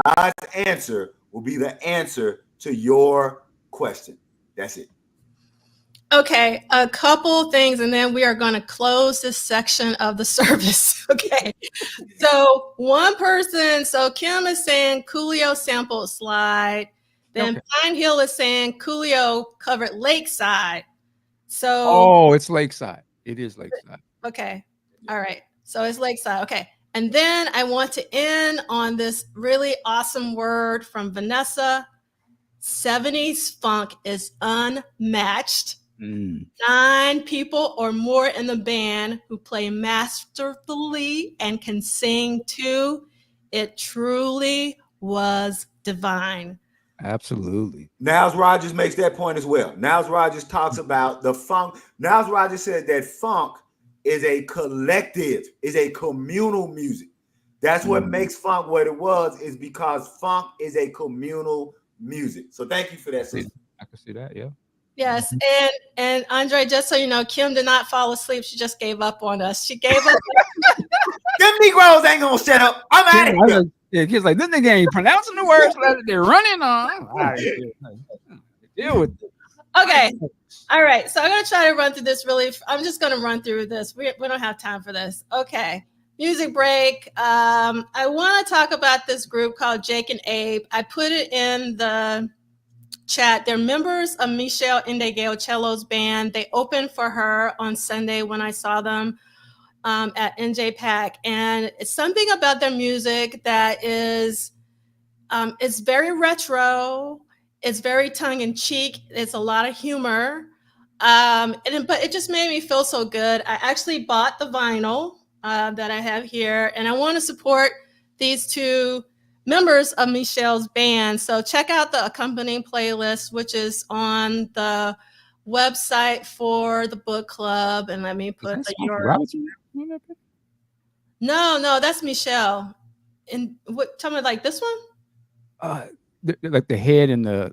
God's answer will be the answer to your question. That's it. Okay, a couple things, and then we are going to close this section of the service. Okay, so one person, so Kim is saying Coolio sampled Slide. Then Pine Hill is saying Coolio covered Lakeside. So it's Lakeside. It is Lakeside. Okay, all right. So it's Lakeside. Okay, and then I want to end on this really awesome word from Vanessa. 70s funk is unmatched. 9 people or more in the band who play masterfully and can sing too. It truly was divine. Absolutely. Niles Rodgers makes that point as well. Niles Rodgers talks about the funk. Niles Rodgers said that funk is a collective, is a communal music. That's what makes funk what it was, is because funk is a communal music. So thank you for that, sister. I can see that, yeah. Yes, and Andre, just so you know, Kim did not fall asleep. She just gave up on us. She gave up. Them Negroes ain't gonna shut up. I'm out of here. Yeah, kids like, this nigga ain't pronouncing the words that they're running on. Deal with it. Okay. All right. So I'm going to try to run through this I'm just going to run through this. We don't have time for this. Okay. Music break. I want to talk about this group called Jake and Abe. I put it in the chat. They're members of Michelle Indegeocello's band. They opened for her on Sunday when I saw them at NJPAC. And it's something about their music that is, it's very retro. It's very tongue-in-cheek. It's a lot of humor. But it just made me feel so good. I actually bought the vinyl that I have here, and I want to support these 2 members of Michelle's band. So check out the accompanying playlist, which is on the website for the book club. And let me put the URL. No, that's Michelle. And what? Tell me, like this one? Like the head and the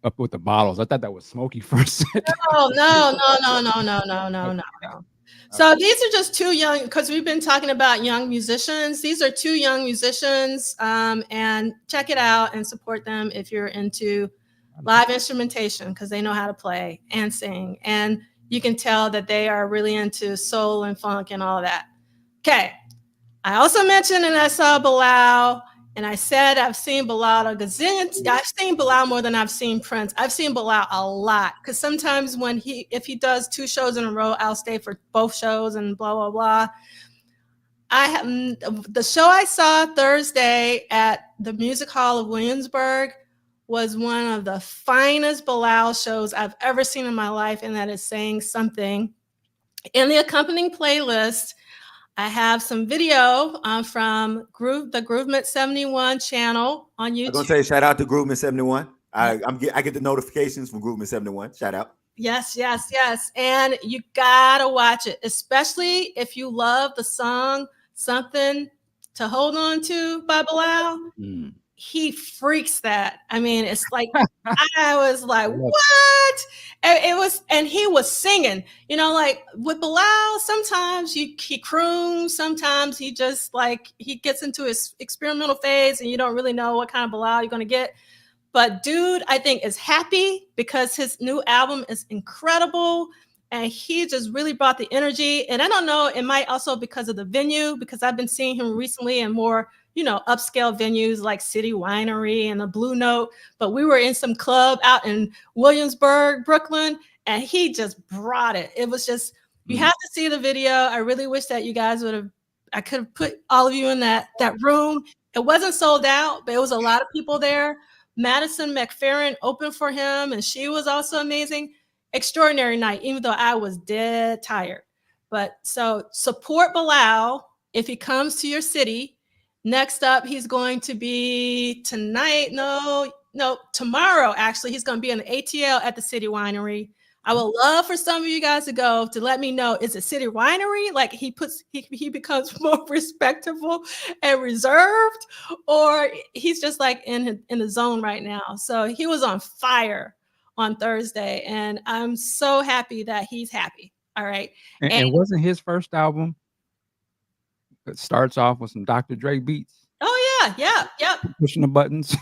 up with the bottles. I thought that was Smokey for a second. No. So these are just 2 young, because we've been talking about young musicians. These are 2 young musicians, and check it out and support them if you're into live instrumentation, because they know how to play and sing. And you can tell that they are really into soul and funk and all that. Okay. I also mentioned, and I saw Bilal, and I said I've seen Bilal a gazillion. I've seen Bilal more than I've seen Prince. I've seen Bilal a lot because sometimes if he does 2 shows in a row, I'll stay for both shows and blah blah blah. I have the show I saw Thursday at the Music Hall of Williamsburg was one of the finest Bilal shows I've ever seen in my life, and that is saying something. In the accompanying playlist, I have some video from the Groovement 71 channel on YouTube. I'm gonna say shout out to Groovement 71. I get the notifications from Groovement 71. Shout out. Yes. And you gotta watch it, especially if you love the song Something to Hold On To by Bilal. He freaks that. I mean, it's like I was like, what? And he was singing, like with Bilal, sometimes he croons, sometimes he just he gets into his experimental phase and you don't really know what kind of Bilal you're gonna get. But dude, I think is happy because his new album is incredible and he just really brought the energy. And I don't know, it might also because of the venue, because I've been seeing him recently in more upscale venues like City Winery and the Blue Note. But we were in some club out in Williamsburg, Brooklyn, and he just brought it. It was just, you have to see the video. I really wish that you guys I could have put all of you in that room. It wasn't sold out, but it was a lot of people there. Madison McFerrin opened for him, and she was also amazing. Extraordinary night, even though I was dead tired. But so support Bilal if he comes to your city. Next up, he's going to be tomorrow, actually. He's going to be in the ATL at the City Winery. I would love for some of you guys to go to let me know, is it City Winery? Like he becomes more respectable and reserved, or he's just like in the zone right now. So he was on fire on Thursday, and I'm so happy that he's happy. All right. And wasn't his first album, it starts off with some Dr. Dre beats? Oh yeah. Pushing the buttons.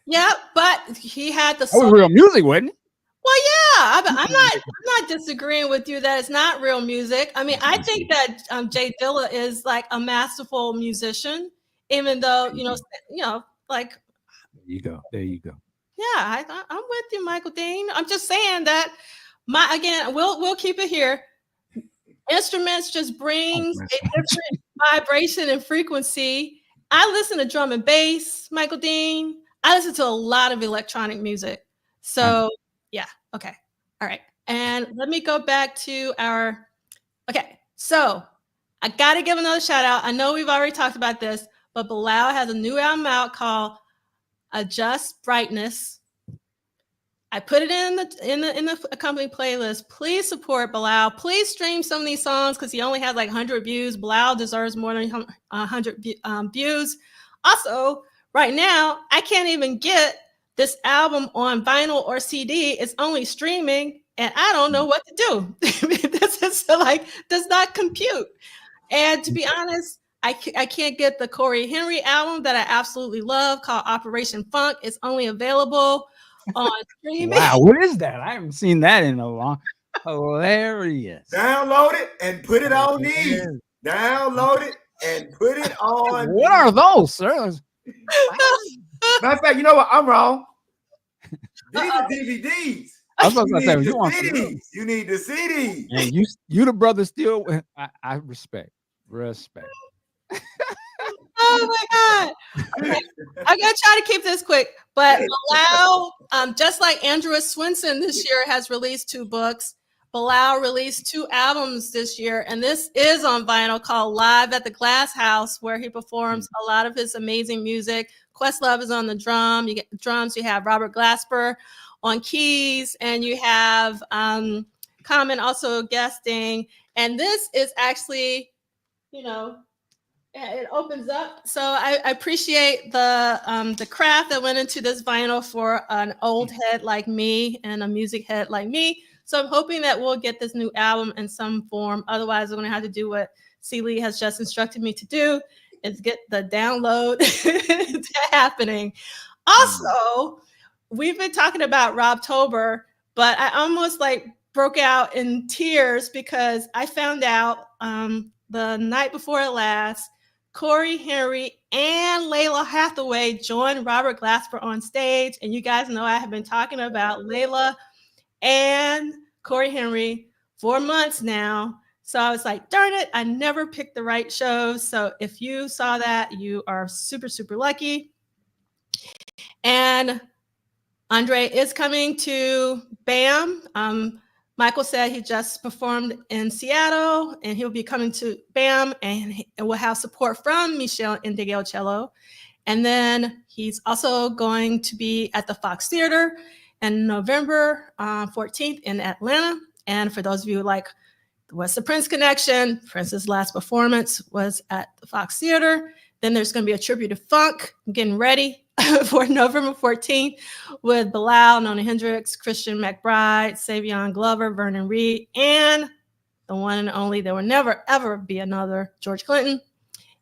Yeah, but he had the soul. That was real music, wasn't it? Well, yeah, I'm not disagreeing with you that it's not real music. I mean, I think that Jay Dilla is like a masterful musician, even though like. There you go. Yeah, I'm with you, Michael Dean. I'm just saying that we'll keep it here. Instruments just brings a different vibration and frequency. I listen to drum and bass, Michael Dean. I listen to a lot of electronic music. So yeah, okay. All right. And let me go back to so I got to give another shout out. I know we've already talked about this, but Bilal has a new album out called Adjust Brightness. I put it in the accompanying playlist. Please support Bilal. Please stream some of these songs because he only has like 100 views. Bilal deserves more than 100 views. Also, right now, I can't even get this album on vinyl or CD. It's only streaming, and I don't know what to do. This is does not compute. And to be honest, I can't get the Corey Henry album that I absolutely love called Operation Funk. It's only available on streaming. Wow, what is that? I haven't seen that in a long. Hilarious. Download it and put it on these. Download it and put it on. What are those, sir? Matter of fact, you know what? I'm wrong. These are DVDs. I was supposed to say, you need the CDs. And you the brother still. I respect. Oh my God. Okay. I'm going to try to keep this quick, but Bilal, just like Andrea Swinson this year has released 2 books, Bilal released 2 albums this year, and this is on vinyl called Live at the Glass House, where he performs a lot of his amazing music. Questlove is on the drums. You have Robert Glasper on keys, and you have Common also guesting. And this is actually, it opens up. So I appreciate the craft that went into this vinyl for an old head like me and a music head like me. So I'm hoping that we'll get this new album in some form. Otherwise, I'm going to have to do what C. Lee has just instructed me to do, is get the download happening. Also, we've been talking about Rob Tober, but I almost broke out in tears because I found out the night before last, Corey Henry and Layla Hathaway joined Robert Glasper on stage. And you guys know I have been talking about Layla and Corey Henry for months now. So I was like, darn it, I never picked the right shows. So if you saw that, you are super, super lucky. And Andre is coming to BAM. Michael said he just performed in Seattle, and he'll be coming to BAM, and we'll have support from Michelle Indigelcello. And then he's also going to be at the Fox Theater on November 14th in Atlanta. And for those of you like, what's the Prince connection? Prince's last performance was at the Fox Theater. Then there's going to be a tribute to funk. I'm getting ready for November 14th with Bilal, Nona Hendrix, Christian McBride, Savion Glover, Vernon Reid, and the one and only, there will never, ever be another, George Clinton.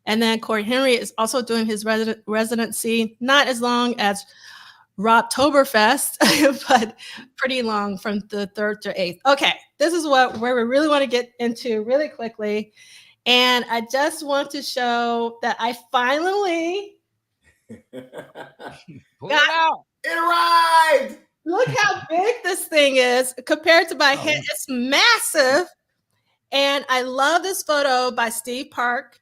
And then Corey Henry is also doing his residency, not as long as Robtoberfest, but pretty long from the 3rd to 8th. Okay, this is where we really want to get into really quickly. And I just want to show that I finally Pull it out. It arrived. Look how big this thing is compared to my head. It's massive. And I love this photo by Steve Park.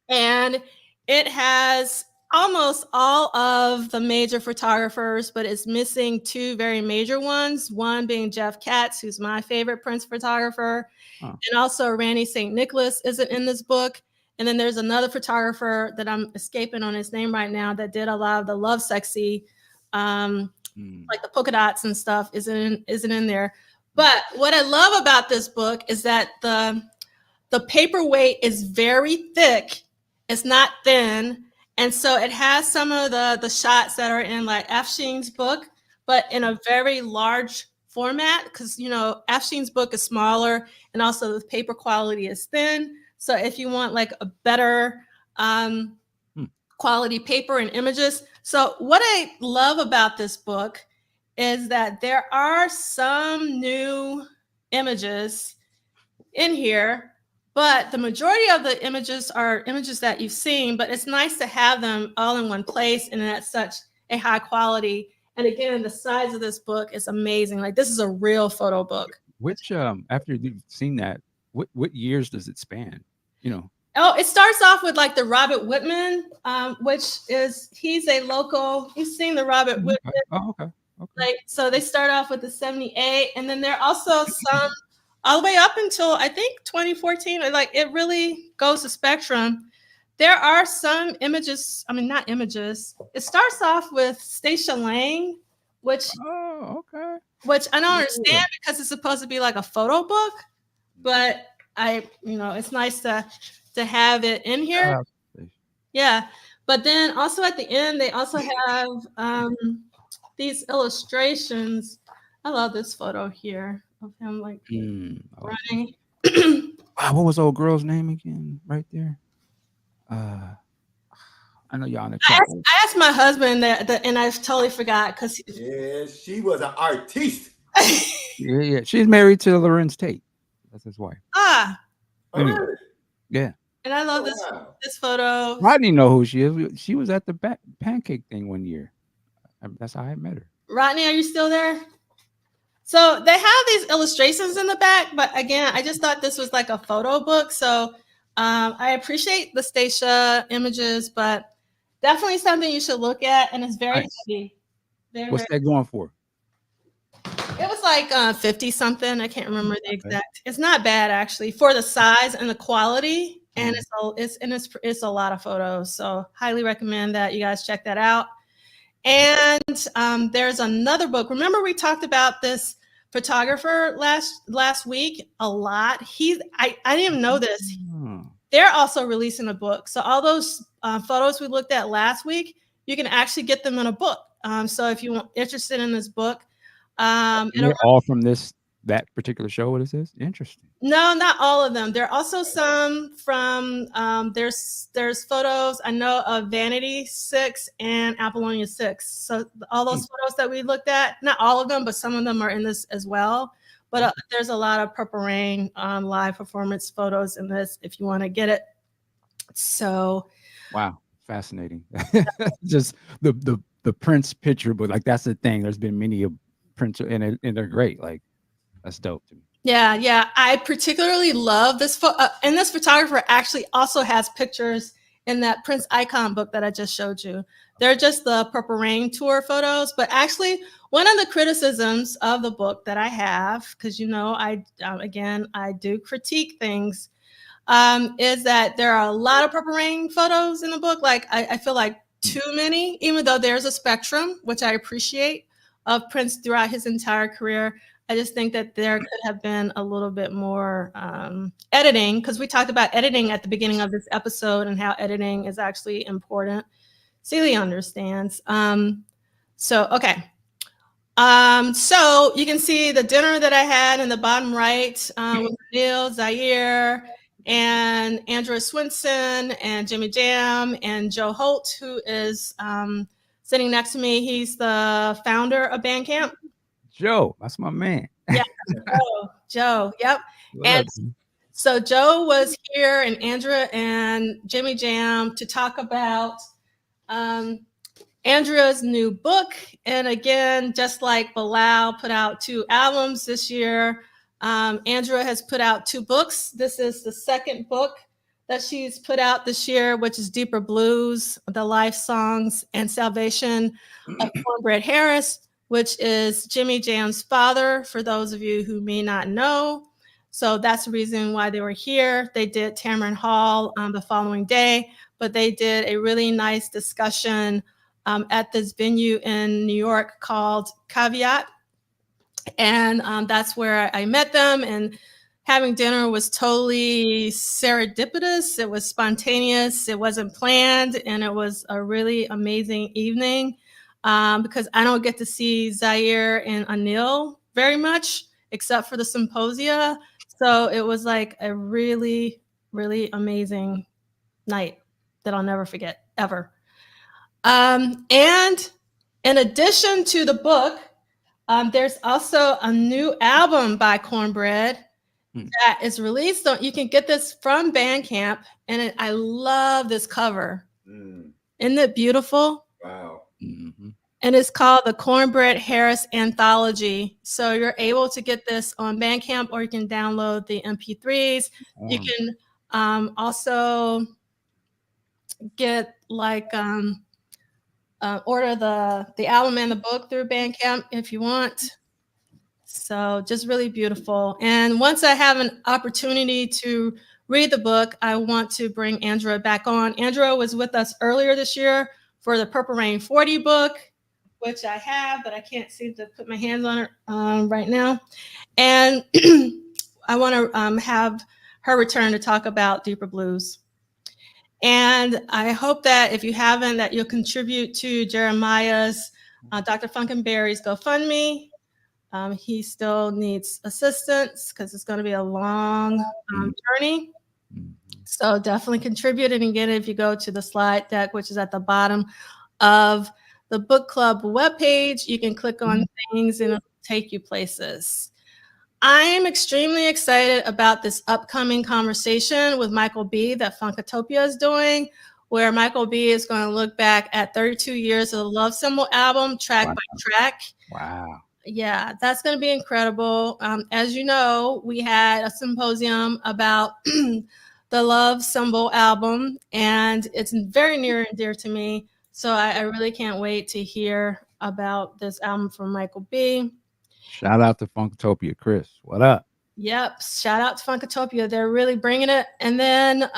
And it has almost all of the major photographers, but it's missing 2 very major ones. One being Jeff Katz, who's my favorite Prince photographer. And also Randy St. Nicholas isn't in this book. And then there's another photographer that I'm escaping on his name right now that did a lot of the Love Sexy, like the polka dots and stuff isn't in there. But what I love about this book is that the paperweight is very thick. It's not thin. And so it has some of the shots that are in like Afshin's book, but in a very large format because, you know, Afshin's book is smaller and also the paper quality is thin. So if you want like a better quality paper and images. So what I love about this book is that there are some new images in here, but the majority of the images are images that you've seen, but it's nice to have them all in one place and at such a high quality. And again, the size of this book is amazing. Like this is a real photo book. Which, after you've seen that, what years does it span? You know? Oh, it starts off with like the Robert Whitman, which is, he's a local, you've seen the Robert Whitman. Oh, okay. Like, so they start off with the 78, and then there are also some all the way up until I think 2014. Like it really goes to spectrum. There are some images, I mean, not images. It starts off with Stacia Lang, which I don't understand because it's supposed to be like a photo book, but it's nice to have it in here. Yeah. But then also at the end, they also have these illustrations. I love this photo here of him like running. Wow, what was the old girl's name again? Right there. I know y'all in the chat. I asked my husband that, and I totally forgot because she was an artiste. yeah, she's married to Lorenz Tate. That's his wife. Really? Yeah. And I love this photo. Rodney know who she is. She was at the pancake thing one year. That's how I met her. Rodney, are you still there? So they have these illustrations in the back, but again, I just thought this was like a photo book. So I appreciate the Stacia images, but definitely something you should look at, and it's very heavy. What's that going for? It was like 50 something. I can't remember the exact. It's not bad actually for the size and the quality, and it's a lot of photos. So highly recommend that you guys check that out. And there's another book. Remember we talked about this photographer last week a lot. I didn't even know this. They're also releasing a book. So all those photos we looked at last week, you can actually get them in a book. So if you're interested in this book, and they're all from that particular show. What is this? Interesting. No, not all of them. There are also some from there's photos I know of Vanity 6 and Apollonia 6. So all those photos that we looked at, not all of them, but some of them are in this as well. But there's a lot of Purple Rain live performance photos in this if you want to get it. So wow, fascinating. Just the Prince picture, but like that's the thing. There's been many of Prince, and they're great. Like that's dope to me. yeah, I particularly love this. And this photographer actually also has pictures in that Prince icon book that I just showed you. They're just the Purple Rain tour photos, but actually, one of the criticisms of the book that I have, because I do critique things, is that there are a lot of Purple Rain photos in the book. Like I feel like too many, even though there's a spectrum, which I appreciate, of Prince throughout his entire career. I just think that there could have been a little bit more editing, because we talked about editing at the beginning of this episode and how editing is actually important. Celia understands. Okay. So you can see the dinner that I had in the bottom right with Neil, Zaire, and Andrea Swinson, and Jimmy Jam, and Joe Holt, who is sitting next to me. He's the founder of Bandcamp. Joe, that's my man. Yeah, Joe. Yep. What And up, man? so Joe was here, and Andrea and Jimmy Jam, to talk about Andrea's new book. And again, just like Bilal put out 2 albums this year, Andrea has put out 2 books. This is the second book that she's put out this year, which is Deeper Blues, The Life Songs and Salvation of Cornbread Harris, which is Jimmy Jam's father, for those of you who may not know. So that's the reason why they were here. They did Tamron Hall the following day, but they did a really nice discussion at this venue in New York called Caveat. And that's where I met them. And having dinner was totally serendipitous. It was spontaneous. It wasn't planned. And it was a really amazing evening because I don't get to see Zaire and Anil very much, except for the symposia. So it was like a really, really amazing night that I'll never forget, ever. And in addition to the book, there's also a new album by Cornbread that is released. You can get this from Bandcamp, and I love this cover. Isn't it beautiful? Wow. Mm-hmm. And it's called the Cornbread Harris Anthology. So you're able to get this on Bandcamp, or you can download the MP3s. You can also get like order the album and the book through Bandcamp if you want. So just really beautiful. And once I have an opportunity to read the book, I want to bring Andrea back on. Andrea was with us earlier this year for the Purple Rain 40 book, which I have, but I can't seem to put my hands on it right now. And I want to have her return to talk about Deeper Blues. And I hope that if you haven't, that you'll contribute to Jeremiah's Dr. Funkenberry's GoFundMe. He still needs assistance because it's going to be a long journey. So definitely contribute. And again, if you go to the slide deck, which is at the bottom of the book club webpage, you can click on things and it'll take you places. I am extremely excited about this upcoming conversation with Michael B. that Funkatopia is doing, where Michael B. is going to look back at 32 years of the Love Symbol album, track by track. Wow. Yeah, that's going to be incredible. As you know, we had a symposium about the Love Symbol album, and it's very near and dear to me. So I really can't wait to hear about this album from Michael B. Shout out to Funkatopia, Chris. What up? Yep. Shout out to Funkatopia. They're really bringing it. And then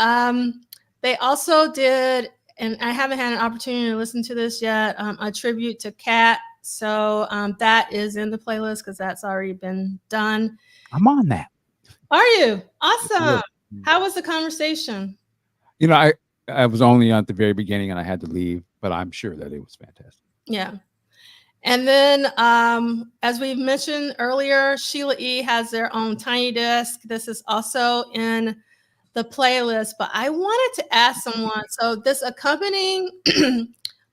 they also did, and I haven't had an opportunity to listen to this yet, a tribute to Kat. So that is in the playlist because that's already been done. I'm on that. Are you? Awesome. How was the conversation? You know, I was only at the very beginning and I had to leave, but I'm sure that it was fantastic. Yeah. And then, as we mentioned earlier, Sheila E. has their own tiny disc. This is also in the playlist, but I wanted to ask someone. So this accompanying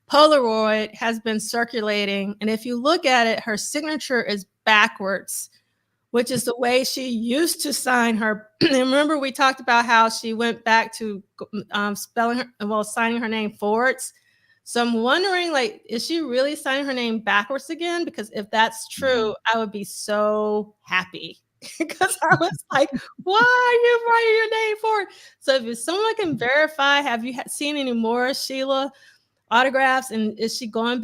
Polaroid has been circulating. And if you look at it, her signature is backwards, which is the way she used to sign her. And remember, we talked about how she went back to signing her name forwards. So I'm wondering, like, is she really signing her name backwards again? Because if that's true, I would be so happy. Because I was like, why are you writing your name forward? So if someone can verify, have you seen any more Sheila autographs, and has she gone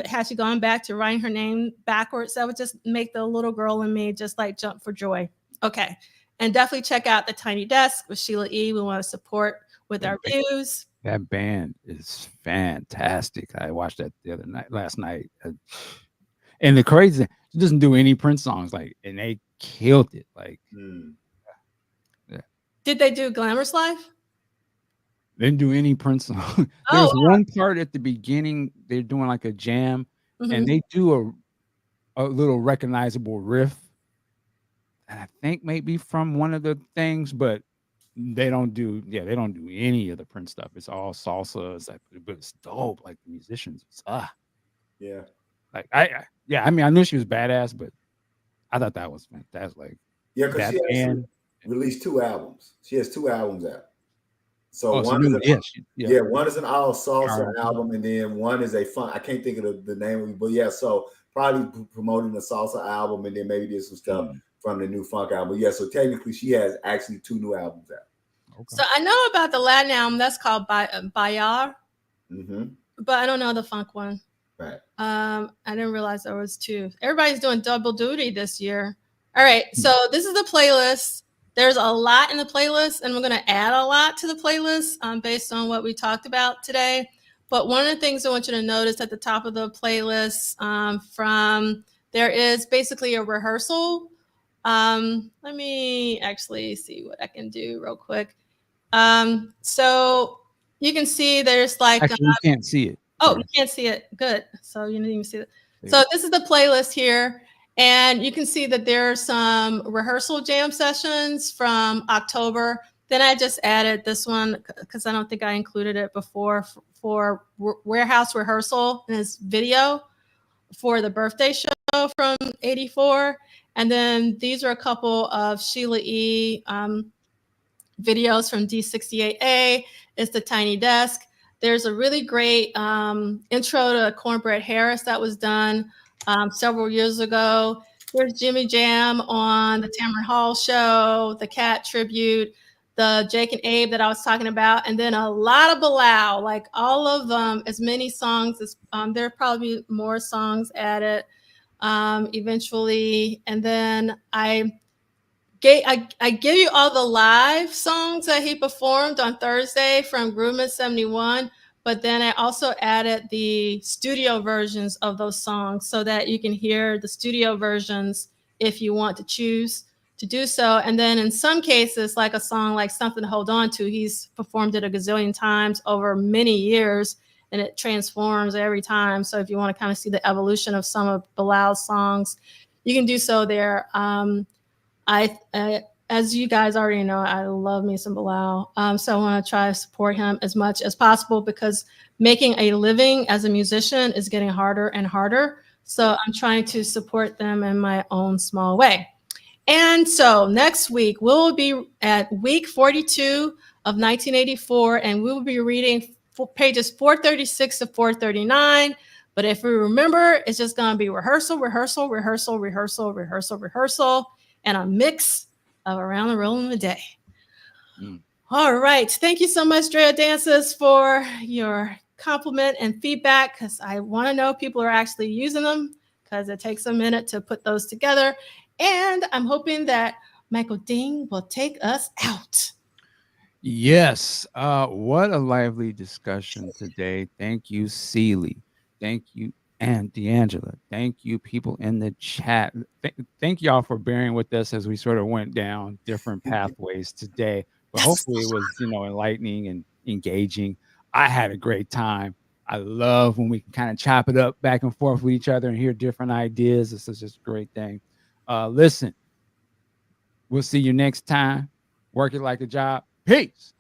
back to writing her name backwards? That would just make the little girl in me just like jump for joy. Okay, and definitely check out the Tiny Desk with Sheila E. We want to support with our views. That band is fantastic. I watched that last night, and the crazy thing, she doesn't do any Prince songs, like, and they killed it. Like, yeah. Did they do Glamorous Life? They didn't do any Prince song. There's one part at the beginning, they're doing like a jam, and they do a little recognizable riff. And I think maybe from one of the things, but they don't do any of the Prince stuff. It's all salsa. It's like, but it's dope. Like the musicians, yeah. Like I mean, I knew she was badass, but I thought that was fantastic. Like, yeah, because she actually released 2 albums. She has 2 albums out. So one is an all salsa album, and then one is a funk. I can't think of the name of it, but yeah, so probably promoting the salsa album, and then maybe there's some stuff from the new funk album. But yeah, so technically she has actually 2 new albums out. Okay. So I know about the Latin album that's called Bayar, but I don't know the funk one. Right. I didn't realize there was 2. Everybody's doing double duty this year. All right, so this is the playlist. There's a lot in the playlist, and we're going to add a lot to the playlist based on what we talked about today. But one of the things I want you to notice at the top of the playlist there is basically a rehearsal. Let me actually see what I can do real quick. So you can see there's like... Actually, you can't see it. Oh, you can't see it. Good. So you didn't even see it. So this is the playlist here. And you can see that there are some rehearsal jam sessions from October. Then I just added this one because I don't think I included it before for Warehouse Rehearsal in this video for the birthday show from '84. And then these are a couple of Sheila E. videos from D68A. It's the Tiny Desk. There's a really great intro to Cornbread Harris that was done several years ago. There's Jimmy Jam on the Tamron Hall show, the Cat tribute, the Jake and Abe that I was talking about, and then a lot of Bilal, like all of them, as many songs as there are probably more songs added eventually. And then I give you all the live songs that he performed on Thursday from Grooveman 71, but then I also added the studio versions of those songs so that you can hear the studio versions if you want to choose to do so. And then in some cases, like a song like Something to Hold On To, he's performed it a gazillion times over many years, and it transforms every time. So if you want to kind of see the evolution of some of Bilal's songs, you can do so there. As you guys already know, I love me some Bilal. So I want to try to support him as much as possible because making a living as a musician is getting harder and harder. So I'm trying to support them in my own small way. And so next week, we'll be at week 42 of 1984, and we will be reading pages 436 to 439. But if we remember, it's just going to be rehearsal, rehearsal, rehearsal, rehearsal, rehearsal, rehearsal, and a mix of Around the World in a Day. All right. Thank you so much, Drea Dances, for your compliment and feedback, because I want to know people are actually using them, because it takes a minute to put those together. And I'm hoping that Michael Ding will take us out. Yes. What a lively discussion today. Thank you, Celie. Thank you, and D'Angela. Thank you, people in the chat. Thank y'all for bearing with us as we sort of went down different pathways today. But hopefully it was, enlightening and engaging. I had a great time. I love when we can kind of chop it up back and forth with each other and hear different ideas. This is just a great thing. Listen, we'll see you next time. Work it like a job. Peace.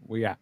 We out.